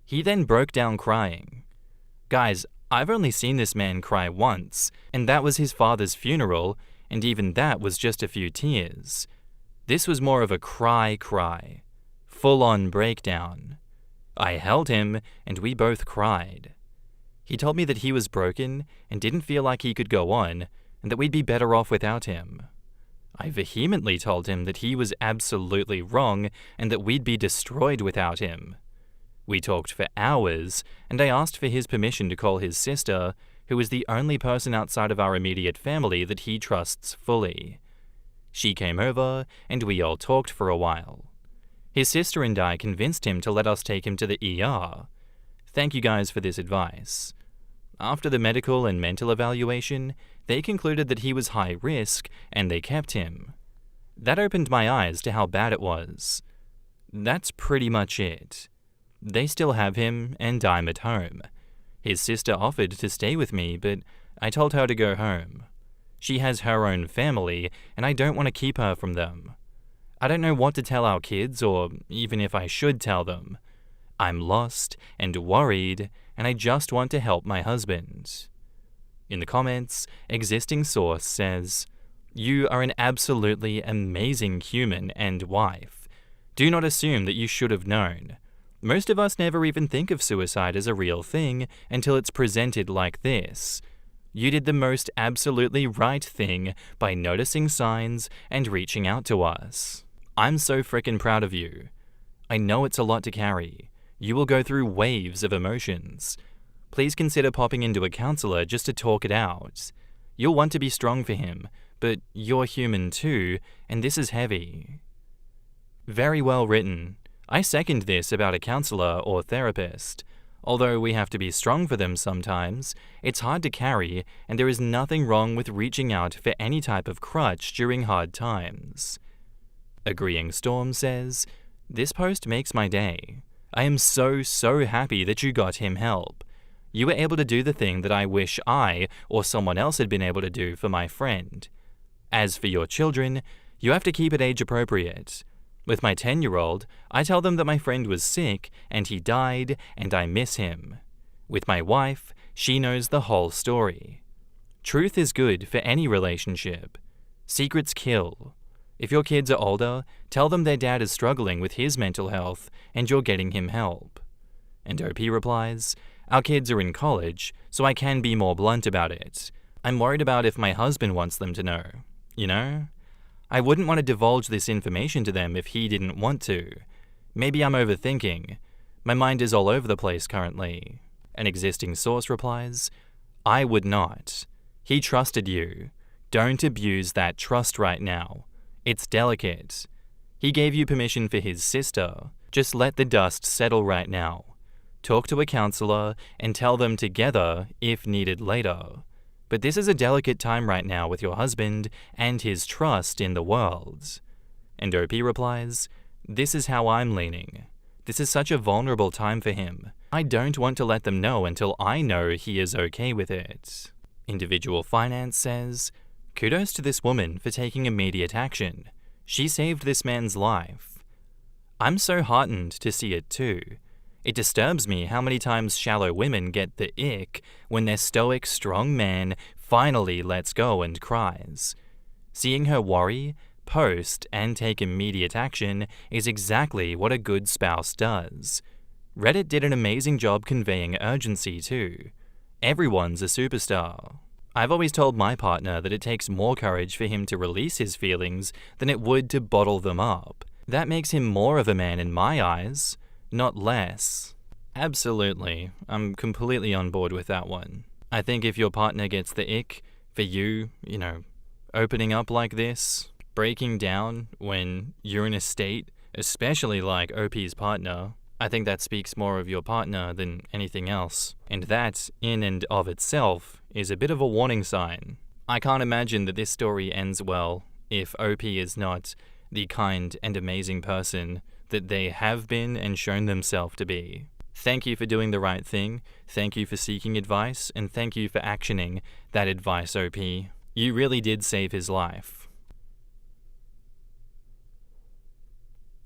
He then broke down crying. Guys, I've only seen this man cry once, and that was his father's funeral, and even that was just a few tears. This was more of a cry, full-on breakdown. I held him, and we both cried. He told me that he was broken and didn't feel like he could go on, and that we'd be better off without him. I vehemently told him that he was absolutely wrong and that we'd be destroyed without him. We talked for hours, and I asked for his permission to call his sister, who is the only person outside of our immediate family that he trusts fully. She came over, and we all talked for a while. His sister and I convinced him to let us take him to the ER. Thank you guys for this advice. After the medical and mental evaluation, they concluded that he was high risk, and they kept him. That opened my eyes to how bad it was. That's pretty much it. They still have him, and I'm at home. His sister offered to stay with me, but I told her to go home. She has her own family, and I don't want to keep her from them. I don't know what to tell our kids, or even if I should tell them. I'm lost and worried, and I just want to help my husband. In the comments, Existing Source says, "You are an absolutely amazing human and wife. Do not assume that you should have known. Most of us never even think of suicide as a real thing until it's presented like this. You did the most absolutely right thing by noticing signs and reaching out to us. I'm so frickin' proud of you. I know it's a lot to carry. You will go through waves of emotions. Please consider popping into a counselor just to talk it out. You'll want to be strong for him, but you're human too, and this is heavy." Very well written. I second this about a counselor or therapist. Although we have to be strong for them sometimes, it's hard to carry, and there is nothing wrong with reaching out for any type of crutch during hard times. Agreeing Storm says, "This post makes my day. I am so happy that you got him help. You were able to do the thing that I wish I or someone else had been able to do for my friend. As for your children, you have to keep it age appropriate. With my 10-year-old, I tell them that my friend was sick and he died and I miss him. With my wife, she knows the whole story. Truth is good for any relationship. Secrets kill. If your kids are older, tell them their dad is struggling with his mental health and you're getting him help." And OP replies, "Our kids are in college, so I can be more blunt about it. I'm worried about if my husband wants them to know. You know? I wouldn't want to divulge this information to them if he didn't want to. Maybe I'm overthinking. My mind is all over the place currently." An Existing Source replies, "I would not. He trusted you. Don't abuse that trust right now. It's delicate. He gave you permission for his sister. Just let the dust settle right now. Talk to a counselor and tell them together if needed later. But this is a delicate time right now with your husband and his trust in the world." And OP replies, "This is how I'm leaning. This is such a vulnerable time for him. I don't want to let them know until I know he is okay with it. Individual Finance says, kudos to this woman for taking immediate action. She saved this man's life. I'm so heartened to see it too. It disturbs me how many times shallow women get the ick when their stoic, strong man finally lets go and cries. Seeing her worry, post, and take immediate action is exactly what a good spouse does. Reddit did an amazing job conveying urgency too. Everyone's a superstar. I've always told my partner that it takes more courage for him to release his feelings than it would to bottle them up. That makes him more of a man in my eyes, not less. Absolutely, I'm completely on board with that one. I think if your partner gets the ick for you, opening up like this, breaking down when you're in a state, especially like OP's partner, I think that speaks more of your partner than anything else. And that, in and of itself, is a bit of a warning sign. I can't imagine that this story ends well if OP is not the kind and amazing person that they have been and shown themselves to be. Thank you for doing the right thing, thank you for seeking advice, and thank you for actioning that advice, OP. You really did save his life.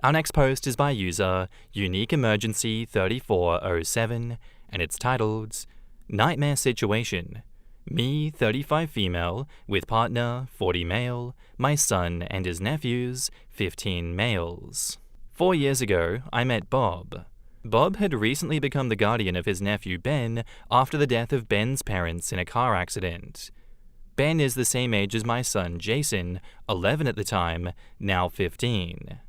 Our next post is by user Unique Emergency 3407, and it's titled, Nightmare Situation. Me, 35 female, with partner, 40 male, my son and his nephews, 15 males. 4 years ago, I met Bob. Bob had recently become the guardian of his nephew Ben after the death of Ben's parents in a car accident. Ben is the same age as my son Jason, 11 at the time, now 15.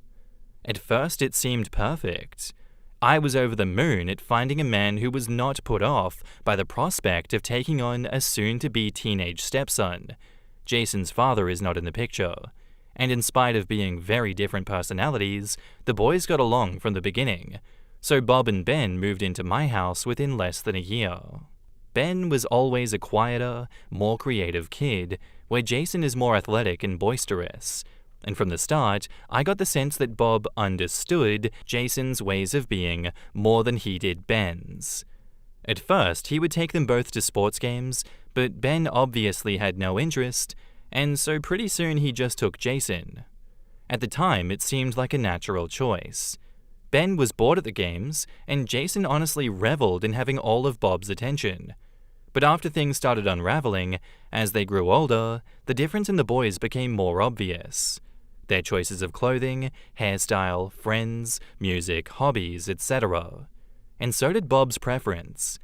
At first it seemed perfect. I was over the moon at finding a man who was not put off by the prospect of taking on a soon-to-be teenage stepson. Jason's father is not in the picture, and in spite of being very different personalities, the boys got along from the beginning, so Bob and Ben moved into my house within less than a year. Ben was always a quieter, more creative kid, where Jason is more athletic and boisterous. And from the start, I got the sense that Bob understood Jason's ways of being more than he did Ben's. At first, he would take them both to sports games, but Ben obviously had no interest, and so pretty soon he just took Jason. At the time, it seemed like a natural choice. Ben was bored at the games, and Jason honestly reveled in having all of Bob's attention. But after things started unraveling, as they grew older, the difference in the boys became more obvious. Their choices of clothing, hairstyle, friends, music, hobbies, etc. And so did Bob's preference.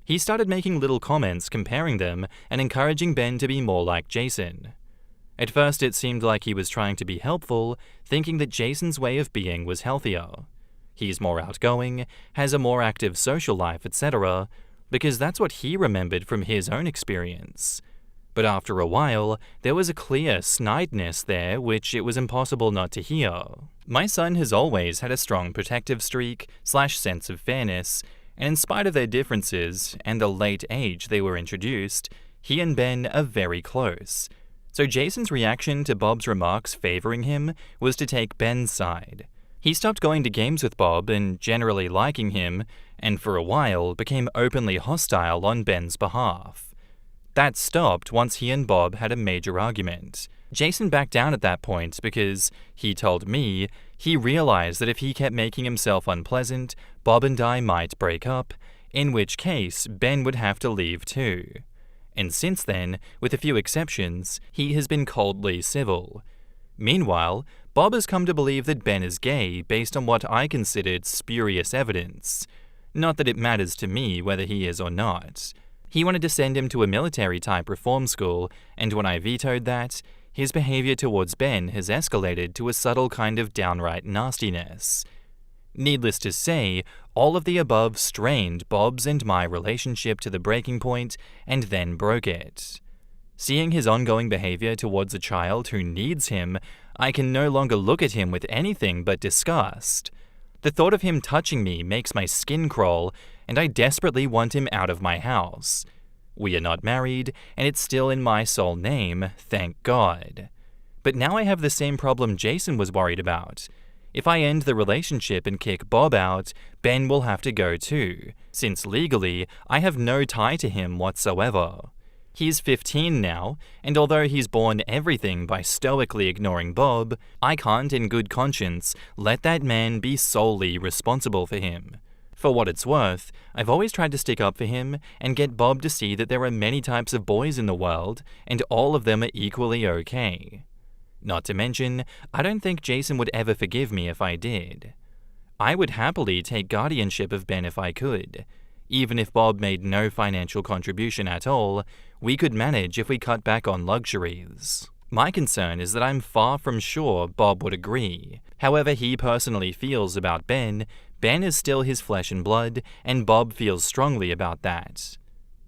He started making little comments comparing them and encouraging Ben to be more like Jason. At first it seemed like he was trying to be helpful, thinking that Jason's way of being was healthier. He's more outgoing, has a more active social life, etc., because that's what he remembered from his own experience. But after a while, there was a clear snideness there which it was impossible not to hear. My son has always had a strong protective streak / sense of fairness, and in spite of their differences and the late age they were introduced, he and Ben are very close. So Jason's reaction to Bob's remarks favoring him was to take Ben's side. He stopped going to games with Bob and generally liking him, and for a while became openly hostile on Ben's behalf. That stopped once he and Bob had a major argument. Jason backed down at that point because, he told me, he realized that if he kept making himself unpleasant, Bob and I might break up, in which case Ben would have to leave too. And since then, with a few exceptions, he has been coldly civil. Meanwhile, Bob has come to believe that Ben is gay based on what I considered spurious evidence. Not that it matters to me whether he is or not. He wanted to send him to a military-type reform school, and when I vetoed that, his behavior towards Ben has escalated to a subtle kind of downright nastiness. Needless to say, all of the above strained Bob's and my relationship to the breaking point and then broke it. Seeing his ongoing behavior towards a child who needs him, I can no longer look at him with anything but disgust. The thought of him touching me makes my skin crawl, and I desperately want him out of my house. We are not married, and it's still in my sole name, thank God. But now I have the same problem Jason was worried about. If I end the relationship and kick Bob out, Ben will have to go too, since legally I have no tie to him whatsoever. He's 15 now, and although he's borne everything by stoically ignoring Bob, I can't in good conscience let that man be solely responsible for him. For what it's worth, I've always tried to stick up for him and get Bob to see that there are many types of boys in the world, and all of them are equally okay. Not to mention, I don't think Jason would ever forgive me if I did. I would happily take guardianship of Ben if I could. Even if Bob made no financial contribution at all, we could manage if we cut back on luxuries. My concern is that I'm far from sure Bob would agree. However he personally feels about Ben, Ben is still his flesh and blood, and Bob feels strongly about that.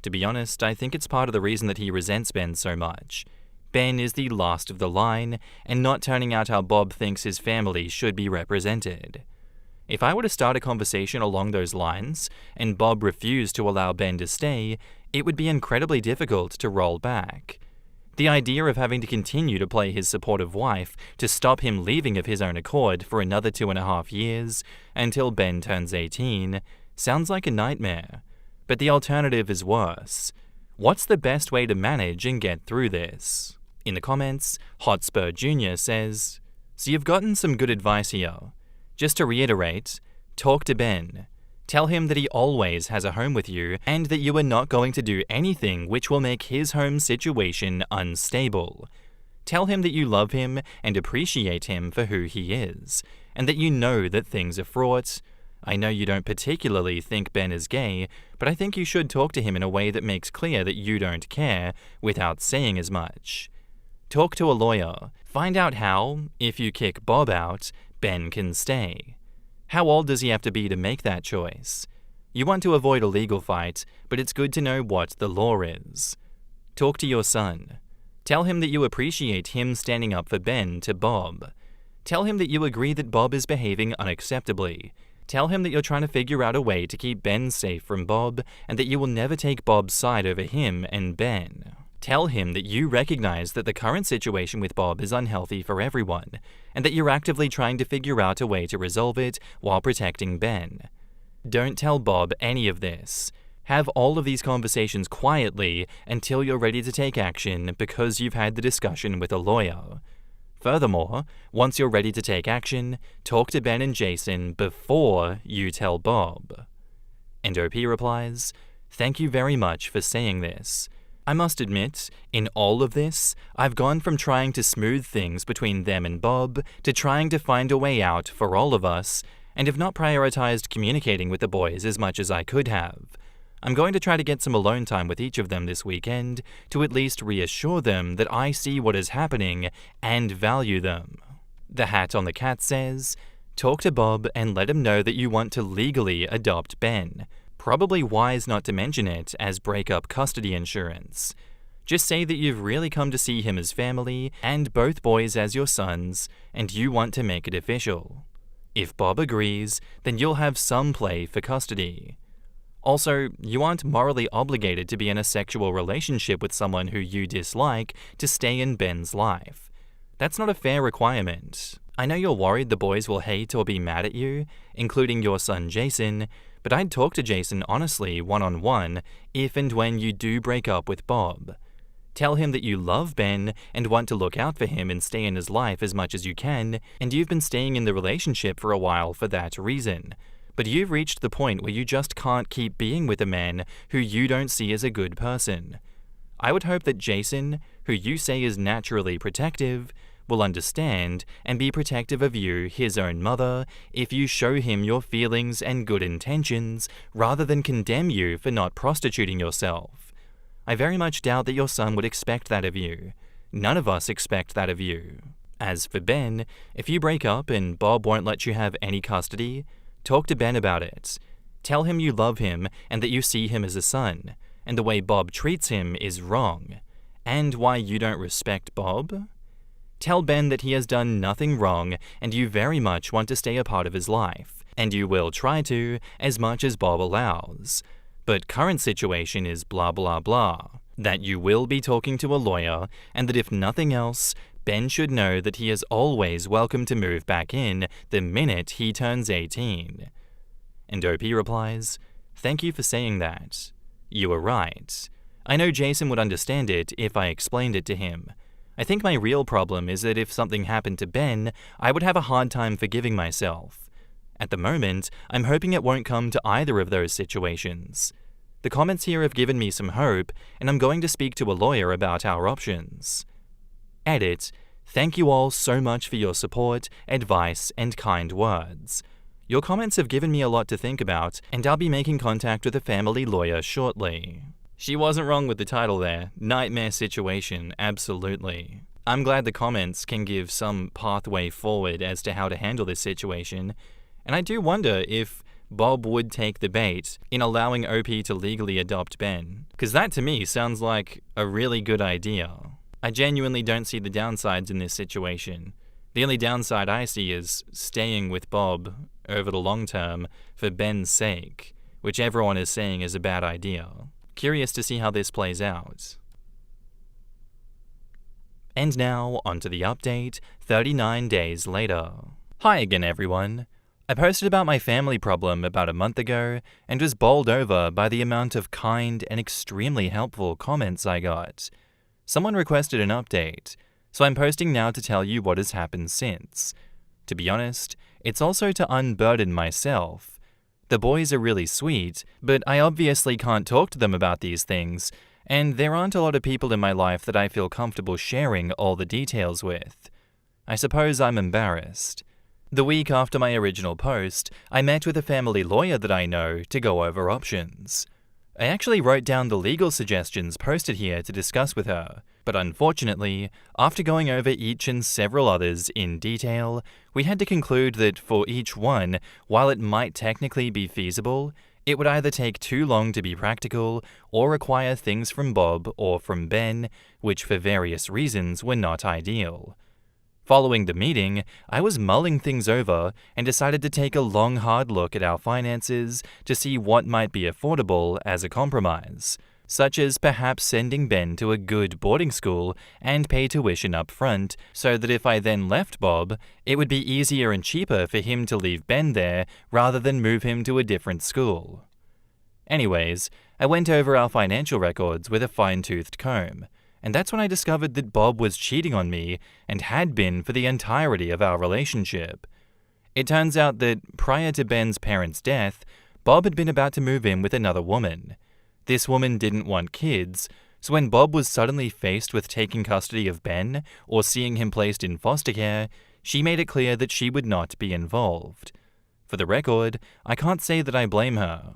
To be honest, I think it's part of the reason that he resents Ben so much. Ben is the last of the line, and not turning out how Bob thinks his family should be represented. If I were to start a conversation along those lines, and Bob refused to allow Ben to stay, it would be incredibly difficult to roll back. The idea of having to continue to play his supportive wife to stop him leaving of his own accord for another 2.5 years, until Ben turns 18, sounds like a nightmare. But the alternative is worse. What's the best way to manage and get through this? In the comments, Hotspur Jr. says, "So you've gotten some good advice here. Just to reiterate, talk to Ben. Tell him that he always has a home with you and that you are not going to do anything which will make his home situation unstable. Tell him that you love him and appreciate him for who he is, and that you know that things are fraught. I know you don't particularly think Ben is gay, but I think you should talk to him in a way that makes clear that you don't care, without saying as much. Talk to a lawyer. Find out how, if you kick Bob out, Ben can stay. How old does he have to be to make that choice? You want to avoid a legal fight, but it's good to know what the law is. Talk to your son. Tell him that you appreciate him standing up for Ben to Bob. Tell him that you agree that Bob is behaving unacceptably. Tell him that you're trying to figure out a way to keep Ben safe from Bob, and that you will never take Bob's side over him and Ben. Tell him that you recognize that the current situation with Bob is unhealthy for everyone, and that you're actively trying to figure out a way to resolve it while protecting Ben. Don't tell Bob any of this. Have all of these conversations quietly until you're ready to take action because you've had the discussion with a lawyer. Furthermore, once you're ready to take action, talk to Ben and Jason before you tell Bob." And OP replies, "Thank you very much for saying this. I must admit, in all of this, I've gone from trying to smooth things between them and Bob to trying to find a way out for all of us, and have not prioritized communicating with the boys as much as I could have. I'm going to try to get some alone time with each of them this weekend to at least reassure them that I see what is happening and value them." The Hat on the Cat says, "Talk to Bob and let him know that you want to legally adopt Ben. Probably wise not to mention it as breakup custody insurance. Just say that you've really come to see him as family and both boys as your sons, and you want to make it official. If Bob agrees, then you'll have some play for custody. Also, you aren't morally obligated to be in a sexual relationship with someone who you dislike to stay in Ben's life. That's not a fair requirement. I know you're worried the boys will hate or be mad at you, including your son Jason, but I'd talk to Jason honestly one-on-one if and when you do break up with Bob. Tell him that you love Ben and want to look out for him and stay in his life as much as you can, and you've been staying in the relationship for a while for that reason. But you've reached the point where you just can't keep being with a man who you don't see as a good person. I would hope that Jason, who you say is naturally protective, will understand and be protective of you, his own mother, if you show him your feelings and good intentions rather than condemn you for not prostituting yourself. I very much doubt that your son would expect that of you. None of us expect that of you. As for Ben, if you break up and Bob won't let you have any custody, talk to Ben about it. Tell him you love him and that you see him as a son, and the way Bob treats him is wrong, and why you don't respect Bob. Tell Ben that he has done nothing wrong and you very much want to stay a part of his life, and you will try to as much as Bob allows. But current situation is blah blah blah. That you will be talking to a lawyer, and that if nothing else, Ben should know that he is always welcome to move back in the minute he turns 18. And OP replies, "Thank you for saying that. You were right. I know Jason would understand it if I explained it to him. I think my real problem is that if something happened to Ben, I would have a hard time forgiving myself. At the moment, I'm hoping it won't come to either of those situations. The comments here have given me some hope, and I'm going to speak to a lawyer about our options." Edit. Thank you all so much for your support, advice, and kind words. Your comments have given me a lot to think about, and I'll be making contact with a family lawyer shortly. She wasn't wrong with the title there. Nightmare situation, absolutely. I'm glad the comments can give some pathway forward as to how to handle this situation, and I do wonder if Bob would take the bait in allowing OP to legally adopt Ben, because that to me sounds like a really good idea. I genuinely don't see the downsides in this situation. The only downside I see is staying with Bob over the long term for Ben's sake, which everyone is saying is a bad idea. Curious to see how this plays out. And now, onto the update, 39 days later. Hi again everyone. I posted about my family problem about a month ago and was bowled over by the amount of kind and extremely helpful comments I got. Someone requested an update, so I'm posting now to tell you what has happened since. To be honest, it's also to unburden myself. The boys are really sweet, but I obviously can't talk to them about these things, and there aren't a lot of people in my life that I feel comfortable sharing all the details with. I suppose I'm embarrassed. The week after my original post, I met with a family lawyer that I know to go over options. I actually wrote down the legal suggestions posted here to discuss with her, but unfortunately, after going over each and several others in detail, we had to conclude that for each one, while it might technically be feasible, it would either take too long to be practical or require things from Bob or from Ben, which for various reasons were not ideal. Following the meeting, I was mulling things over and decided to take a long, hard look at our finances to see what might be affordable as a compromise, such as perhaps sending Ben to a good boarding school and pay tuition up front so that if I then left Bob, it would be easier and cheaper for him to leave Ben there rather than move him to a different school. Anyways, I went over our financial records with a fine-toothed comb, and that's when I discovered that Bob was cheating on me and had been for the entirety of our relationship. It turns out that prior to Ben's parents' death, Bob had been about to move in with another woman. This woman didn't want kids, so when Bob was suddenly faced with taking custody of Ben or seeing him placed in foster care, she made it clear that she would not be involved. For the record, I can't say that I blame her.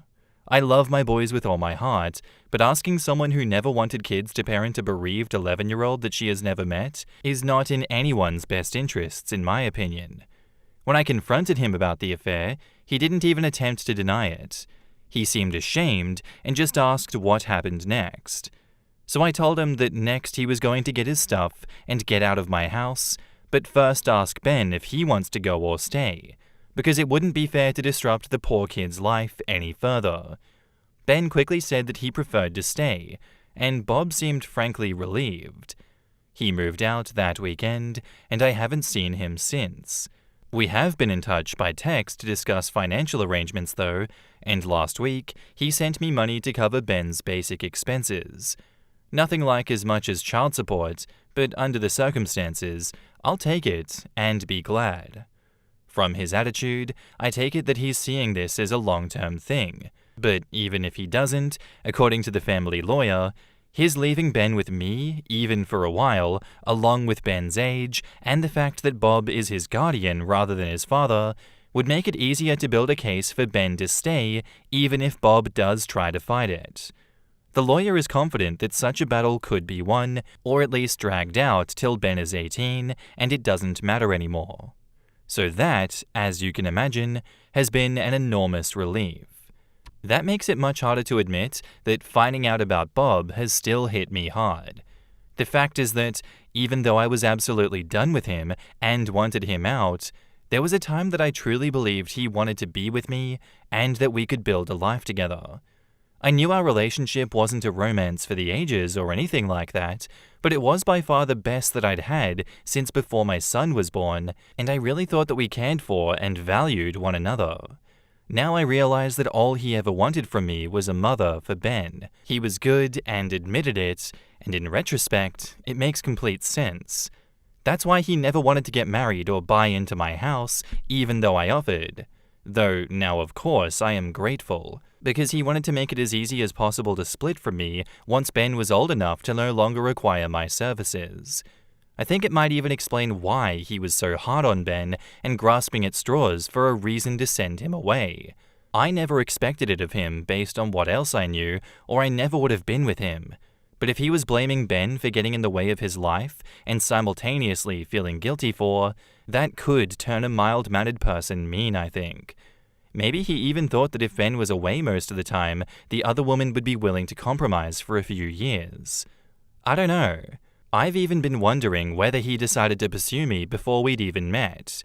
I love my boys with all my heart, but asking someone who never wanted kids to parent a bereaved 11-year-old that she has never met is not in anyone's best interests, in my opinion. When I confronted him about the affair, he didn't even attempt to deny it. He seemed ashamed and just asked what happened next. So I told him that next he was going to get his stuff and get out of my house, but first ask Ben if he wants to go or stay, because it wouldn't be fair to disrupt the poor kid's life any further. Ben quickly said that he preferred to stay, and Bob seemed frankly relieved. He moved out that weekend, and I haven't seen him since. We have been in touch by text to discuss financial arrangements though, and last week he sent me money to cover Ben's basic expenses. Nothing like as much as child support, but under the circumstances, I'll take it and be glad. From his attitude, I take it that he's seeing this as a long-term thing. But even if he doesn't, according to the family lawyer, his leaving Ben with me, even for a while, along with Ben's age, and the fact that Bob is his guardian rather than his father, would make it easier to build a case for Ben to stay, even if Bob does try to fight it. The lawyer is confident that such a battle could be won, or at least dragged out till Ben is 18 and it doesn't matter anymore. So that, as you can imagine, has been an enormous relief. That makes it much harder to admit that finding out about Bob has still hit me hard. The fact is that, even though I was absolutely done with him and wanted him out, there was a time that I truly believed he wanted to be with me and that we could build a life together. I knew our relationship wasn't a romance for the ages or anything like that, but it was by far the best that I'd had since before my son was born, and I really thought that we cared for and valued one another. Now I realize that all he ever wanted from me was a mother for Ben. He was good and admitted it, and in retrospect, it makes complete sense. That's why he never wanted to get married or buy into my house, even though I offered. Though now, of course, I am grateful, because he wanted to make it as easy as possible to split from me once Ben was old enough to no longer require my services. I think it might even explain why he was so hard on Ben and grasping at straws for a reason to send him away. I never expected it of him based on what else I knew, or I never would have been with him. But if he was blaming Ben for getting in the way of his life and simultaneously feeling guilty for, that could turn a mild-mannered person mean, I think. Maybe he even thought that if Ben was away most of the time, the other woman would be willing to compromise for a few years. I don't know. I've even been wondering whether he decided to pursue me before we'd even met.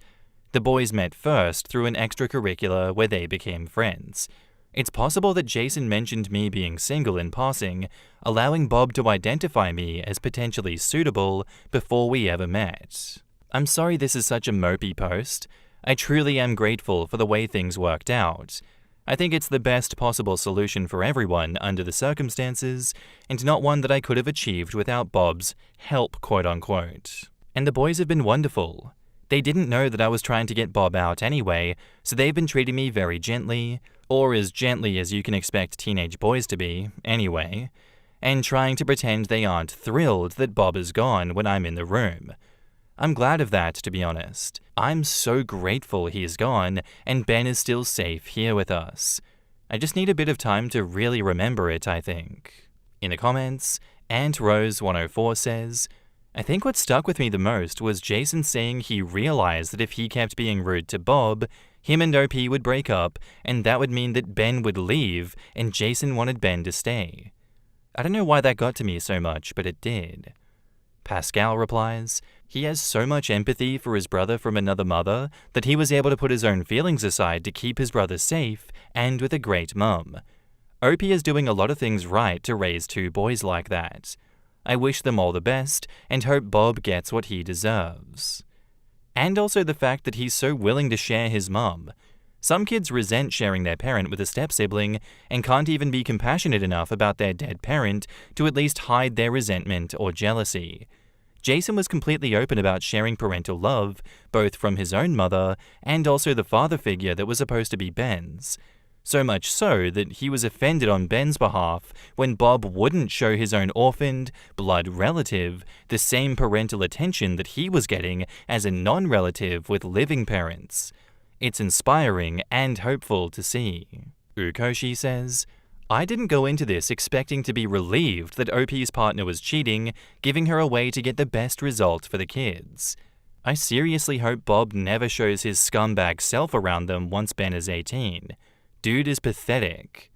The boys met first through an extracurricular where they became friends. It's possible that Jason mentioned me being single in passing, allowing Bob to identify me as potentially suitable before we ever met. I'm sorry this is such a mopey post. I truly am grateful for the way things worked out. I think it's the best possible solution for everyone under the circumstances, and not one that I could have achieved without Bob's help, quote-unquote. And the boys have been wonderful. They didn't know that I was trying to get Bob out anyway, so they've been treating me very gently, or as gently as you can expect teenage boys to be, anyway, and trying to pretend they aren't thrilled that Bob is gone when I'm in the room. I'm glad of that, to be honest. I'm so grateful he is gone, and Ben is still safe here with us. I just need a bit of time to really remember it, I think. In the comments, Aunt Rose104 says, I think what stuck with me the most was Jason saying he realized that if he kept being rude to Bob, him and OP would break up, and that would mean that Ben would leave, and Jason wanted Ben to stay. I don't know why that got to me so much, but it did. Pascal replies, he has so much empathy for his brother from another mother that he was able to put his own feelings aside to keep his brother safe and with a great mum. OP is doing a lot of things right to raise two boys like that. I wish them all the best and hope Bob gets what he deserves. And also the fact that he's so willing to share his mum. Some kids resent sharing their parent with a step-sibling and can't even be compassionate enough about their dead parent to at least hide their resentment or jealousy. Jason was completely open about sharing parental love, both from his own mother and also the father figure that was supposed to be Ben's. So much so that he was offended on Ben's behalf when Bob wouldn't show his own orphaned, blood relative the same parental attention that he was getting as a non-relative with living parents. It's inspiring and hopeful to see. Ukoshi says, I didn't go into this expecting to be relieved that OP's partner was cheating, giving her a way to get the best result for the kids. I seriously hope Bob never shows his scumbag self around them once Ben is 18. Dude is pathetic.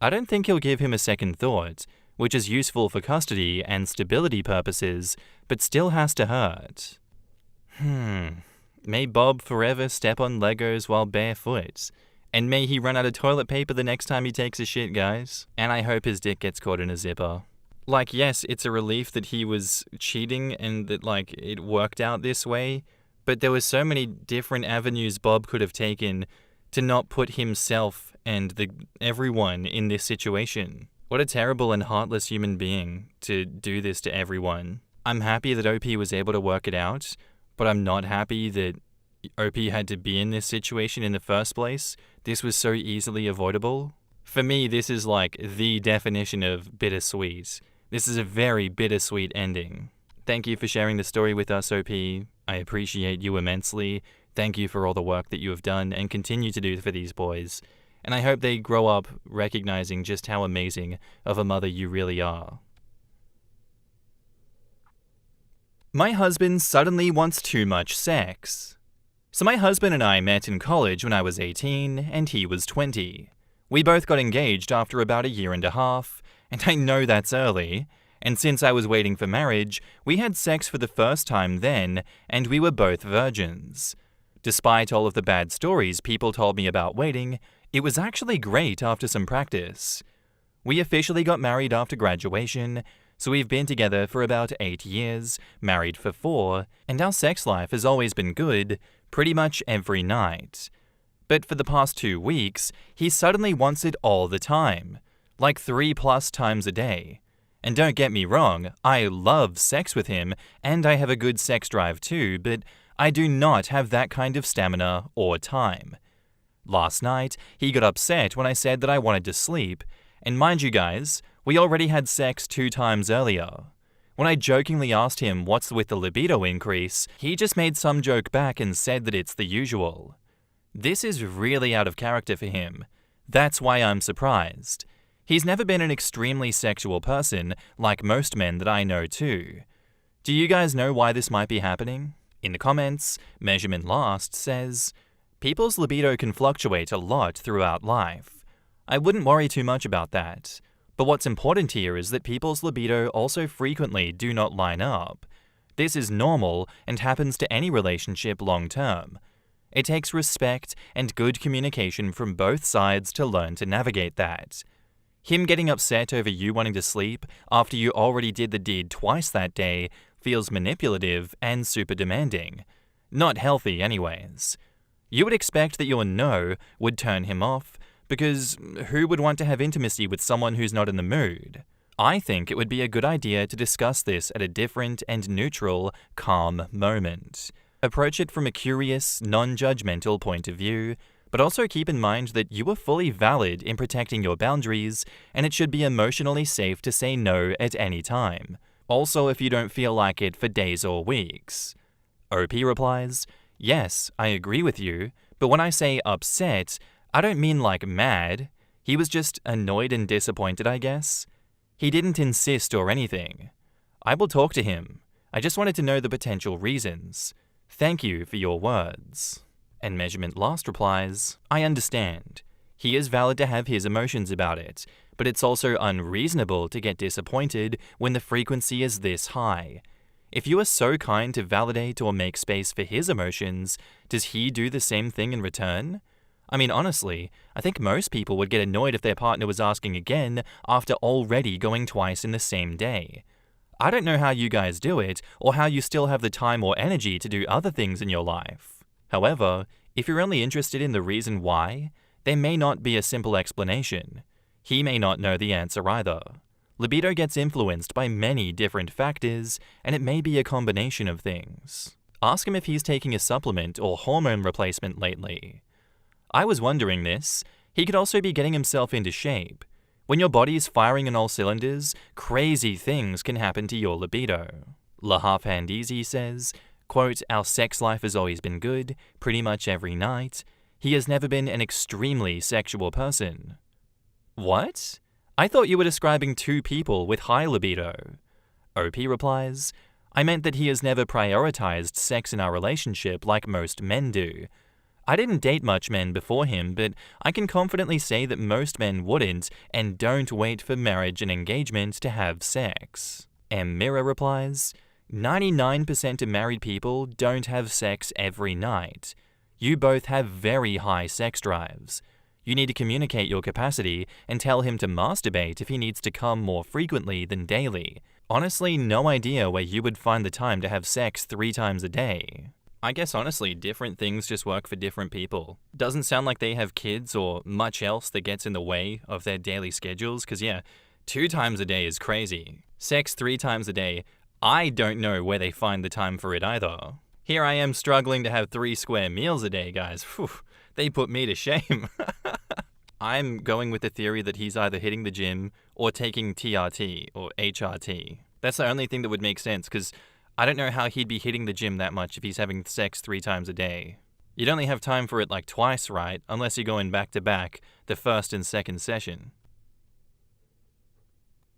I don't think he'll give him a second thought, which is useful for custody and stability purposes, but still has to hurt. May Bob forever step on Legos while barefoot. And may he run out of toilet paper the next time he takes a shit, guys. And I hope his dick gets caught in a zipper. Like, yes, it's a relief that he was cheating and that, like, it worked out this way, but there were so many different avenues Bob could have taken to not put himself and everyone in this situation. What a terrible and heartless human being to do this to everyone. I'm happy that OP was able to work it out, but I'm not happy that OP had to be in this situation in the first place. This was so easily avoidable. For me, this is like the definition of bittersweet. This is a very bittersweet ending. Thank you for sharing the story with us, OP. I appreciate you immensely. Thank you for all the work that you have done and continue to do for these boys. And I hope they grow up recognizing just how amazing of a mother you really are. My husband suddenly wants too much sex. So my husband and I met in college when I was 18 and he was 20. We both got engaged after about a year and a half, and I know that's early. And since I was waiting for marriage, we had sex for the first time then, and we were both virgins. Despite all of the bad stories people told me about waiting, it was actually great after some practice. We officially got married after graduation, so we've been together for about 8 years, married for 4, and our sex life has always been good, pretty much every night. But for the past 2 weeks, he suddenly wants it all the time, like 3+ times a day. And don't get me wrong, I love sex with him, and I have a good sex drive too, but I do not have that kind of stamina or time. Last night, he got upset when I said that I wanted to sleep, and mind you guys, we already had sex 2 times earlier. When I jokingly asked him what's with the libido increase, he just made some joke back and said that it's the usual. This is really out of character for him. That's why I'm surprised. He's never been an extremely sexual person, like most men that I know too. Do you guys know why this might be happening? In the comments, Measurement Last says, "People's libido can fluctuate a lot throughout life. I wouldn't worry too much about that. But what's important here is that people's libido also frequently do not line up. This is normal and happens to any relationship long term. It takes respect and good communication from both sides to learn to navigate that. Him getting upset over you wanting to sleep after you already did the deed twice that day feels manipulative and super demanding. Not healthy anyways. You would expect that your no would turn him off, because who would want to have intimacy with someone who's not in the mood? I think it would be a good idea to discuss this at a different and neutral, calm moment. Approach it from a curious, non-judgmental point of view, but also keep in mind that you are fully valid in protecting your boundaries, and it should be emotionally safe to say no at any time. Also, if you don't feel like it for days or weeks." OP replies, "Yes, I agree with you, but when I say upset, I don't mean like mad. He was just annoyed and disappointed, I guess. He didn't insist or anything. I will talk to him. I just wanted to know the potential reasons. Thank you for your words." And Measurement Last replies, "I understand. He is valid to have his emotions about it, but it's also unreasonable to get disappointed when the frequency is this high. If you are so kind to validate or make space for his emotions, does he do the same thing in return? I mean, honestly, I think most people would get annoyed if their partner was asking again after already going twice in the same day. I don't know how you guys do it, or how you still have the time or energy to do other things in your life. However, if you're only interested in the reason why, there may not be a simple explanation. He may not know the answer either. Libido gets influenced by many different factors, and it may be a combination of things. Ask him if he's taking a supplement or hormone replacement lately. I was wondering this. He could also be getting himself into shape. When your body is firing on all cylinders, crazy things can happen to your libido." La Half Hand Easy says, quote, "Our sex life has always been good, pretty much every night. He has never been an extremely sexual person." What? I thought you were describing 2 people with high libido. OP replies, "I meant that he has never prioritized sex in our relationship like most men do. I didn't date much men before him, but I can confidently say that most men wouldn't and don't wait for marriage and engagement to have sex." M. Mirror replies, 99% of married people don't have sex every night. You both have very high sex drives. You need to communicate your capacity and tell him to masturbate if he needs to come more frequently than daily. Honestly, no idea where you would find the time to have sex 3 times a day. I guess honestly, different things just work for different people. Doesn't sound like they have kids or much else that gets in the way of their daily schedules, because yeah, 2 times a day is crazy. Sex 3 times a day, I don't know where they find the time for it either. Here I am struggling to have 3 square meals a day, guys. Whew, they put me to shame. I'm going with the theory that he's either hitting the gym or taking TRT or HRT. That's the only thing that would make sense, because I don't know how he'd be hitting the gym that much if he's having sex 3 times a day. You'd only have time for it like twice, right? Unless you're going back to back, the first and second session.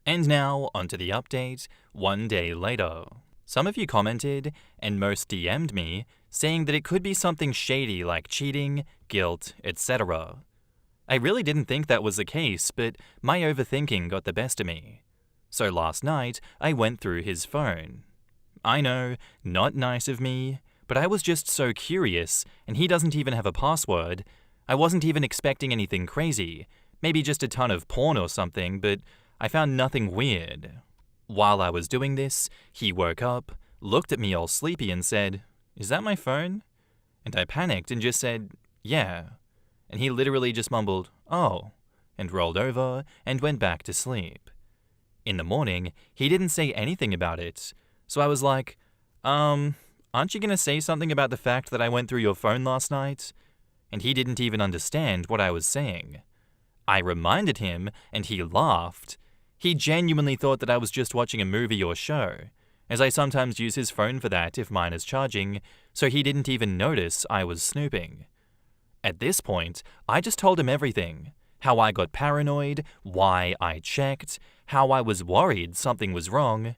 And now, onto the update, 1 day later. Some of you commented, and most DM'd me, saying that it could be something shady like cheating, guilt, etc. I really didn't think that was the case, but my overthinking got the best of me. So last night, I went through his phone. I know, not nice of me, but I was just so curious, and he doesn't even have a password. I wasn't even expecting anything crazy, Maybe just a ton of porn or something, but I found nothing weird. While I was doing this, he woke up, looked at me all sleepy and said, "Is that my phone?" And I panicked and just said, "Yeah." And he literally just mumbled, "Oh," and rolled over and went back to sleep. In the morning, he didn't say anything about it, so I was like, aren't you gonna say something about the fact that I went through your phone last night? And he didn't even understand what I was saying. I reminded him, and he laughed. He genuinely thought that I was just watching a movie or show, as I sometimes use his phone for that if mine is charging, so he didn't even notice I was snooping. At this point, I just told him everything. How I got paranoid, why I checked, how I was worried something was wrong.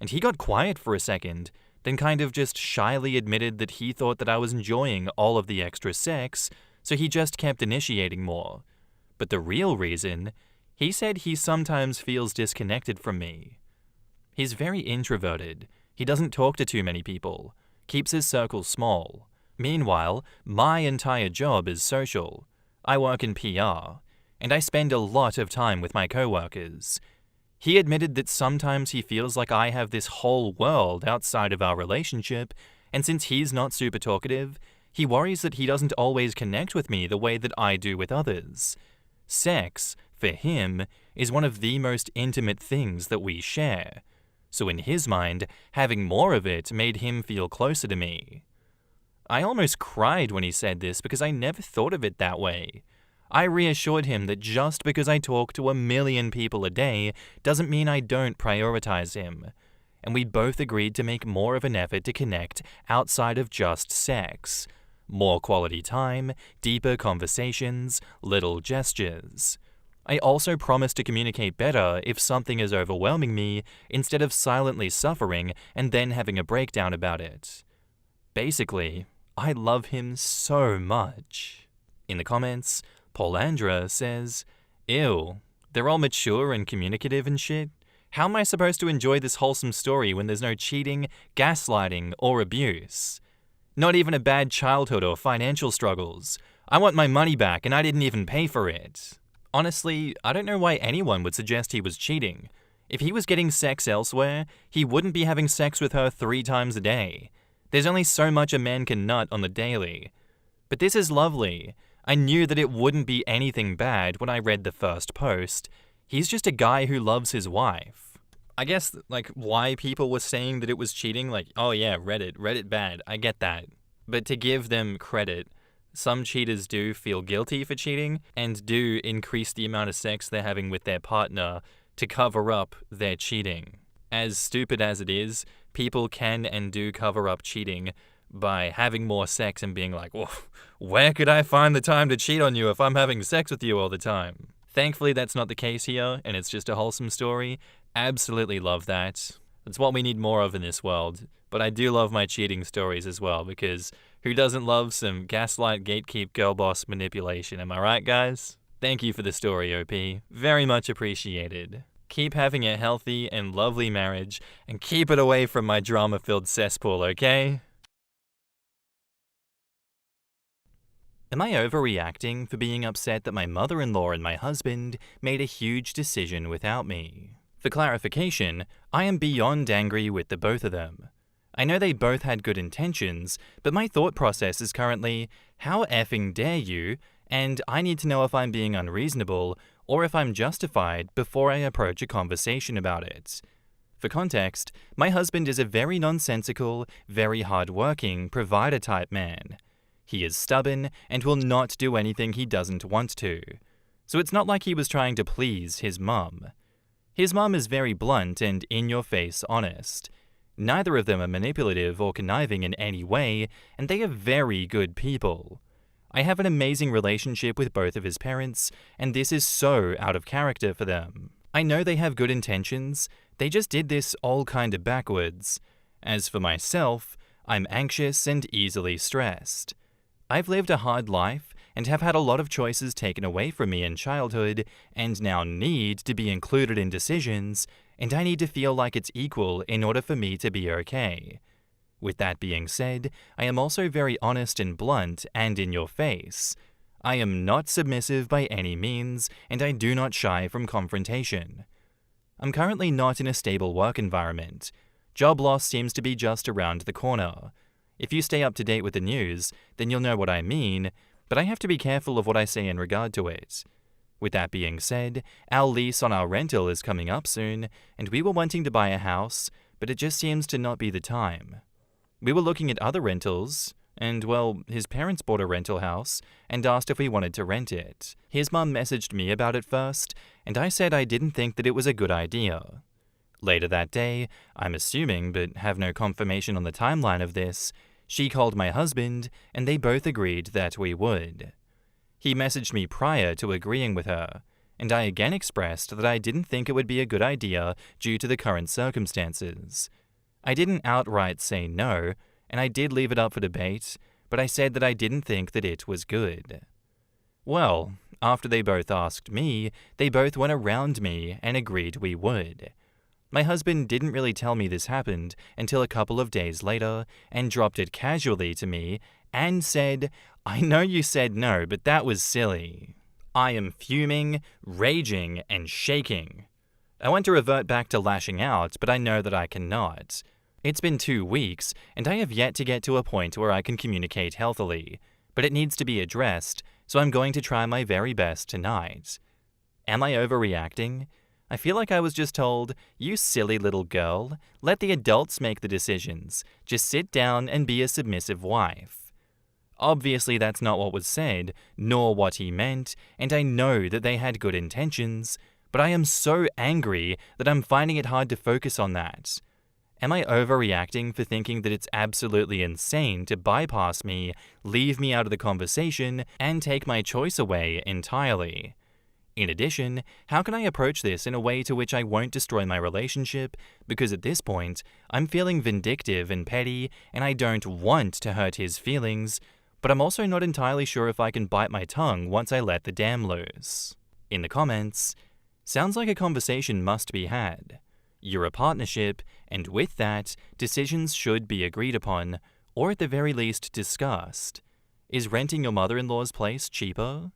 And he got quiet for a second, then kind of just shyly admitted that he thought that I was enjoying all of the extra sex, so he just kept initiating more. But the real reason, he said he sometimes feels disconnected from me. He's very introverted. He doesn't talk to too many people, keeps his circle small. Meanwhile, my entire job is social. I work in PR, and I spend a lot of time with my coworkers. He admitted that sometimes he feels like I have this whole world outside of our relationship, and since he's not super talkative, he worries that he doesn't always connect with me the way that I do with others. Sex, for him, is one of the most intimate things that we share. So in his mind, having more of it made him feel closer to me. I almost cried when he said this because I never thought of it that way. I reassured him that just because I talk to 1 million people a day doesn't mean I don't prioritize him. And we both agreed to make more of an effort to connect outside of just sex. More quality time, deeper conversations, little gestures. I also promised to communicate better if something is overwhelming me instead of silently suffering and then having a breakdown about it. Basically, I love him so much. In the comments, Paulandra says, "Ew, they're all mature and communicative and shit. How am I supposed to enjoy this wholesome story when there's no cheating, gaslighting, or abuse? Not even a bad childhood or financial struggles. I want my money back and I didn't even pay for it." Honestly, I don't know why anyone would suggest he was cheating. If he was getting sex elsewhere, he wouldn't be having sex with her 3 times a day. There's only so much a man can nut on the daily. But this is lovely. I knew that it wouldn't be anything bad when I read the first post. He's just a guy who loves his wife. I guess, why people were saying that it was cheating, oh yeah, Reddit bad, I get that. But to give them credit, some cheaters do feel guilty for cheating and do increase the amount of sex they're having with their partner to cover up their cheating. As stupid as it is, people can and do cover up cheating by having more sex and being like, well, where could I find the time to cheat on you if I'm having sex with you all the time? Thankfully, that's not the case here, and it's just a wholesome story. Absolutely love that. It's what we need more of in this world. But I do love my cheating stories as well, because who doesn't love some gaslight, gatekeep, girl boss manipulation, am I right, guys? Thank you for the story, OP. Very much appreciated. Keep having a healthy and lovely marriage, and keep it away from my drama-filled cesspool, okay? Am I overreacting for being upset that my mother-in-law and my husband made a huge decision without me? For clarification, I am beyond angry with the both of them. I know they both had good intentions, but my thought process is currently, how effing dare you, and I need to know if I'm being unreasonable or if I'm justified before I approach a conversation about it. For context, my husband is a very nonsensical, very hard-working, provider-type man. He is stubborn and will not do anything he doesn't want to. So it's not like he was trying to please his mum. His mum is very blunt and in-your-face honest. Neither of them are manipulative or conniving in any way, and they are very good people. I have an amazing relationship with both of his parents, and this is so out of character for them. I know they have good intentions, they just did this all kinda backwards. As for myself, I'm anxious and easily stressed. I've lived a hard life and have had a lot of choices taken away from me in childhood and now need to be included in decisions, and I need to feel like it's equal in order for me to be okay. With that being said, I am also very honest and blunt and in your face. I am not submissive by any means, and I do not shy from confrontation. I'm currently not in a stable work environment. Job loss seems to be just around the corner. If you stay up to date with the news, then you'll know what I mean, but I have to be careful of what I say in regard to it. With that being said, our lease on our rental is coming up soon, and we were wanting to buy a house, but it just seems to not be the time. We were looking at other rentals, and well, his parents bought a rental house and asked if we wanted to rent it. His mum messaged me about it first, and I said I didn't think that it was a good idea. Later that day, I'm assuming but have no confirmation on the timeline of this, she called my husband and they both agreed that we would. He messaged me prior to agreeing with her, and I again expressed that I didn't think it would be a good idea due to the current circumstances. I didn't outright say no, and I did leave it up for debate, but I said that I didn't think that it was good. Well, after they both asked me, they both went around me and agreed we would. My husband didn't really tell me this happened until a couple of days later and dropped it casually to me and said, "I know you said no, but that was silly." I am fuming, raging, and shaking. I want to revert back to lashing out, but I know that I cannot. It's been 2 weeks, and I have yet to get to a point where I can communicate healthily, but it needs to be addressed, so I'm going to try my very best tonight. Am I overreacting? I feel like I was just told, "You silly little girl, let the adults make the decisions. Just sit down and be a submissive wife." Obviously that's not what was said, nor what he meant, and I know that they had good intentions, but I am so angry that I'm finding it hard to focus on that. Am I overreacting for thinking that it's absolutely insane to bypass me, leave me out of the conversation, and take my choice away entirely? In addition, how can I approach this in a way to which I won't destroy my relationship? Because at this point, I'm feeling vindictive and petty, and I don't want to hurt his feelings, but I'm also not entirely sure if I can bite my tongue once I let the dam loose. In the comments, sounds like a conversation must be had. You're a partnership, and with that, decisions should be agreed upon, or at the very least discussed. Is renting your mother-in-law's place cheaper?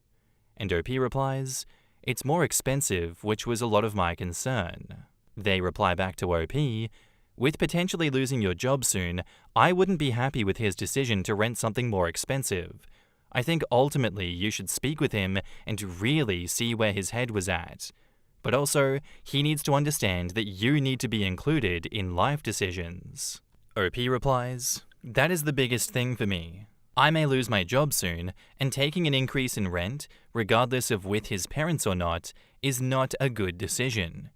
And OP replies, "It's more expensive, which was a lot of my concern." They reply back to OP, "With potentially losing your job soon, I wouldn't be happy with his decision to rent something more expensive. I think ultimately you should speak with him and really see where his head was at. But also, he needs to understand that you need to be included in life decisions." OP replies, "That is the biggest thing for me. I may lose my job soon, and taking an increase in rent, regardless of with his parents or not, is not a good decision.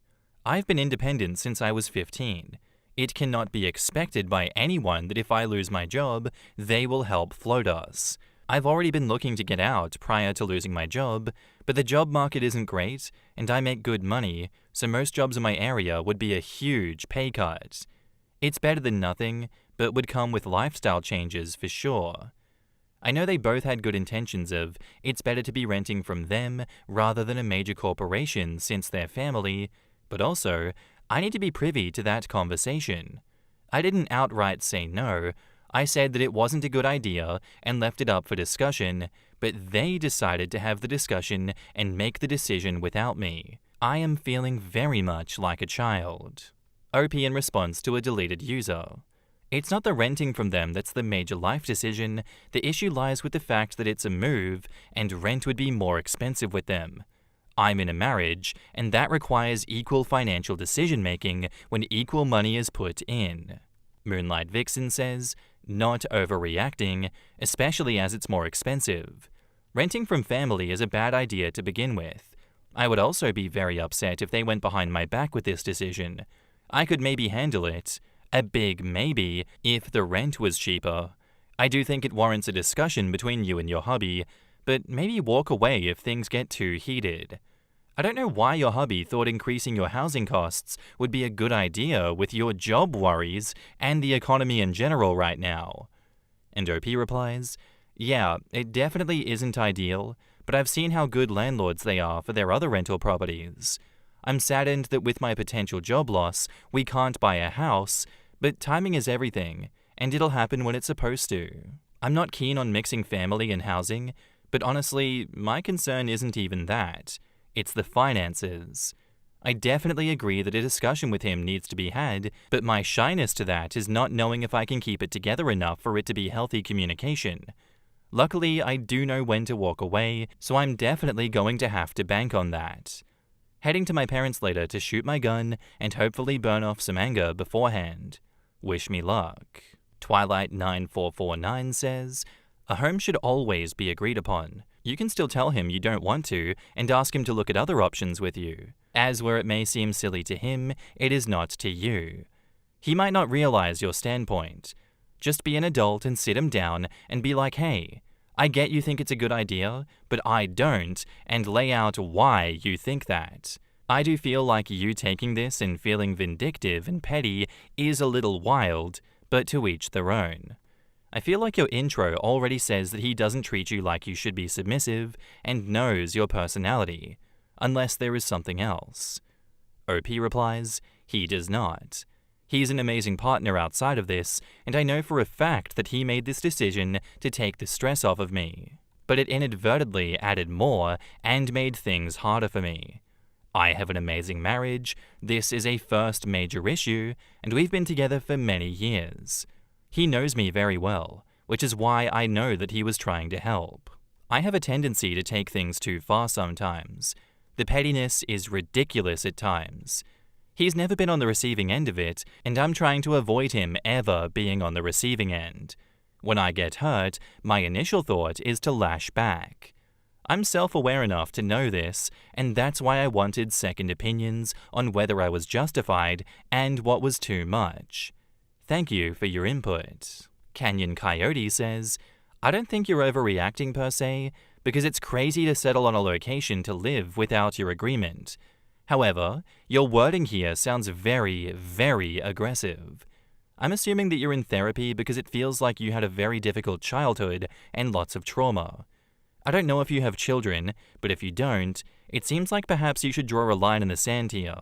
I've been independent since I was 15. It cannot be expected by anyone that if I lose my job, they will help float us. I've already been looking to get out prior to losing my job, but the job market isn't great, and I make good money, so most jobs in my area would be a huge pay cut. It's better than nothing, but would come with lifestyle changes for sure. I know they both had good intentions of, it's better to be renting from them rather than a major corporation since they're family, but also, I need to be privy to that conversation. I didn't outright say no, I said that it wasn't a good idea and left it up for discussion, but they decided to have the discussion and make the decision without me. I am feeling very much like a child." OP in response to a deleted user. "It's not the renting from them that's the major life decision. The issue lies with the fact that it's a move and rent would be more expensive with them. I'm in a marriage, and that requires equal financial decision-making when equal money is put in." Moonlight Vixen says, "Not overreacting, especially as it's more expensive. Renting from family is a bad idea to begin with. I would also be very upset if they went behind my back with this decision. I could maybe handle it, a big maybe, if the rent was cheaper. I do think it warrants a discussion between you and your hubby, but maybe walk away if things get too heated. I don't know why your hubby thought increasing your housing costs would be a good idea with your job worries and the economy in general right now." And OP replies, "Yeah, it definitely isn't ideal, but I've seen how good landlords they are for their other rental properties. I'm saddened that with my potential job loss, we can't buy a house, but timing is everything, and it'll happen when it's supposed to. I'm not keen on mixing family and housing, But honestly, my concern isn't even that. It's the finances. I definitely agree that a discussion with him needs to be had, but my shyness to that is not knowing if I can keep it together enough for it to be healthy communication. Luckily, I do know when to walk away, so I'm definitely going to have to bank on that. Heading to my parents later to shoot my gun and hopefully burn off some anger beforehand. Wish me luck. Twilight9449 says, a home should always be agreed upon. You can still tell him you don't want to and ask him to look at other options with you. As where it may seem silly to him, it is not to you. He might not realize your standpoint. Just be an adult and sit him down and be like, hey, I get you think it's a good idea, but I don't, and lay out why you think that. I do feel like you taking this and feeling vindictive and petty is a little wild, but to each their own. I feel like your intro already says that he doesn't treat you like you should be submissive and knows your personality, unless there is something else. OP replies, he does not. He's an amazing partner outside of this, and I know for a fact that he made this decision to take the stress off of me. But it inadvertently added more and made things harder for me. I have an amazing marriage, this is a first major issue, and we've been together for many years. He knows me very well, which is why I know that he was trying to help. I have a tendency to take things too far sometimes. The pettiness is ridiculous at times. He's never been on the receiving end of it, and I'm trying to avoid him ever being on the receiving end. When I get hurt, my initial thought is to lash back. I'm self-aware enough to know this, and that's why I wanted second opinions on whether I was justified and what was too much. Thank you for your input. Canyon Coyote says, I don't think you're overreacting per se, because it's crazy to settle on a location to live without your agreement. However, your wording here sounds very, very aggressive. I'm assuming that you're in therapy because it feels like you had a very difficult childhood and lots of trauma. I don't know if you have children, but if you don't, it seems like perhaps you should draw a line in the sand here.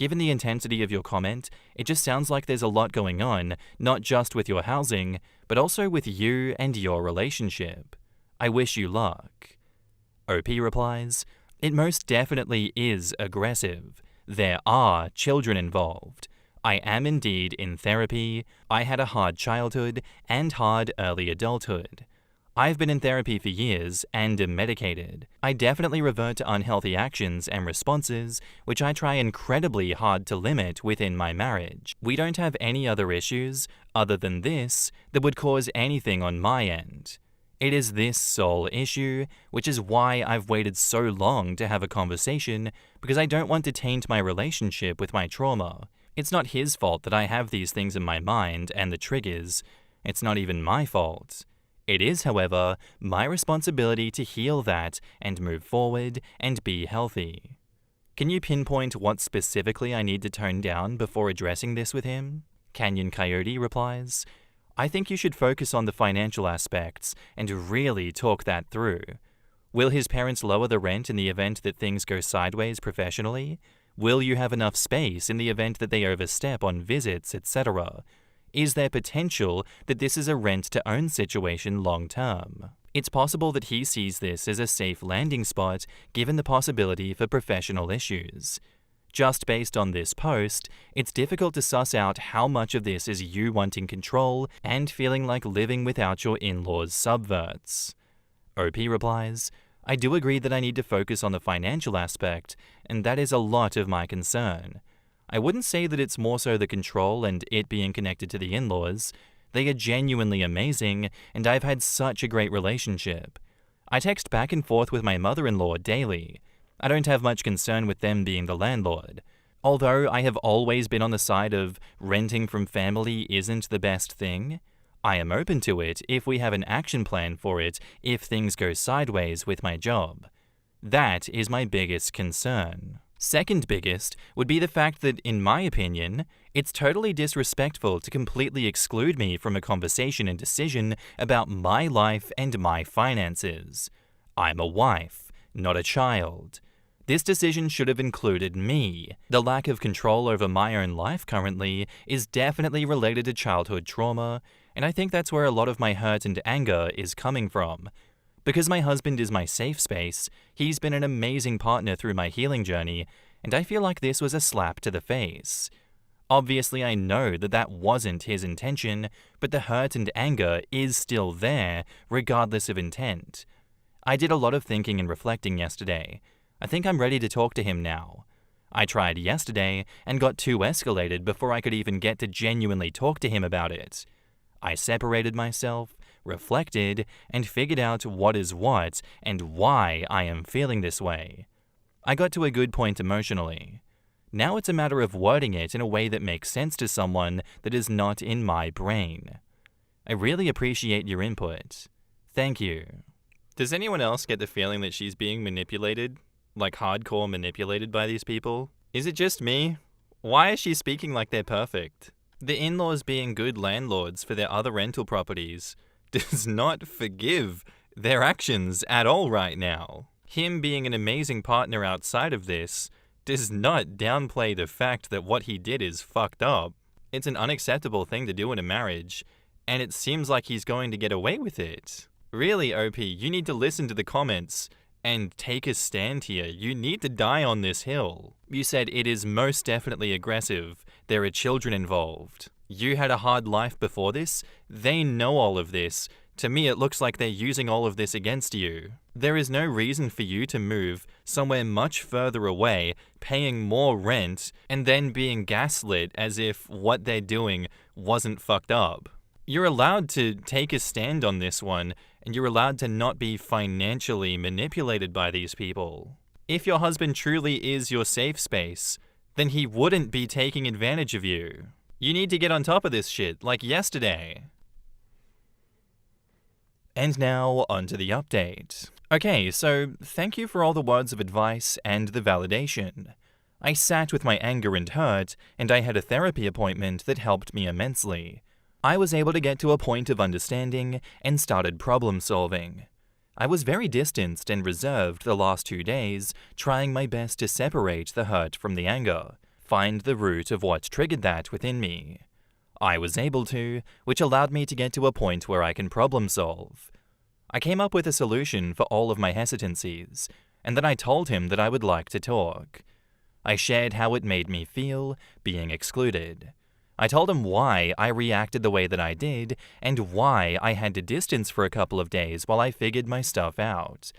Given the intensity of your comment, it just sounds like there's a lot going on, not just with your housing, but also with you and your relationship. I wish you luck. OP replies, it most definitely is aggressive. There are children involved. I am indeed in therapy. I had a hard childhood and hard early adulthood. I've been in therapy for years and am medicated. I definitely revert to unhealthy actions and responses, which I try incredibly hard to limit within my marriage. We don't have any other issues, other than this, that would cause anything on my end. It is this sole issue, which is why I've waited so long to have a conversation, because I don't want to taint my relationship with my trauma. It's not his fault that I have these things in my mind and the triggers. It's not even my fault. It is, however, my responsibility to heal that and move forward and be healthy. Can you pinpoint what specifically I need to tone down before addressing this with him? Canyon Coyote replies, I think you should focus on the financial aspects and really talk that through. Will his parents lower the rent in the event that things go sideways professionally? Will you have enough space in the event that they overstep on visits, etc.? Is there potential that this is a rent-to-own situation long-term? It's possible that he sees this as a safe landing spot given the possibility for professional issues. Just based on this post, it's difficult to suss out how much of this is you wanting control and feeling like living without your in-laws subverts. OP replies, I do agree that I need to focus on the financial aspect, and that is a lot of my concern. I wouldn't say that it's more so the control and it being connected to the in-laws. They are genuinely amazing, and I've had such a great relationship. I text back and forth with my mother-in-law daily. I don't have much concern with them being the landlord. Although I have always been on the side of renting from family isn't the best thing, I am open to it if we have an action plan for it if things go sideways with my job. That is my biggest concern. Second biggest would be the fact that, in my opinion, it's totally disrespectful to completely exclude me from a conversation and decision about my life and my finances. I'm a wife, not a child. This decision should have included me. The lack of control over my own life currently is definitely related to childhood trauma, and I think that's where a lot of my hurt and anger is coming from. Because my husband is my safe space, he's been an amazing partner through my healing journey, and I feel like this was a slap to the face. Obviously, I know that that wasn't his intention, but the hurt and anger is still there, regardless of intent. I did a lot of thinking and reflecting yesterday. I think I'm ready to talk to him now. I tried yesterday and got too escalated before I could even get to genuinely talk to him about it. I separated myself, reflected, and figured out what is what and why I am feeling this way. I got to a good point emotionally. Now it's a matter of wording it in a way that makes sense to someone that is not in my brain. I really appreciate your input. Thank you. Does anyone else get the feeling that she's being manipulated? Like hardcore manipulated by these people? Is it just me? Why is she speaking like they're perfect? The in-laws being good landlords for their other rental properties does not forgive their actions at all right now. Him being an amazing partner outside of this does not downplay the fact that what he did is fucked up. It's an unacceptable thing to do in a marriage, and it seems like he's going to get away with it. Really, OP, you need to listen to the comments and take a stand here. You need to die on this hill. You said it is most definitely aggressive. There are children involved. You had a hard life before this. They know all of this. To me, it looks like they're using all of this against you. There is no reason for you to move somewhere much further away, paying more rent, and then being gaslit as if what they're doing wasn't fucked up. You're allowed to take a stand on this one, and you're allowed to not be financially manipulated by these people. If your husband truly is your safe space, then he wouldn't be taking advantage of you. You need to get on top of this shit, like yesterday. And now, onto the update. Okay, so thank you for all the words of advice and the validation. I sat with my anger and hurt, and I had a therapy appointment that helped me immensely. I was able to get to a point of understanding and started problem solving. I was very distanced and reserved the last 2 days, trying my best to separate the hurt from the anger, find the root of what triggered that within me. I was able to, which allowed me to get to a point where I can problem solve. I came up with a solution for all of my hesitancies, and then I told him that I would like to talk. I shared how it made me feel, being excluded. I told him why I reacted the way that I did, and why I had to distance for a couple of days while I figured my stuff out.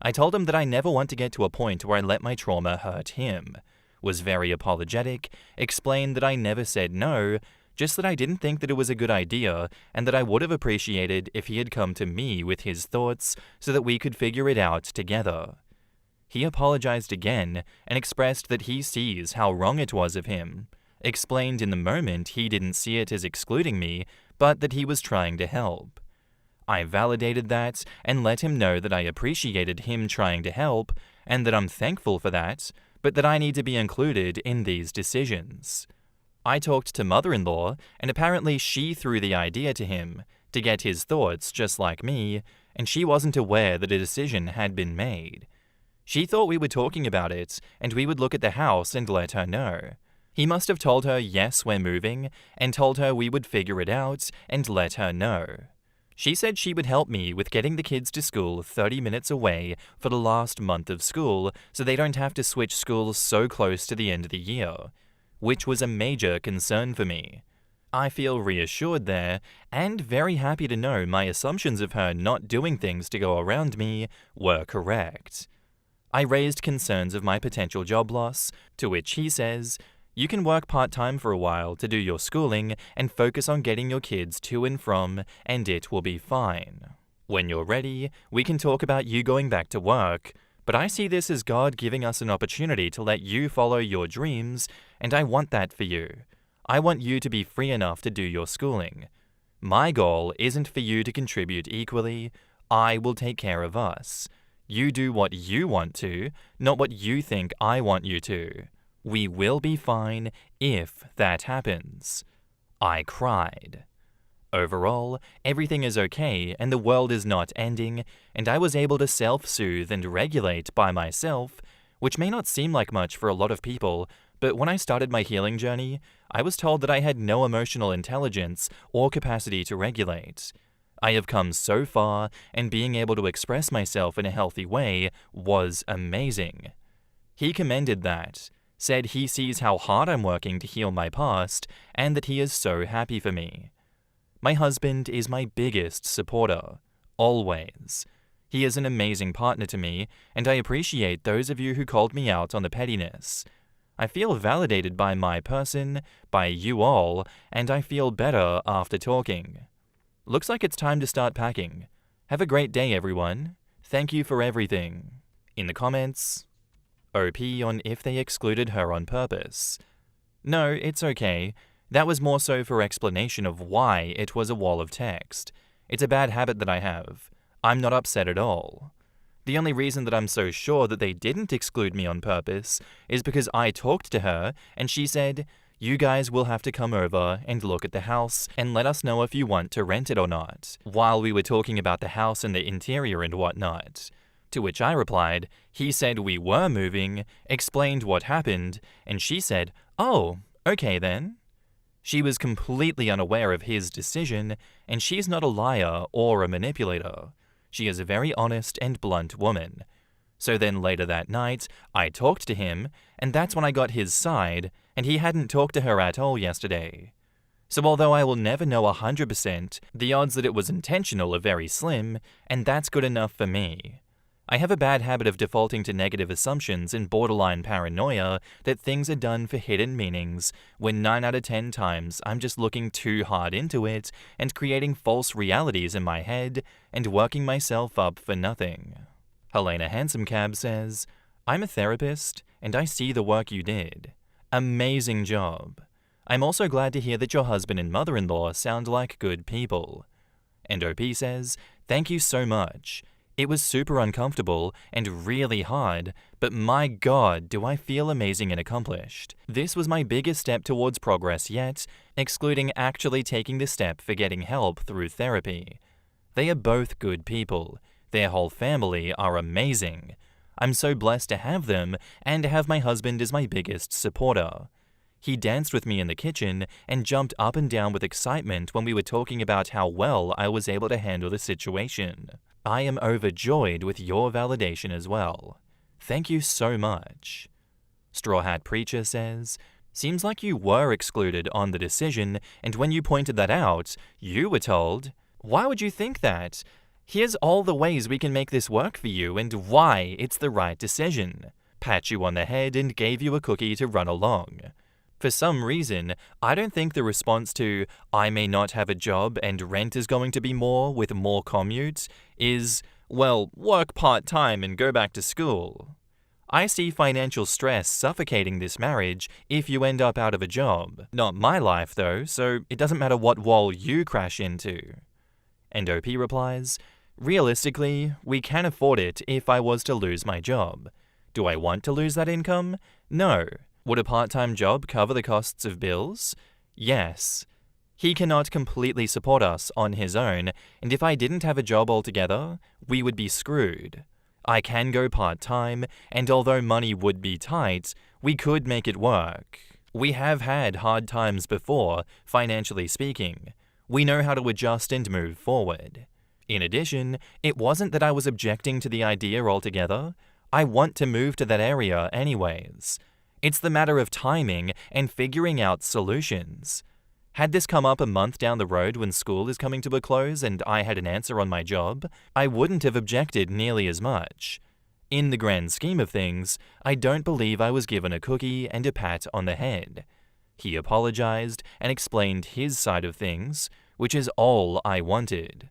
I told him that I never want to get to a point where I let my trauma hurt him, was very apologetic, explained that I never said no, just that I didn't think that it was a good idea, and that I would have appreciated if he had come to me with his thoughts so that we could figure it out together. He apologized again and expressed that he sees how wrong it was of him, explained in the moment he didn't see it as excluding me, but that he was trying to help. I validated that and let him know that I appreciated him trying to help, and that I'm thankful for that, but that I need to be included in these decisions. I talked to mother-in-law, and apparently she threw the idea to him, to get his thoughts just like me, and she wasn't aware that a decision had been made. She thought we were talking about it, and we would look at the house and let her know. He must have told her yes, we're moving, and told her we would figure it out and let her know. She said she would help me with getting the kids to school 30 minutes away for the last month of school so they don't have to switch schools so close to the end of the year, which was a major concern for me. I feel reassured there, and very happy to know my assumptions of her not doing things to go around me were correct. I raised concerns of my potential job loss, to which he says, "You can work part-time for a while to do your schooling and focus on getting your kids to and from, and it will be fine. When you're ready, we can talk about you going back to work, but I see this as God giving us an opportunity to let you follow your dreams, and I want that for you. I want you to be free enough to do your schooling. My goal isn't for you to contribute equally. I will take care of us. You do what you want to, not what you think I want you to. We will be fine if that happens." I cried. Overall, everything is okay and the world is not ending, and I was able to self-soothe and regulate by myself, which may not seem like much for a lot of people, but when I started my healing journey, I was told that I had no emotional intelligence or capacity to regulate. I have come so far, and being able to express myself in a healthy way was amazing. He commended that, said he sees how hard I'm working to heal my past, and that he is so happy for me. My husband is my biggest supporter, always. He is an amazing partner to me, and I appreciate those of you who called me out on the pettiness. I feel validated by my person, by you all, and I feel better after talking. Looks like it's time to start packing. Have a great day, everyone. Thank you for everything. In the comments, OP on if they excluded her on purpose. No, it's okay. That was more so for explanation of why it was a wall of text. It's a bad habit that I have. I'm not upset at all. The only reason that I'm so sure that they didn't exclude me on purpose is because I talked to her and she said, "You guys will have to come over and look at the house and let us know if you want to rent it or not," while we were talking about the house and the interior and whatnot. To which I replied, he said we were moving, explained what happened, and she said, "Oh, okay then." She was completely unaware of his decision, and she's not a liar or a manipulator. She is a very honest and blunt woman. So then later that night, I talked to him, and that's when I got his side, and he hadn't talked to her at all yesterday. So although I will never know 100%, the odds that it was intentional are very slim, and that's good enough for me. I have a bad habit of defaulting to negative assumptions and borderline paranoia that things are done for hidden meanings, when 9 out of 10 times I'm just looking too hard into it and creating false realities in my head and working myself up for nothing. Helena Handsomecab says, "I'm a therapist and I see the work you did. Amazing job. I'm also glad to hear that your husband and mother-in-law sound like good people." And OP says, "Thank you so much. It was super uncomfortable and really hard, but my God, do I feel amazing and accomplished. This was my biggest step towards progress yet, excluding actually taking the step for getting help through therapy. They are both good people. Their whole family are amazing. I'm so blessed to have them and to have my husband as my biggest supporter. He danced with me in the kitchen and jumped up and down with excitement when we were talking about how well I was able to handle the situation. I am overjoyed with your validation as well. Thank you so much." Straw Hat Preacher says, "Seems like you were excluded on the decision, and when you pointed that out, you were told, 'Why would you think that? Here's all the ways we can make this work for you and why it's the right decision.' Pat you on the head and gave you a cookie to run along. For some reason, I don't think the response to, 'I may not have a job and rent is going to be more with more commute,' is, 'Well, work part-time and go back to school.' I see financial stress suffocating this marriage if you end up out of a job. Not my life though, so it doesn't matter what wall you crash into." And OP replies, "Realistically, we can afford it if I was to lose my job. Do I want to lose that income? No. Would a part-time job cover the costs of bills? Yes. He cannot completely support us on his own, and if I didn't have a job altogether, we would be screwed. I can go part-time, and although money would be tight, we could make it work. We have had hard times before, financially speaking. We know how to adjust and move forward. In addition, it wasn't that I was objecting to the idea altogether. I want to move to that area anyways. It's the matter of timing and figuring out solutions. Had this come up a month down the road when school is coming to a close and I had an answer on my job, I wouldn't have objected nearly as much. In the grand scheme of things, I don't believe I was given a cookie and a pat on the head. He apologized and explained his side of things, which is all I wanted.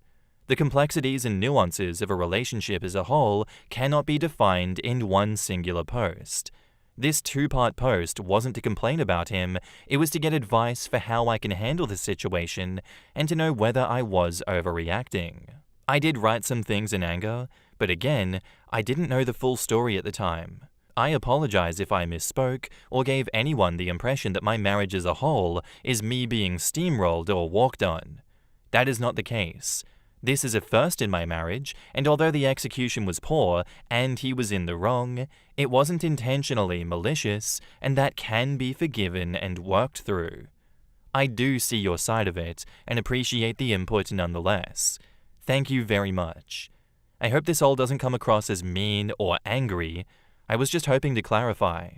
The complexities and nuances of a relationship as a whole cannot be defined in one singular post. This 2-part post wasn't to complain about him, it was to get advice for how I can handle the situation and to know whether I was overreacting. I did write some things in anger, but again, I didn't know the full story at the time. I apologize if I misspoke or gave anyone the impression that my marriage as a whole is me being steamrolled or walked on. That is not the case. This is a first in my marriage, and although the execution was poor and he was in the wrong, it wasn't intentionally malicious, and that can be forgiven and worked through. I do see your side of it and appreciate the input nonetheless. Thank you very much. I hope this all doesn't come across as mean or angry. I was just hoping to clarify.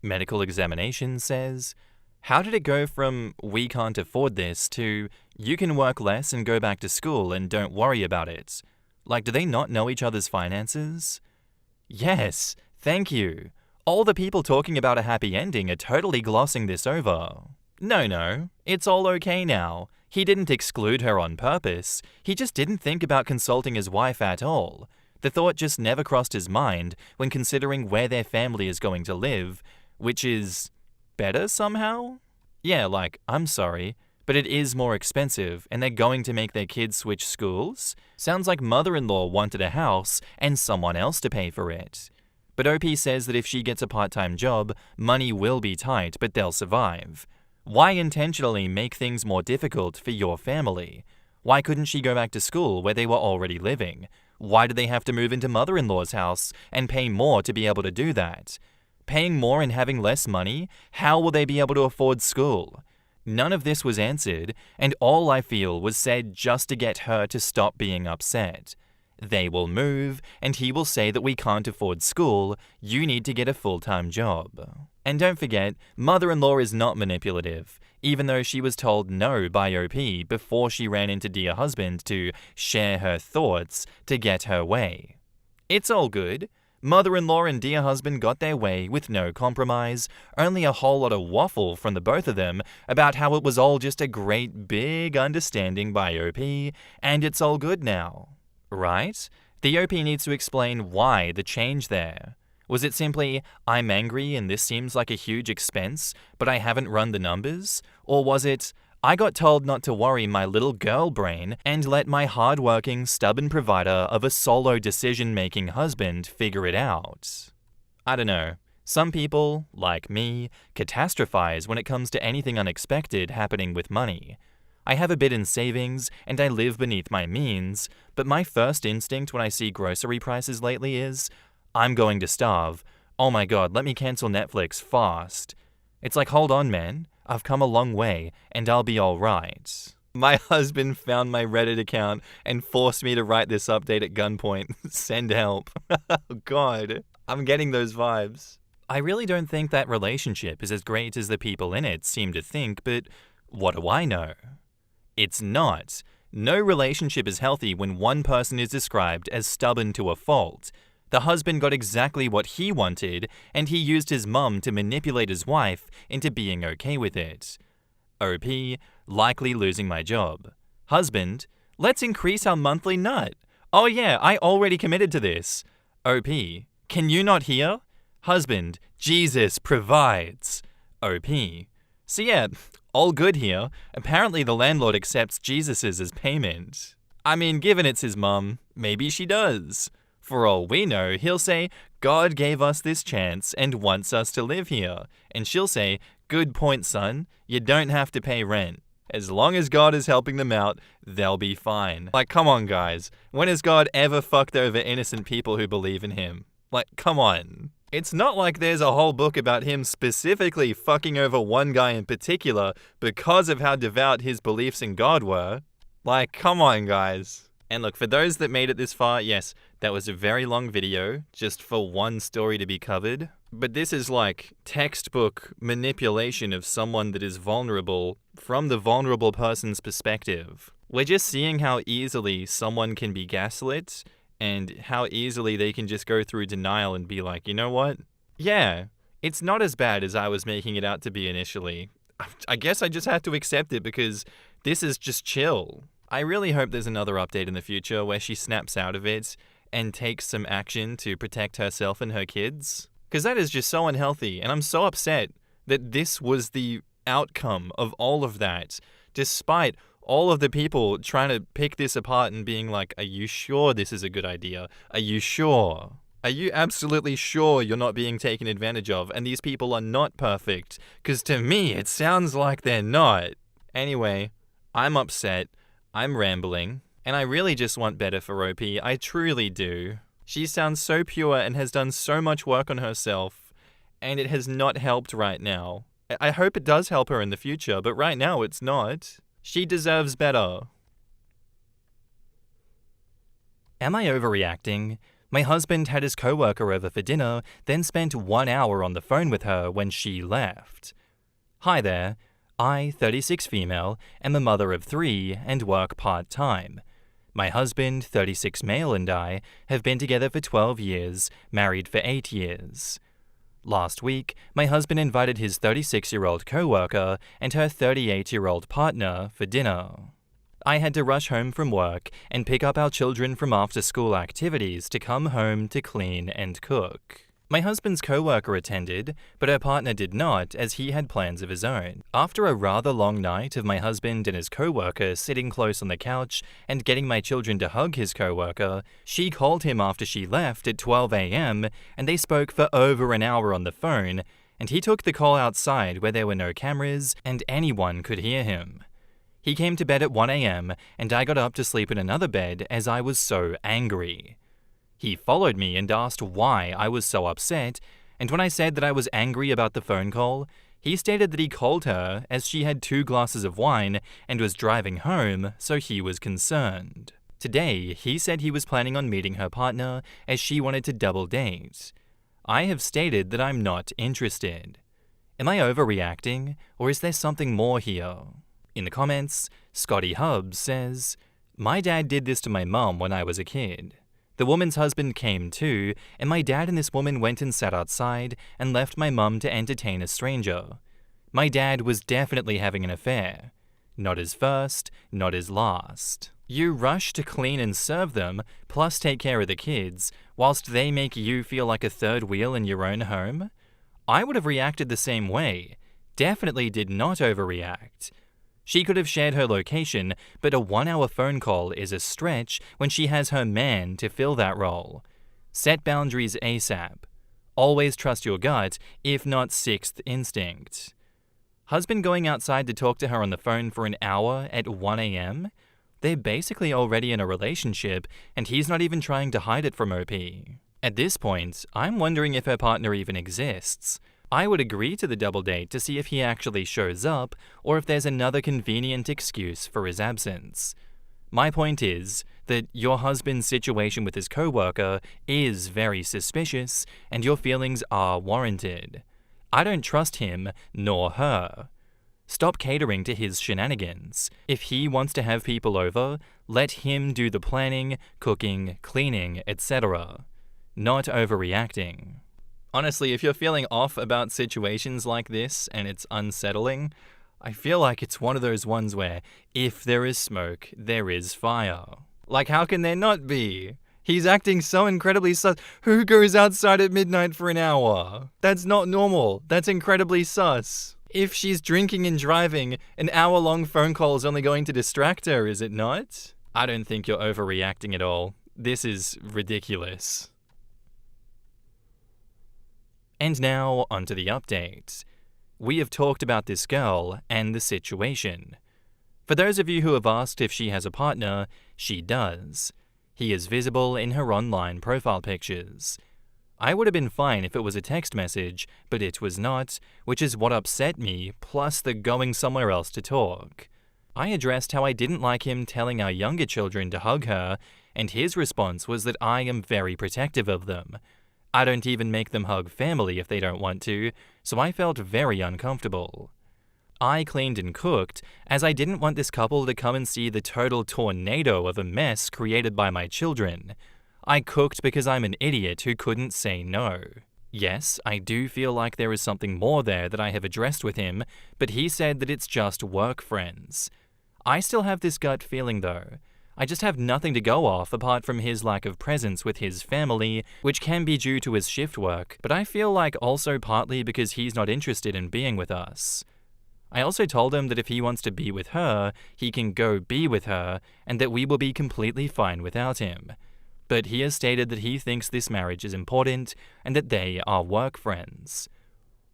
Medical examination says, how did it go from we can't afford this to you can work less and go back to school and don't worry about it? Like, do they not know each other's finances? Yes, thank you. All the people talking about a happy ending are totally glossing this over. No, it's all okay now. He didn't exclude her on purpose. He just didn't think about consulting his wife at all. The thought just never crossed his mind when considering where their family is going to live, which is better somehow? Yeah, like, I'm sorry, but it is more expensive and they're going to make their kids switch schools? Sounds like mother-in-law wanted a house and someone else to pay for it. But OP says that if she gets a part-time job, money will be tight, but they'll survive. Why intentionally make things more difficult for your family? Why couldn't she go back to school where they were already living? Why do they have to move into mother-in-law's house and pay more to be able to do that? Paying more and having less money? How will they be able to afford school? None of this was answered, and all I feel was said just to get her to stop being upset. They will move, and he will say that we can't afford school, you need to get a full-time job. And don't forget, mother-in-law is not manipulative, even though she was told no by OP before she ran into dear husband to share her thoughts to get her way. It's all good. Mother-in-law and dear husband got their way with no compromise, only a whole lot of waffle from the both of them about how it was all just a great big understanding by OP, and it's all good now. Right? The OP needs to explain why the change there. Was it simply, I'm angry and this seems like a huge expense, but I haven't run the numbers? Or was it, I got told not to worry my little girl brain and let my hardworking, stubborn provider of a solo decision-making husband figure it out? I don't know. Some people, like me, catastrophize when it comes to anything unexpected happening with money. I have a bit in savings and I live beneath my means, but my first instinct when I see grocery prices lately is, I'm going to starve. Oh my god, let me cancel Netflix fast. It's like, hold on, man. I've come a long way, and I'll be alright. My husband found my Reddit account and forced me to write this update at gunpoint. Send help. Oh god, I'm getting those vibes. I really don't think that relationship is as great as the people in it seem to think, but what do I know? It's not. No relationship is healthy when one person is described as stubborn to a fault. The husband got exactly what he wanted, and he used his mum to manipulate his wife into being okay with it. OP, likely losing my job. Husband, let's increase our monthly nut. Oh yeah, I already committed to this. OP, can you not hear? Husband, Jesus provides. OP, so yeah, all good here. Apparently the landlord accepts Jesus's as payment. I mean, given it's his mum, maybe she does. For all we know, he'll say, God gave us this chance and wants us to live here. And she'll say, good point, son. You don't have to pay rent. As long as God is helping them out, they'll be fine. Like, come on, guys. When has God ever fucked over innocent people who believe in him? Like, come on. It's not like there's a whole book about him specifically fucking over one guy in particular because of how devout his beliefs in God were. Like, come on, guys. And look, for those that made it this far, yes, that was a very long video, just for one story to be covered. But this is like textbook manipulation of someone that is vulnerable from the vulnerable person's perspective. We're just seeing how easily someone can be gaslit and how easily they can just go through denial and be like, you know what? Yeah, it's not as bad as I was making it out to be initially. I guess I just had to accept it because this is just chill. I really hope there's another update in the future where she snaps out of it and takes some action to protect herself and her kids. Because that is just so unhealthy, and I'm so upset that this was the outcome of all of that, despite all of the people trying to pick this apart and being like, are you sure this is a good idea? Are you sure? Are you absolutely sure you're not being taken advantage of and these people are not perfect? Because to me, it sounds like they're not. Anyway, I'm upset. I'm rambling, and I really just want better for OP, I truly do. She sounds so pure and has done so much work on herself, and it has not helped right now. I hope it does help her in the future, but right now it's not. She deserves better. Am I overreacting? My husband had his coworker over for dinner, then spent 1 hour on the phone with her when she left. Hi there. I, 36 female, am a mother of 3 and work part-time. My husband, 36 male, and I have been together for 12 years, married for 8 years. Last week, my husband invited his 36-year-old coworker and her 38-year-old partner for dinner. I had to rush home from work and pick up our children from after-school activities to come home to clean and cook. My husband's coworker attended, but her partner did not, as he had plans of his own. After a rather long night of my husband and his coworker sitting close on the couch and getting my children to hug his coworker, she called him after she left at 12 a.m. and they spoke for over an hour on the phone, and he took the call outside where there were no cameras and anyone could hear him. He came to bed at 1 a.m. and I got up to sleep in another bed as I was so angry. He followed me and asked why I was so upset, and when I said that I was angry about the phone call, he stated that he called her as she had 2 glasses of wine and was driving home, so he was concerned. Today, he said he was planning on meeting her partner as she wanted to double date. I have stated that I'm not interested. Am I overreacting, or is there something more here? In the comments, Scotty Hubbs says, "My dad did this to my mum when I was a kid. The woman's husband came too, and my dad and this woman went and sat outside and left my mum to entertain a stranger. My dad was definitely having an affair. Not his first, not his last. You rush to clean and serve them, plus take care of the kids, whilst they make you feel like a third wheel in your own home? I would have reacted the same way. Definitely did not overreact. She could have shared her location, but a 1-hour phone call is a stretch when she has her man to fill that role. Set boundaries ASAP. Always trust your gut, if not sixth instinct." Husband going outside to talk to her on the phone for an hour at 1 a.m.? They're basically already in a relationship, and he's not even trying to hide it from OP. At this point, I'm wondering if her partner even exists. I would agree to the double date to see if he actually shows up, or if there's another convenient excuse for his absence. My point is that your husband's situation with his coworker is very suspicious, and your feelings are warranted. I don't trust him, nor her. Stop catering to his shenanigans. If he wants to have people over, let him do the planning, cooking, cleaning, etc. Not overreacting. Honestly, if you're feeling off about situations like this and it's unsettling, I feel like it's one of those ones where if there is smoke, there is fire. Like, how can there not be? He's acting so incredibly sus. Who goes outside at midnight for an hour? That's not normal. That's incredibly sus. If she's drinking and driving, an hour-long phone call is only going to distract her, is it not? I don't think you're overreacting at all. This is ridiculous. And now, onto the update. We have talked about this girl and the situation. For those of you who have asked if she has a partner, she does. He is visible in her online profile pictures. I would have been fine if it was a text message, but it was not, which is what upset me, plus the going somewhere else to talk. I addressed how I didn't like him telling our younger children to hug her, and his response was that I am very protective of them. I don't even make them hug family if they don't want to, so I felt very uncomfortable. I cleaned and cooked, as I didn't want this couple to come and see the total tornado of a mess created by my children. I cooked because I'm an idiot who couldn't say no. Yes, I do feel like there is something more there that I have addressed with him, but he said that it's just work friends. I still have this gut feeling though. I just have nothing to go off apart from his lack of presence with his family, which can be due to his shift work, but I feel like also partly because he's not interested in being with us. I also told him that if he wants to be with her, he can go be with her, and that we will be completely fine without him. But he has stated that he thinks this marriage is important and that they are work friends.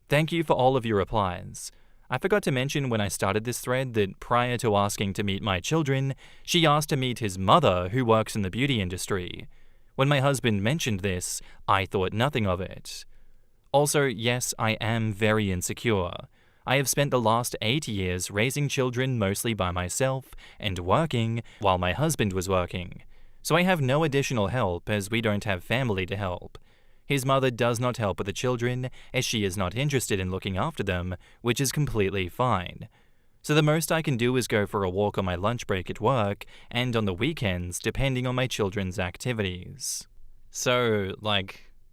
Thank you for all of your replies. I forgot to mention when I started this thread that prior to asking to meet my children, she asked to meet his mother who works in the beauty industry. When my husband mentioned this, I thought nothing of it. Also, yes, I am very insecure. I have spent the last 8 years raising children mostly by myself and working while my husband was working. So I have no additional help as we don't have family to help. His mother does not help with the children as she is not interested in looking after them, which is completely fine. So the most I can do is go for a walk on my lunch break at work and on the weekends depending on my children's activities. So,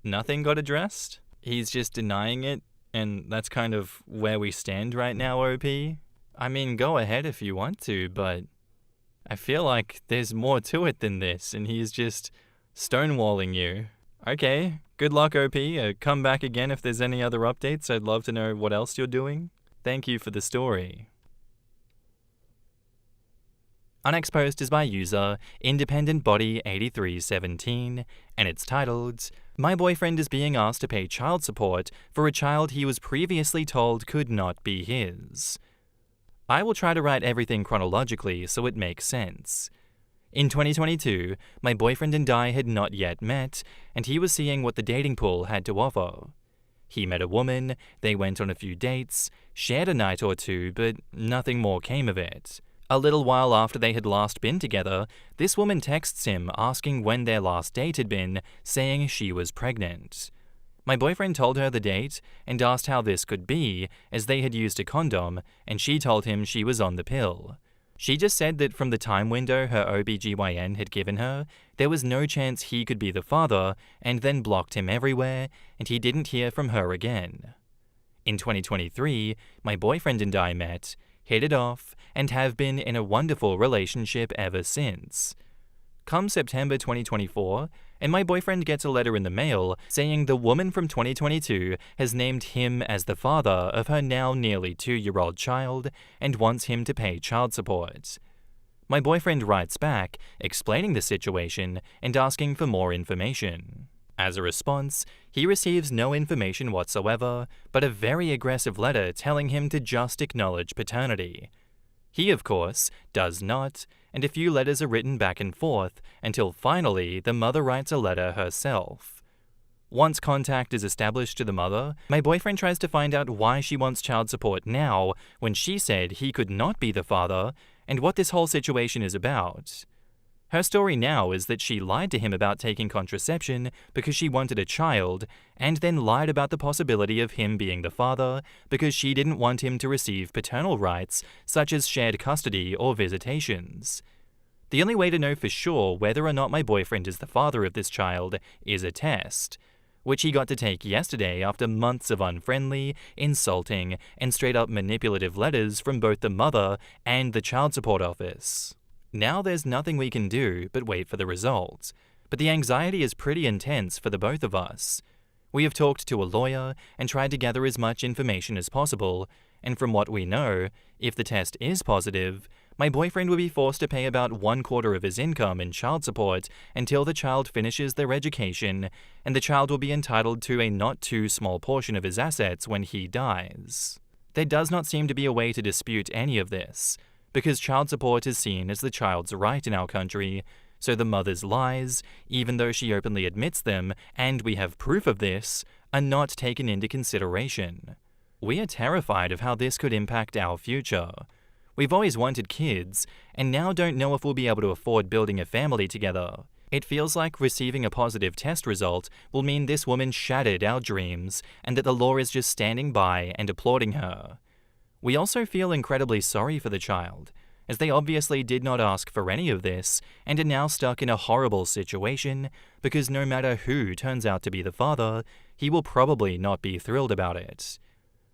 nothing got addressed? He's just denying it, and that's kind of where we stand right now, OP? I mean, go ahead if you want to, but I feel like there's more to it than this, and he's just stonewalling you. Okay, good luck, OP. Come back again if there's any other updates. I'd love to know what else you're doing. Thank you for the story. Our next post is by user IndependentBody8317, and it's titled, "My boyfriend is being asked to pay child support for a child he was previously told could not be his." I will try to write everything chronologically so it makes sense. In 2022, my boyfriend and I had not yet met, and he was seeing what the dating pool had to offer. He met a woman, they went on a few dates, shared a night or two, but nothing more came of it. A little while after they had last been together, this woman texts him asking when their last date had been, saying she was pregnant. My boyfriend told her the date and asked how this could be, as they had used a condom, and she told him she was on the pill. She just said that from the time window her OBGYN had given her, there was no chance he could be the father, and then blocked him everywhere, and he didn't hear from her again. In 2023, my boyfriend and I met, hit it off, and have been in a wonderful relationship ever since. Come September 2024, and my boyfriend gets a letter in the mail saying the woman from 2022 has named him as the father of her now nearly 2-year-old child and wants him to pay child support. My boyfriend writes back, explaining the situation and asking for more information. As a response, he receives no information whatsoever, but a very aggressive letter telling him to just acknowledge paternity. He, of course, does not, and a few letters are written back and forth until finally the mother writes a letter herself. Once contact is established to the mother, my boyfriend tries to find out why she wants child support now when she said he could not be the father and what this whole situation is about. Her story now is that she lied to him about taking contraception because she wanted a child, and then lied about the possibility of him being the father because she didn't want him to receive paternal rights such as shared custody or visitations. The only way to know for sure whether or not my boyfriend is the father of this child is a test, which he got to take yesterday after months of unfriendly, insulting, and straight-up manipulative letters from both the mother and the child support office. Now there's nothing we can do but wait for the results, but the anxiety is pretty intense for the both of us. We have talked to a lawyer and tried to gather as much information as possible, and from what we know, if the test is positive, my boyfriend will be forced to pay about 1/4 of his income in child support until the child finishes their education, and the child will be entitled to a not too small portion of his assets when he dies. There does not seem to be a way to dispute any of this, because child support is seen as the child's right in our country, so the mother's lies, even though she openly admits them, and we have proof of this, are not taken into consideration. We are terrified of how this could impact our future. We've always wanted kids, and now don't know if we'll be able to afford building a family together. It feels like receiving a positive test result will mean this woman shattered our dreams, and that the law is just standing by and applauding her. We also feel incredibly sorry for the child, as they obviously did not ask for any of this and are now stuck in a horrible situation because no matter who turns out to be the father, he will probably not be thrilled about it.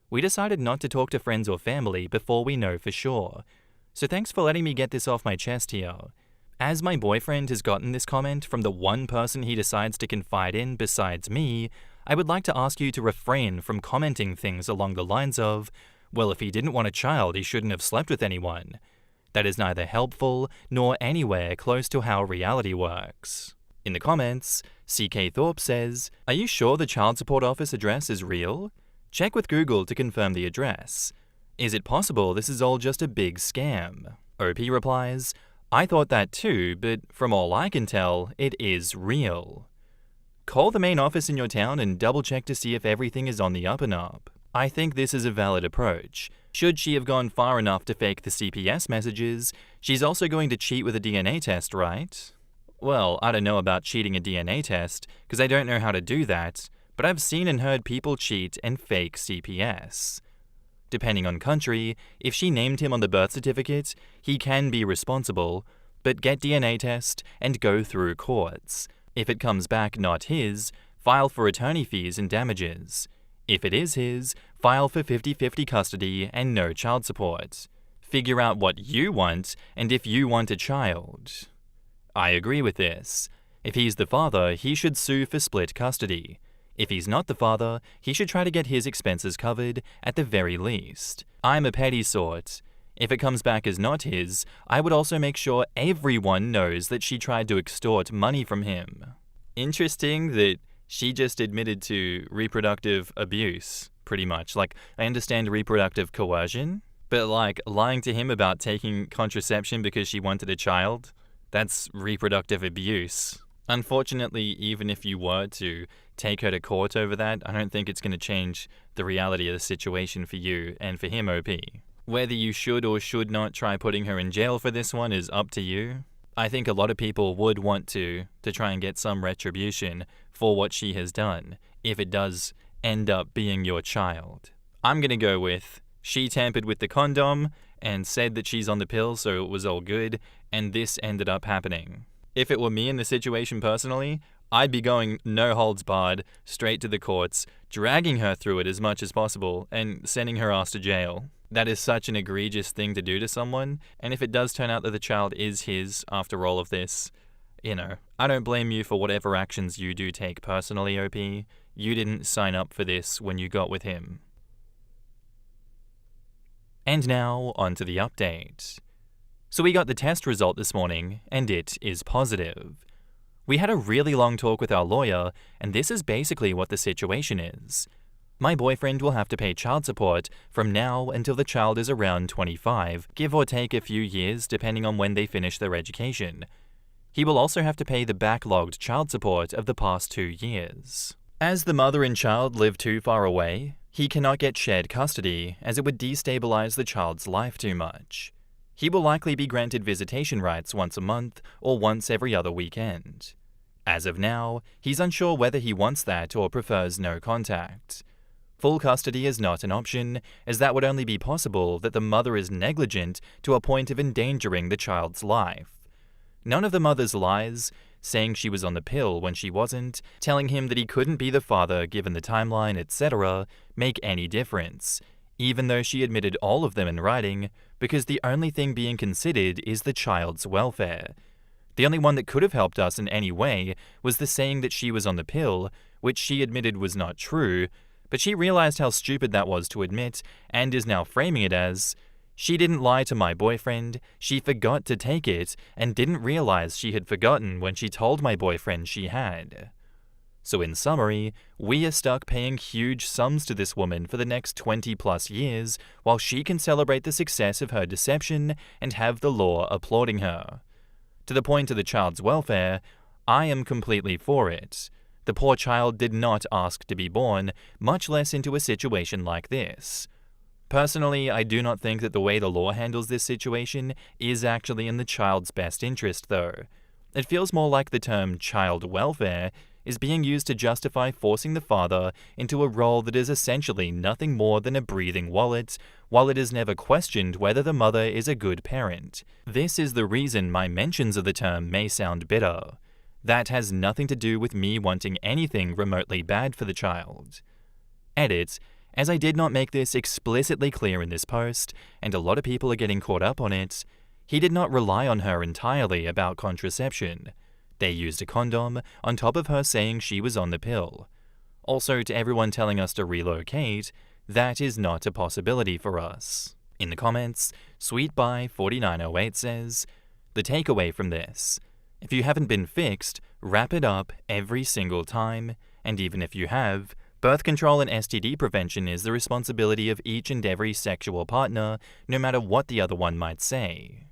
We decided not to talk to friends or family before we know for sure, so thanks for letting me get this off my chest here. As my boyfriend has gotten this comment from the one person he decides to confide in besides me, I would like to ask you to refrain from commenting things along the lines of, well, if he didn't want a child, he shouldn't have slept with anyone. That is neither helpful nor anywhere close to how reality works. In the comments, CK Thorpe says, "Are you sure the child support office address is real? Check with Google to confirm the address. Is it possible this is all just a big scam?" OP replies, "I thought that too, but from all I can tell, it is real. Call the main office in your town and double check to see if everything is on the up and up." I think this is a valid approach. Should she have gone far enough to fake the CPS messages, she's also going to cheat with a DNA test, right? Well, I don't know about cheating a DNA test, because I don't know how to do that, but I've seen and heard people cheat and fake CPS. Depending on country, if she named him on the birth certificate, he can be responsible, but get DNA test and go through courts. If it comes back not his, file for attorney fees and damages. If it is his, file for 50-50 custody and no child support. Figure out what you want and if you want a child. I agree with this. If he's the father, he should sue for split custody. If he's not the father, he should try to get his expenses covered at the very least. I'm a petty sort. If it comes back as not his, I would also make sure everyone knows that she tried to extort money from him. Interesting that she just admitted to reproductive abuse, pretty much. Like, I understand reproductive coercion, but like lying to him about taking contraception because she wanted a child, that's reproductive abuse. Unfortunately, even if you were to take her to court over that, I don't think it's going to change the reality of the situation for you and for him, OP. Whether you should or should not try putting her in jail for this one is up to you. I think a lot of people would want to try and get some retribution for what she has done, if it does end up being your child. I'm going to go with she tampered with the condom and said that she's on the pill, so it was all good, and this ended up happening. If it were me in the situation personally, I'd be going no holds barred, straight to the courts, dragging her through it as much as possible, and sending her ass to jail. That is such an egregious thing to do to someone, and if it does turn out that the child is his after all of this, I don't blame you for whatever actions you do take personally, OP. You didn't sign up for this when you got with him. And now, on to the update. So we got the test result this morning, and it is positive. We had a really long talk with our lawyer, and this is basically what the situation is. My boyfriend will have to pay child support from now until the child is around 25, give or take a few years depending on when they finish their education. He will also have to pay the backlogged child support of the past 2 years. As the mother and child live too far away, he cannot get shared custody as it would destabilize the child's life too much. He will likely be granted visitation rights once a month or once every other weekend. As of now, he's unsure whether he wants that or prefers no contact. Full custody is not an option, as that would only be possible that the mother is negligent to a point of endangering the child's life. None of the mother's lies, saying she was on the pill when she wasn't, telling him that he couldn't be the father given the timeline, etc., make any difference, even though she admitted all of them in writing, because the only thing being considered is the child's welfare. The only one that could have helped us in any way was the saying that she was on the pill, which she admitted was not true, but she realized how stupid that was to admit and is now framing it as, she didn't lie to my boyfriend, she forgot to take it and didn't realize she had forgotten when she told my boyfriend she had. So in summary, we are stuck paying huge sums to this woman for the next 20 plus years while she can celebrate the success of her deception and have the law applauding her. To the point of the child's welfare, I am completely for it. The poor child did not ask to be born, much less into a situation like this. Personally, I do not think that the way the law handles this situation is actually in the child's best interest, though. It feels more like the term child welfare is being used to justify forcing the father into a role that is essentially nothing more than a breathing wallet, while it is never questioned whether the mother is a good parent. This is the reason my mentions of the term may sound bitter. That has nothing to do with me wanting anything remotely bad for the child. Edit. As I did not make this explicitly clear in this post, and a lot of people are getting caught up on it, he did not rely on her entirely about contraception. They used a condom on top of her saying she was on the pill. Also, to everyone telling us to relocate, that is not a possibility for us. In the comments, SweetBuy4908 says, the takeaway from this: if you haven't been fixed, wrap it up every single time, and even if you have, birth control and STD prevention is the responsibility of each and every sexual partner, no matter what the other one might say.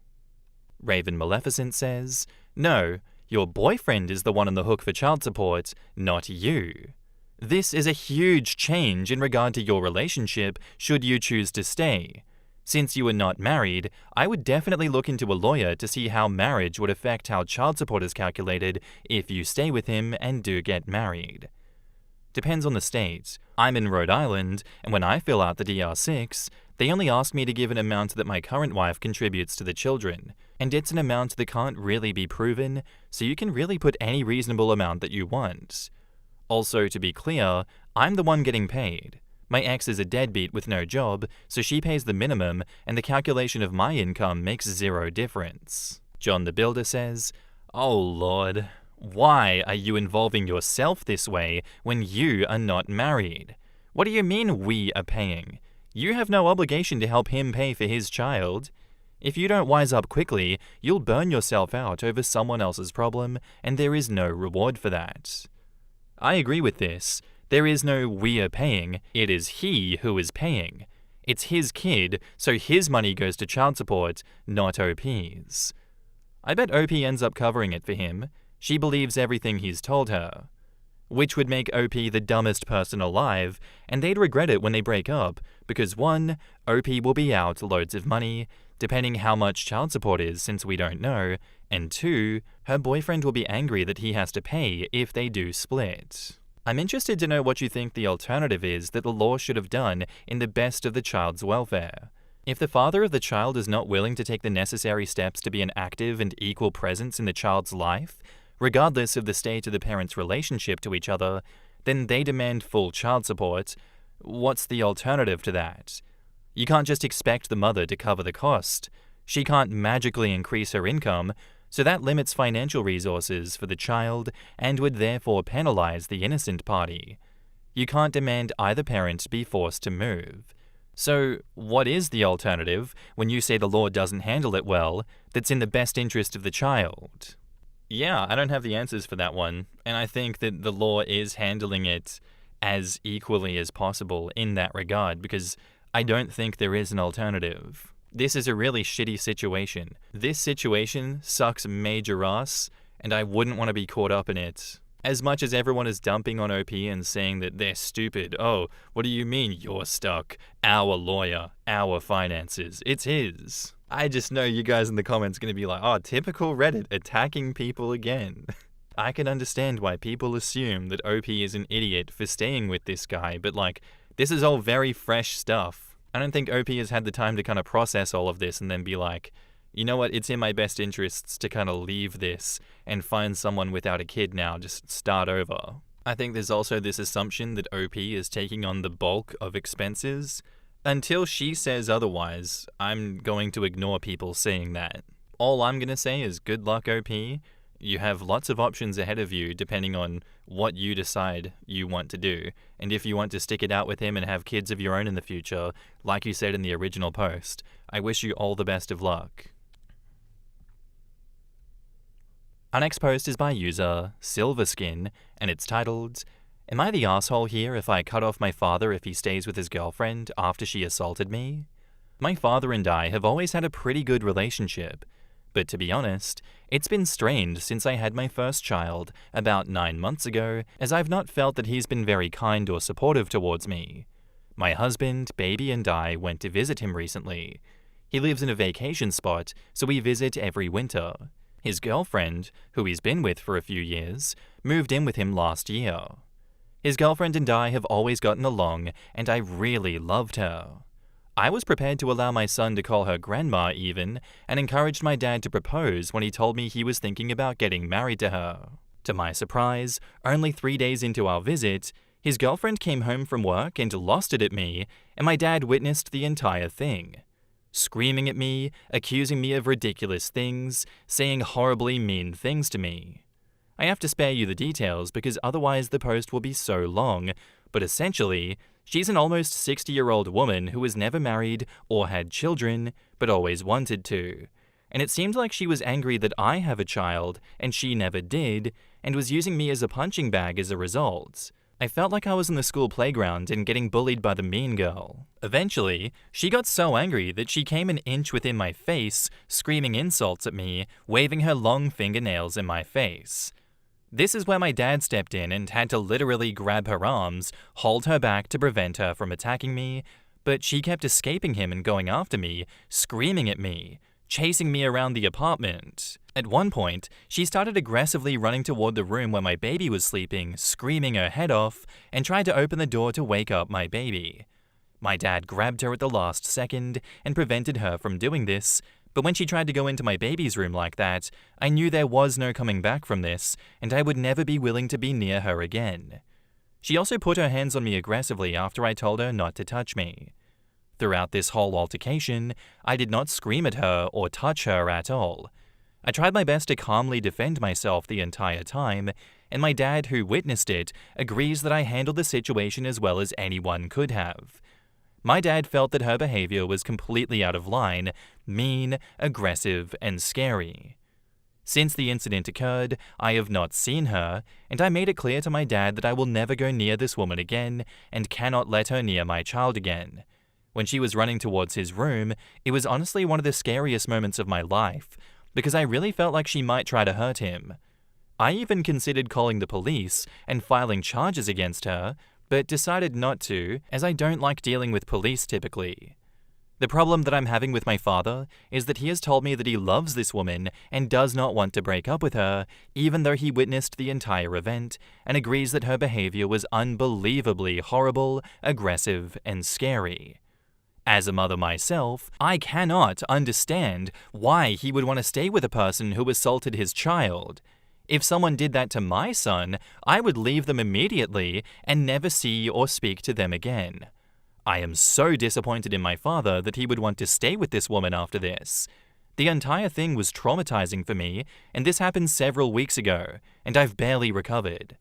Raven Maleficent says, no, your boyfriend is the one on the hook for child support, not you. This is a huge change in regard to your relationship should you choose to stay. Since you are not married, I would definitely look into a lawyer to see how marriage would affect how child support is calculated if you stay with him and do get married. Depends on the state. I'm in Rhode Island, and when I fill out the DR6, they only ask me to give an amount that my current wife contributes to the children, and it's an amount that can't really be proven, so you can really put any reasonable amount that you want. Also, to be clear, I'm the one getting paid. My ex is a deadbeat with no job, so she pays the minimum, and the calculation of my income makes zero difference. John the Builder says, "Oh Lord, why are you involving yourself this way when you are not married? What do you mean we are paying? You have no obligation to help him pay for his child. If you don't wise up quickly, you'll burn yourself out over someone else's problem, and there is no reward for that." I agree with this. There is no we are paying, it is he who is paying. It's his kid, so his money goes to child support, not OP's. I bet OP ends up covering it for him. She believes everything he's told her. Which would make OP the dumbest person alive, and they'd regret it when they break up, because 1, OP will be out loads of money, depending how much child support is since we don't know, and 2, her boyfriend will be angry that he has to pay if they do split. I'm interested to know what you think the alternative is that the law should have done in the best of the child's welfare. If the father of the child is not willing to take the necessary steps to be an active and equal presence in the child's life, regardless of the state of the parents' relationship to each other, then they demand full child support. What's the alternative to that? You can't just expect the mother to cover the cost. She can't magically increase her income, so that limits financial resources for the child and would therefore penalize the innocent party. You can't demand either parent be forced to move. So, what is the alternative when you say the law doesn't handle it well, that's in the best interest of the child? Yeah, I don't have the answers for that one, and I think that the law is handling it as equally as possible in that regard, because I don't think there is an alternative. This is a really shitty situation. This situation sucks major ass, and I wouldn't want to be caught up in it. As much as everyone is dumping on OP and saying that they're stupid, oh, what do you mean you're stuck? Our lawyer, our finances, it's his. I just know you guys in the comments are going to be like, oh, typical Reddit attacking people again. I can understand why people assume that OP is an idiot for staying with this guy, but like, this is all very fresh stuff. I don't think OP has had the time to kind of process all of this and then be like, you know what, it's in my best interests to kind of leave this and find someone without a kid now, just start over. I think there's also this assumption that OP is taking on the bulk of expenses. Until she says otherwise, I'm going to ignore people saying that. All I'm going to say is good luck, OP. You have lots of options ahead of you depending on what you decide you want to do. And if you want to stick it out with him and have kids of your own in the future, like you said in the original post, I wish you all the best of luck. Our next post is by user Silverskin, and it's titled, "Am I the asshole here if I cut off my father if he stays with his girlfriend after she assaulted me? My father and I have always had a pretty good relationship. But to be honest, it's been strained since I had my first child about 9 months ago, as I've not felt that he's been very kind or supportive towards me. My husband, baby, and I went to visit him recently. He lives in a vacation spot, so we visit every winter. His girlfriend, who he's been with for a few years, moved in with him last year. His girlfriend and I have always gotten along, and I really loved her. I was prepared to allow my son to call her grandma even, and encouraged my dad to propose when he told me he was thinking about getting married to her. To my surprise, only 3 days into our visit, his girlfriend came home from work and lost it at me, and my dad witnessed the entire thing. Screaming at me, accusing me of ridiculous things, saying horribly mean things to me. I have to spare you the details because otherwise the post will be so long, but essentially, she's an almost 60-year-old woman who was never married or had children, but always wanted to. And it seemed like she was angry that I have a child and she never did, and was using me as a punching bag as a result. I felt like I was in the school playground and getting bullied by the mean girl. Eventually, she got so angry that she came an inch within my face, screaming insults at me, waving her long fingernails in my face. This is where my dad stepped in and had to literally grab her arms, hold her back to prevent her from attacking me, but she kept escaping him and going after me, screaming at me, chasing me around the apartment. At one point, she started aggressively running toward the room where my baby was sleeping, screaming her head off, and tried to open the door to wake up my baby. My dad grabbed her at the last second and prevented her from doing this, but when she tried to go into my baby's room like that, I knew there was no coming back from this, and I would never be willing to be near her again. She also put her hands on me aggressively after I told her not to touch me. Throughout this whole altercation, I did not scream at her or touch her at all. I tried my best to calmly defend myself the entire time, and my dad, who witnessed it, agrees that I handled the situation as well as anyone could have. My dad felt that her behavior was completely out of line, mean, aggressive, and scary. Since the incident occurred, I have not seen her, and I made it clear to my dad that I will never go near this woman again and cannot let her near my child again. When she was running towards his room, it was honestly one of the scariest moments of my life, because I really felt like she might try to hurt him. I even considered calling the police and filing charges against her, but decided not to, as I don't like dealing with police typically. The problem that I'm having with my father is that he has told me that he loves this woman and does not want to break up with her, even though he witnessed the entire event and agrees that her behavior was unbelievably horrible, aggressive, and scary. As a mother myself, I cannot understand why he would want to stay with a person who assaulted his child. If someone did that to my son, I would leave them immediately and never see or speak to them again. I am so disappointed in my father that he would want to stay with this woman after this. The entire thing was traumatizing for me, and this happened several weeks ago, and I've barely recovered.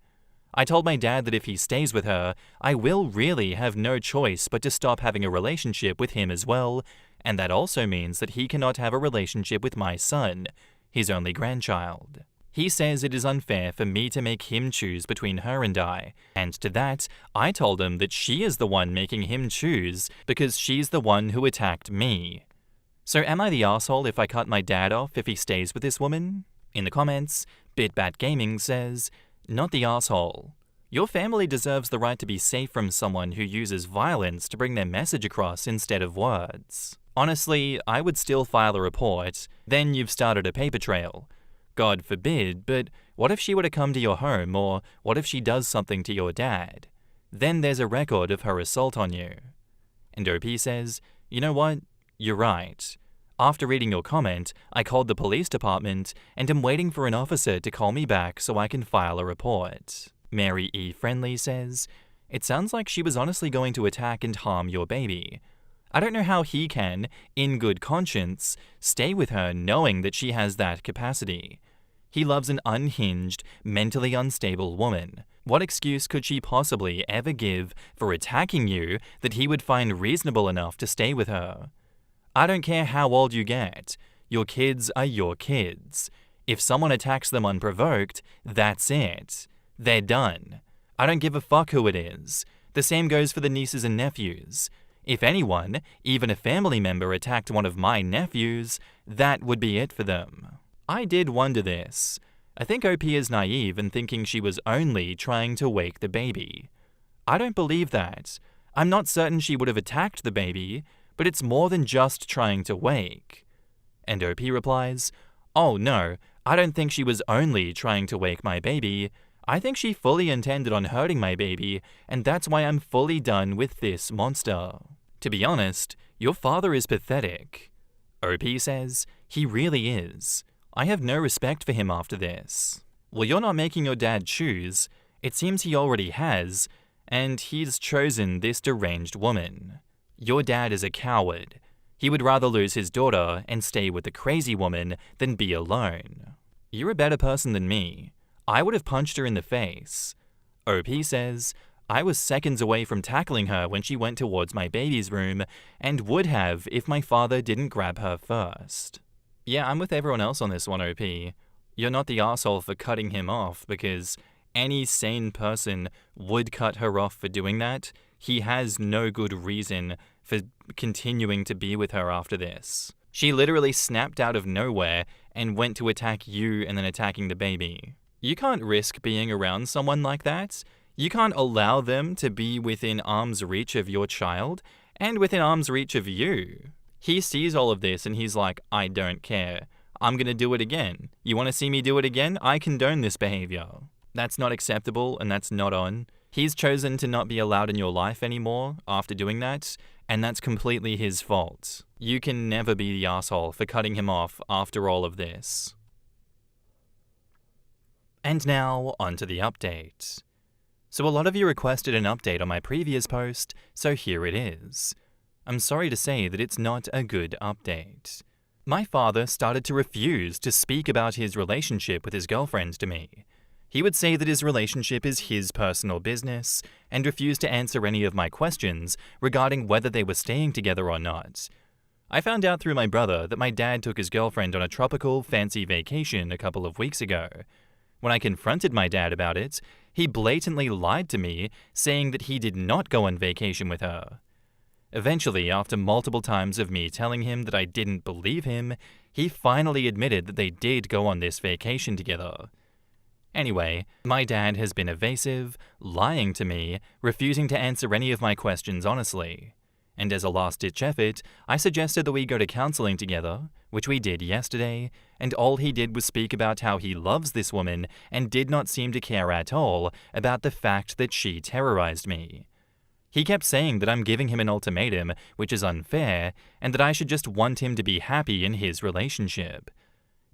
I told my dad that if he stays with her, I will really have no choice but to stop having a relationship with him as well, and that also means that he cannot have a relationship with my son, his only grandchild. He says it is unfair for me to make him choose between her and I, and to that, I told him that she is the one making him choose because she's the one who attacked me. So am I the asshole if I cut my dad off if he stays with this woman? In the comments, BitBat Gaming says, "Not the asshole. Your family deserves the right to be safe from someone who uses violence to bring their message across instead of words. Honestly, I would still file a report, then you've started a paper trail. God forbid, but what if she were to come to your home, or what if she does something to your dad? Then there's a record of her assault on you." And OP says, "You know what? You're right. After reading your comment, I called the police department and am waiting for an officer to call me back so I can file a report." Mary E. Friendly says, "It sounds like she was honestly going to attack and harm your baby. I don't know how he can, in good conscience, stay with her knowing that she has that capacity. He loves an unhinged, mentally unstable woman. What excuse could she possibly ever give for attacking you that he would find reasonable enough to stay with her? I don't care how old you get. Your kids are your kids. If someone attacks them unprovoked, that's it. They're done. I don't give a fuck who it is. The same goes for the nieces and nephews. If anyone, even a family member, attacked one of my nephews, that would be it for them." I did wonder this. I think OP is naive in thinking she was only trying to wake the baby. I don't believe that. I'm not certain she would have attacked the baby, but it's more than just trying to wake. And OP replies, "Oh no, I don't think she was only trying to wake my baby. I think she fully intended on hurting my baby, and that's why I'm fully done with this monster. To be honest, your father is pathetic." OP says, "He really is. I have no respect for him after this." Well, you're not making your dad choose. It seems he already has, and he's chosen this deranged woman. Your dad is a coward. He would rather lose his daughter and stay with the crazy woman than be alone. You're a better person than me. I would have punched her in the face. OP says, "I was seconds away from tackling her when she went towards my baby's room, and would have if my father didn't grab her first." Yeah, I'm with everyone else on this one, OP. You're not the asshole for cutting him off, because any sane person would cut her off for doing that. He has no good reason for continuing to be with her after this. She literally snapped out of nowhere and went to attack you and then attacking the baby. You can't risk being around someone like that. You can't allow them to be within arm's reach of your child and within arm's reach of you. He sees all of this and he's like, I don't care. I'm gonna do it again. You wanna see me do it again? I condone this behavior. That's not acceptable and that's not on. He's chosen to not be allowed in your life anymore after doing that, and that's completely his fault. You can never be the asshole for cutting him off after all of this. And now, onto the update. So a lot of you requested an update on my previous post, so here it is. I'm sorry to say that it's not a good update. My father started to refuse to speak about his relationship with his girlfriend to me. He would say that his relationship is his personal business and refused to answer any of my questions regarding whether they were staying together or not. I found out through my brother that my dad took his girlfriend on a tropical, fancy vacation a couple of weeks ago. When I confronted my dad about it, he blatantly lied to me, saying that he did not go on vacation with her. Eventually, after multiple times of me telling him that I didn't believe him, he finally admitted that they did go on this vacation together. Anyway, my dad has been evasive, lying to me, refusing to answer any of my questions honestly. And as a last-ditch effort, I suggested that we go to counseling together, which we did yesterday, and all he did was speak about how he loves this woman and did not seem to care at all about the fact that she terrorized me. He kept saying that I'm giving him an ultimatum, which is unfair, and that I should just want him to be happy in his relationship.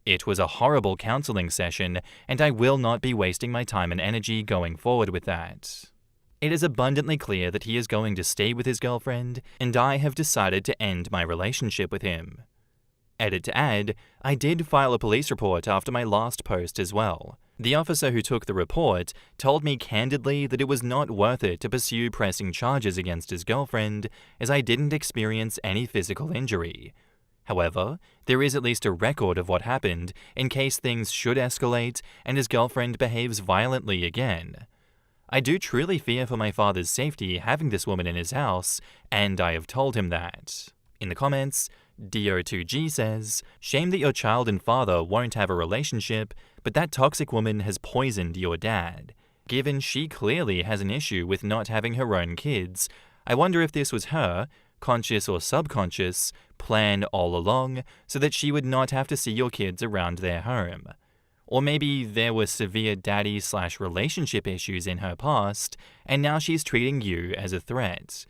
It was a horrible counseling session, and I will not be wasting my time and energy going forward with that. It is abundantly clear that he is going to stay with his girlfriend, and I have decided to end my relationship with him. Edit to add, I did file a police report after my last post as well. The officer who took the report told me candidly that it was not worth it to pursue pressing charges against his girlfriend, as I didn't experience any physical injury. However, there is at least a record of what happened in case things should escalate and his girlfriend behaves violently again. I do truly fear for my father's safety having this woman in his house, and I have told him that. In the comments, DO2G says, "Shame that your child and father won't have a relationship, but that toxic woman has poisoned your dad. Given she clearly has an issue with not having her own kids, I wonder if this was her, conscious or subconscious, plan all along so that she would not have to see your kids around their home. Or maybe there were severe daddy/relationship issues in her past, and now she's treating you as a threat.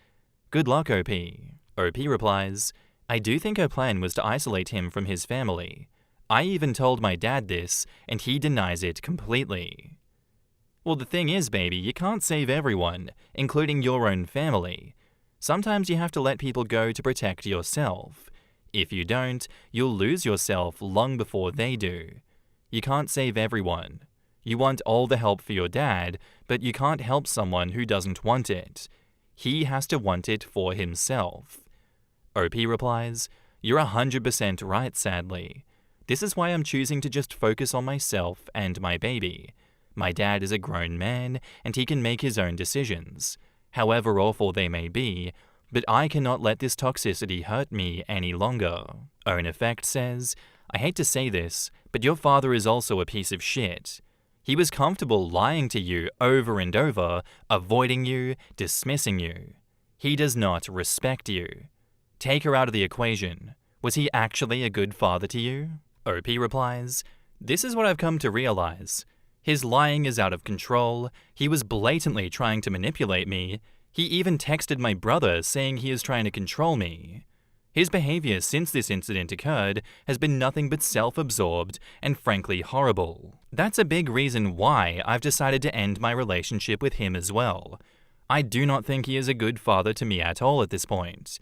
Good luck, OP." OP replies, "I do think her plan was to isolate him from his family. I even told my dad this, and he denies it completely." Well, the thing is, baby, you can't save everyone, including your own family. Sometimes you have to let people go to protect yourself. If you don't, you'll lose yourself long before they do. You can't save everyone. You want all the help for your dad, but you can't help someone who doesn't want it. He has to want it for himself. OP replies, "You're 100% right, sadly. This is why I'm choosing to just focus on myself and my baby. My dad is a grown man, and he can make his own decisions, however awful they may be, but I cannot let this toxicity hurt me any longer." Own Effect says, "I hate to say this, but your father is also a piece of shit. He was comfortable lying to you over and over, avoiding you, dismissing you. He does not respect you. Take her out of the equation. Was he actually a good father to you?" OP replies, "This is what I've come to realize. His lying is out of control. He was blatantly trying to manipulate me. He even texted my brother saying he is trying to control me. His behavior since this incident occurred has been nothing but self-absorbed and frankly horrible. That's a big reason why I've decided to end my relationship with him as well. I do not think he is a good father to me at all at this point.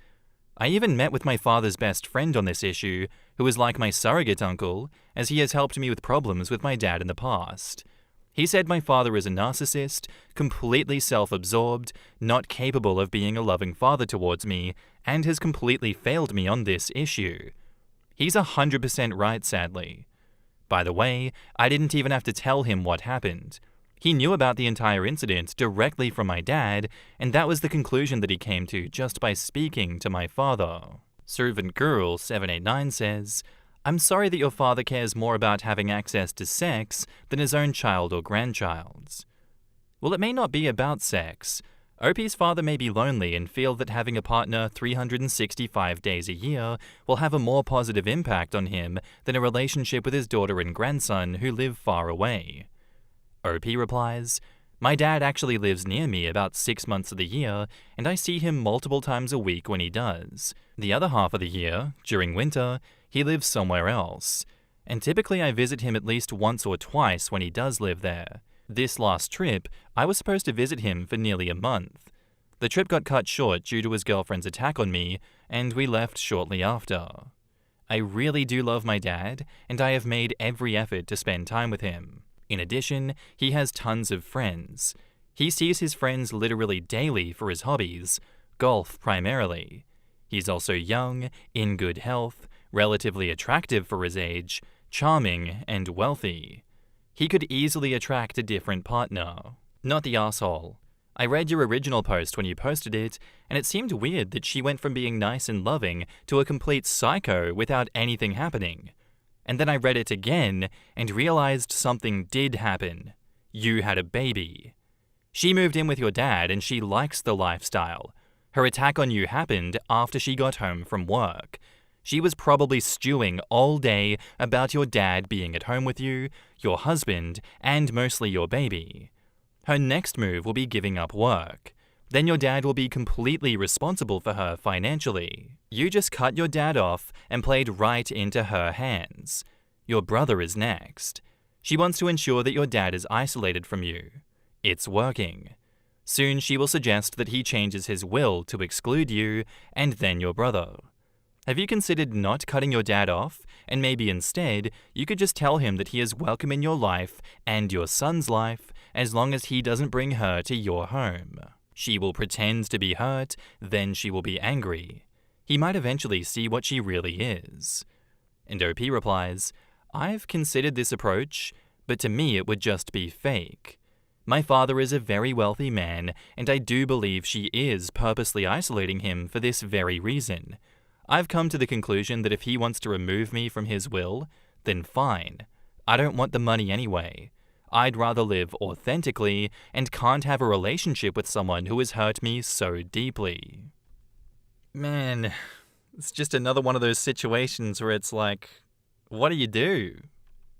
I even met with my father's best friend on this issue, who is like my surrogate uncle, as he has helped me with problems with my dad in the past. He said my father is a narcissist, completely self-absorbed, not capable of being a loving father towards me, and has completely failed me on this issue. He's 100% right, sadly. By the way, I didn't even have to tell him what happened. He knew about the entire incident directly from my dad, and that was the conclusion that he came to just by speaking to my father." Servant Girl 789 says, "I'm sorry that your father cares more about having access to sex than his own child or grandchild's." Well, it may not be about sex. OP's father may be lonely and feel that having a partner 365 days a year will have a more positive impact on him than a relationship with his daughter and grandson who live far away. OP replies, "My dad actually lives near me about 6 months of the year, and I see him multiple times a week when he does. The other half of the year, during winter, he lives somewhere else. And typically I visit him at least once or twice when he does live there. This last trip, I was supposed to visit him for nearly a month. The trip got cut short due to his girlfriend's attack on me, and we left shortly after. I really do love my dad, and I have made every effort to spend time with him. In addition, he has tons of friends. He sees his friends literally daily for his hobbies, golf primarily. He's also young, in good health, relatively attractive for his age, charming, and wealthy. He could easily attract a different partner. Not the asshole. I read your original post when you posted it, and it seemed weird that she went from being nice and loving to a complete psycho without anything happening. And then I read it again and realized something did happen. You had a baby. She moved in with your dad and she likes the lifestyle. Her attack on you happened after she got home from work. She was probably stewing all day about your dad being at home with you, your husband, and mostly your baby. Her next move will be giving up work. Then your dad will be completely responsible for her financially. You just cut your dad off and played right into her hands. Your brother is next. She wants to ensure that your dad is isolated from you. It's working. Soon she will suggest that he changes his will to exclude you and then your brother. Have you considered not cutting your dad off, and maybe instead you could just tell him that he is welcome in your life and your son's life as long as he doesn't bring her to your home? She will pretend to be hurt, then she will be angry. He might eventually see what she really is. And OP replies, "I've considered this approach, but to me it would just be fake. My father is a very wealthy man, and I do believe she is purposely isolating him for this very reason. I've come to the conclusion that if he wants to remove me from his will, then fine. I don't want the money anyway. I'd rather live authentically and can't have a relationship with someone who has hurt me so deeply." Man, it's just another one of those situations where it's like, what do you do?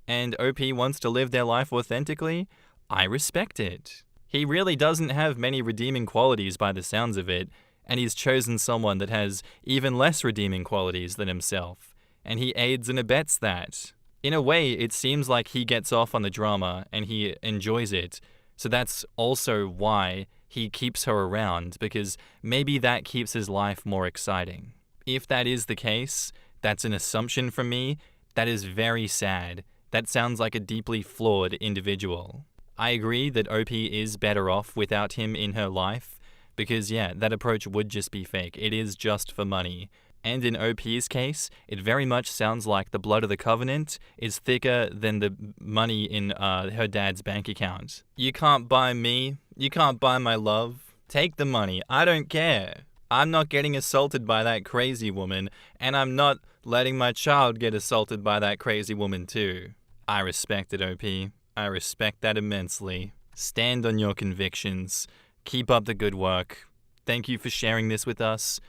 And OP wants to live their life authentically? I respect it. He really doesn't have many redeeming qualities by the sounds of it, and he's chosen someone that has even less redeeming qualities than himself, and he aids and abets that. In a way, it seems like he gets off on the drama and he enjoys it, so that's also why he keeps her around, because maybe that keeps his life more exciting. If that is the case, that's an assumption from me. That is very sad. That sounds like a deeply flawed individual. I agree that OP is better off without him in her life, because yeah, that approach would just be fake. It is just for money. And in OP's case, it very much sounds like the blood of the covenant is thicker than the money in her dad's bank account. You can't buy me. You can't buy my love. Take the money. I don't care. I'm not getting assaulted by that crazy woman, and I'm not letting my child get assaulted by that crazy woman too. I respect it, OP. I respect that immensely. Stand on your convictions. Keep up the good work. Thank you for sharing this with us.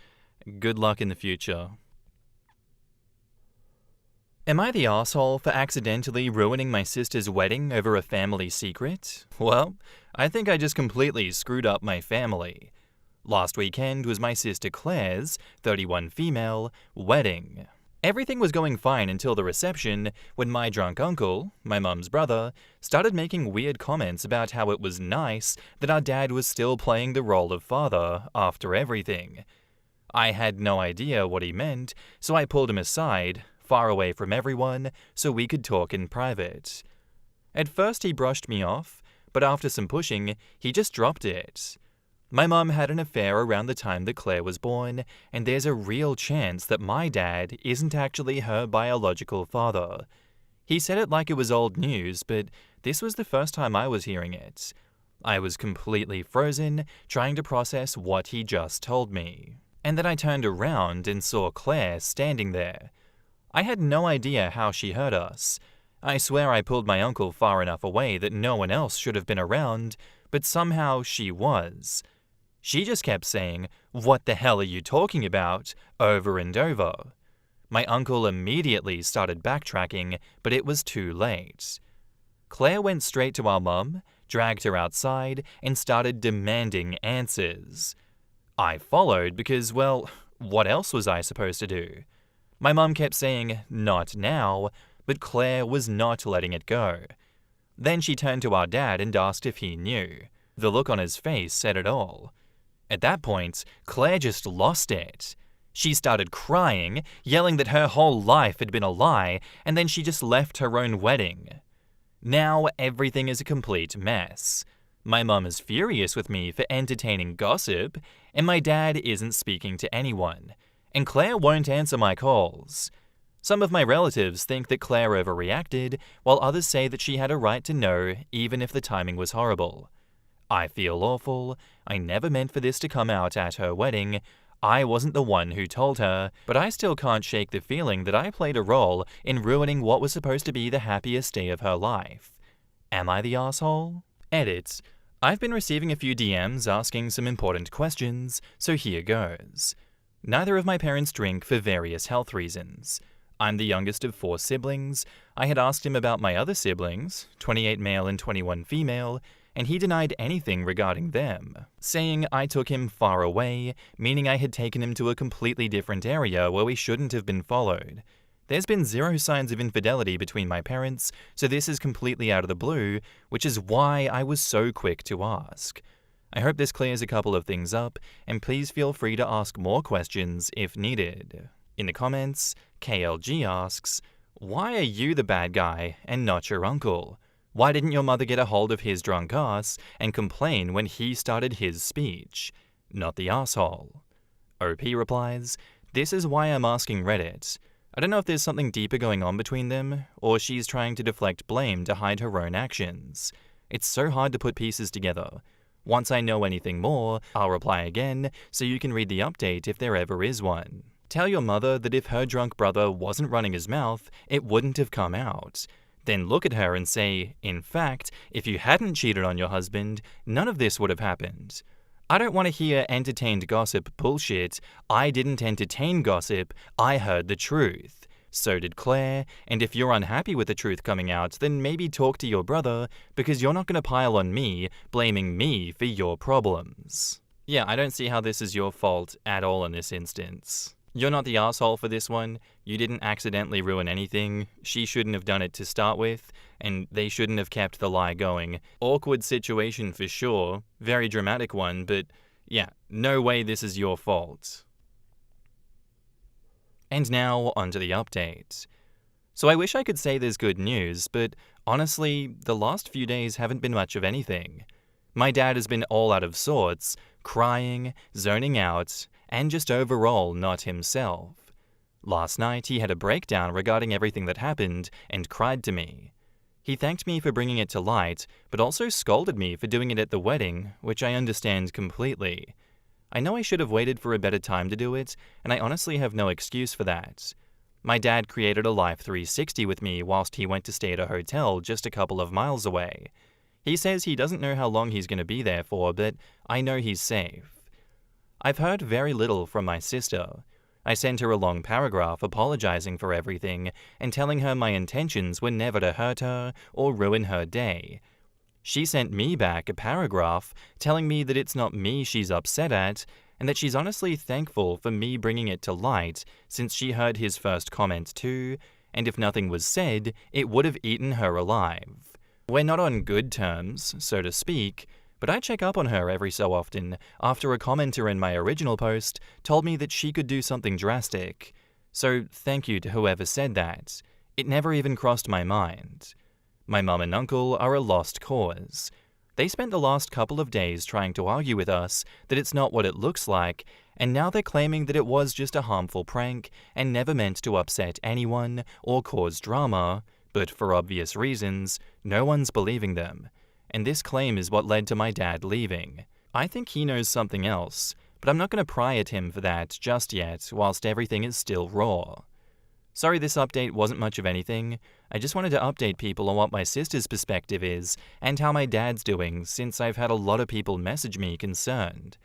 Good luck in the future. Am I the asshole for accidentally ruining my sister's wedding over a family secret? Well, I think I just completely screwed up my family. Last weekend was my sister Claire's, 31 female, wedding. Everything was going fine until the reception, when my drunk uncle, my mum's brother, started making weird comments about how it was nice that our dad was still playing the role of father after everything. I had no idea what he meant, so I pulled him aside, far away from everyone, so we could talk in private. At first he brushed me off, but after some pushing, he just dropped it. My mum had an affair around the time that Claire was born, and there's a real chance that my dad isn't actually her biological father. He said it like it was old news, but this was the first time I was hearing it. I was completely frozen, trying to process what he just told me. And then I turned around and saw Claire standing there. I had no idea how she heard us. I swear I pulled my uncle far enough away that no one else should have been around, but somehow she was. She just kept saying, "What the hell are you talking about?" over and over. My uncle immediately started backtracking, but it was too late. Claire went straight to our mum, dragged her outside, and started demanding answers. I followed because, well, what else was I supposed to do? My mum kept saying, "Not now," but Claire was not letting it go. Then she turned to our dad and asked if he knew. The look on his face said it all. At that point, Claire just lost it. She started crying, yelling that her whole life had been a lie, and then she just left her own wedding. Now everything is a complete mess. My mum is furious with me for entertaining gossip, and my dad isn't speaking to anyone, and Claire won't answer my calls. Some of my relatives think that Claire overreacted, while others say that she had a right to know, even if the timing was horrible. I feel awful. I never meant for this to come out at her wedding. I wasn't the one who told her, but I still can't shake the feeling that I played a role in ruining what was supposed to be the happiest day of her life. Am I the asshole? Edit. I've been receiving a few DMs asking some important questions, so here goes. Neither of my parents drink for various health reasons. I'm the youngest of 4 siblings. I had asked him about my other siblings, 28 male and 21 female, and he denied anything regarding them, saying I took him far away, meaning I had taken him to a completely different area where we shouldn't have been followed. There's been 0 signs of infidelity between my parents, so this is completely out of the blue, which is why I was so quick to ask. I hope this clears a couple of things up, and please feel free to ask more questions if needed. In the comments, KLG asks, "Why are you the bad guy and not your uncle? Why didn't your mother get a hold of his drunk ass and complain when he started his speech? Not the asshole." OP replies, "This is why I'm asking Reddit. I don't know if there's something deeper going on between them, or she's trying to deflect blame to hide her own actions. It's so hard to put pieces together. Once I know anything more, I'll reply again, so you can read the update if there ever is one. Tell your mother that if her drunk brother wasn't running his mouth, it wouldn't have come out. Then look at her and say, in fact, if you hadn't cheated on your husband, none of this would have happened. I don't want to hear entertained gossip bullshit. I didn't entertain gossip, I heard the truth. So did Claire, and if you're unhappy with the truth coming out, then maybe talk to your brother, because you're not going to pile on me, blaming me for your problems." Yeah, I don't see how this is your fault at all in this instance. You're not the asshole for this one. You didn't accidentally ruin anything. She shouldn't have done it to start with, and they shouldn't have kept the lie going. Awkward situation for sure. Very dramatic one, but yeah, no way this is your fault. And now, onto the update. So I wish I could say there's good news, but honestly, the last few days haven't been much of anything. My dad has been all out of sorts, crying, zoning out, and just overall not himself. Last night he had a breakdown regarding everything that happened and cried to me. He thanked me for bringing it to light, but also scolded me for doing it at the wedding, which I understand completely. I know I should have waited for a better time to do it, and I honestly have no excuse for that. My dad created a life 360 with me whilst he went to stay at a hotel just a couple of miles away. He says he doesn't know how long he's going to be there for, but I know he's safe. I've heard very little from my sister. I sent her a long paragraph apologizing for everything and telling her my intentions were never to hurt her or ruin her day. She sent me back a paragraph telling me that it's not me she's upset at and that she's honestly thankful for me bringing it to light since she heard his first comment too, and if nothing was said, it would have eaten her alive. We're not on good terms, so to speak, but I check up on her every so often after a commenter in my original post told me that she could do something drastic. So thank you to whoever said that. It never even crossed my mind. My mum and uncle are a lost cause. They spent the last couple of days trying to argue with us that it's not what it looks like, and now they're claiming that it was just a harmful prank and never meant to upset anyone or cause drama, but for obvious reasons, no one's believing them. And this claim is what led to my dad leaving. I think he knows something else, but I'm not going to pry at him for that just yet whilst everything is still raw. Sorry this update wasn't much of anything. I just wanted to update people on what my sister's perspective is and how my dad's doing since I've had a lot of people message me concerned.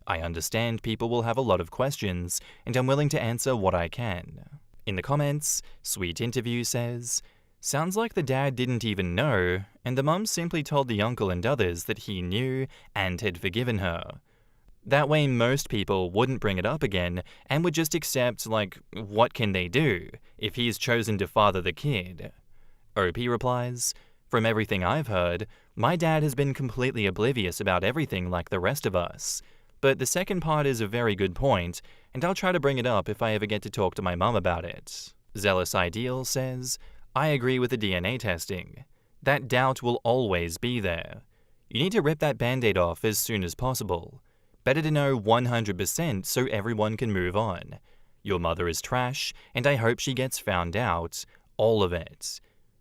I understand people will have a lot of questions, and I'm willing to answer what I can. In the comments, Sweet Interview says, sounds like the dad didn't even know, and the mum simply told the uncle and others that he knew and had forgiven her. That way most people wouldn't bring it up again and would just accept, like, what can they do if he's chosen to father the kid? OP replies, from everything I've heard, my dad has been completely oblivious about everything like the rest of us. But the second part is a very good point, and I'll try to bring it up if I ever get to talk to my mum about it. Zealous Ideal says, I agree with the DNA testing. That doubt will always be there. You need to rip that band-aid off as soon as possible. Better to know 100% so everyone can move on. Your mother is trash, and I hope she gets found out. All of it.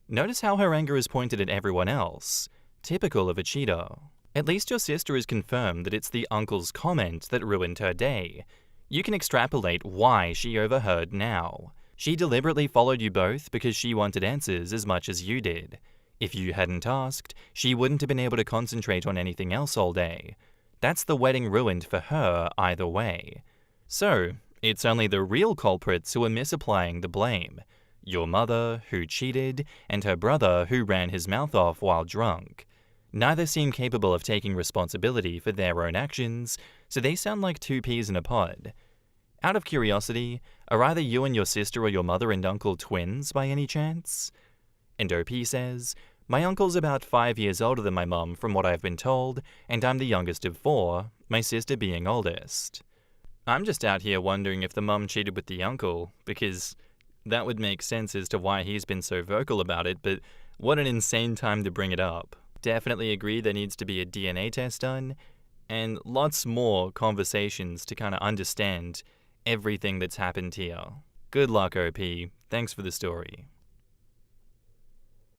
Notice how her anger is pointed at everyone else. Typical of a cheater. At least your sister has confirmed that it's the uncle's comment that ruined her day. You can extrapolate why she overheard now. She deliberately followed you both because she wanted answers as much as you did. If you hadn't asked, she wouldn't have been able to concentrate on anything else all day. That's the wedding ruined for her either way. So, it's only the real culprits who are misapplying the blame. Your mother, who cheated, and her brother, who ran his mouth off while drunk. Neither seem capable of taking responsibility for their own actions, so they sound like two peas in a pod. Out of curiosity, are either you and your sister or your mother and uncle twins by any chance? And OP says, my uncle's about 5 years older than my mum from what I've been told, and I'm the youngest of 4, my sister being oldest. I'm just out here wondering if the mum cheated with the uncle, because that would make sense as to why he's been so vocal about it, but what an insane time to bring it up. Definitely agree there needs to be a DNA test done, and lots more conversations to kind of understand everything that's happened here. Good luck, OP. Thanks for the story.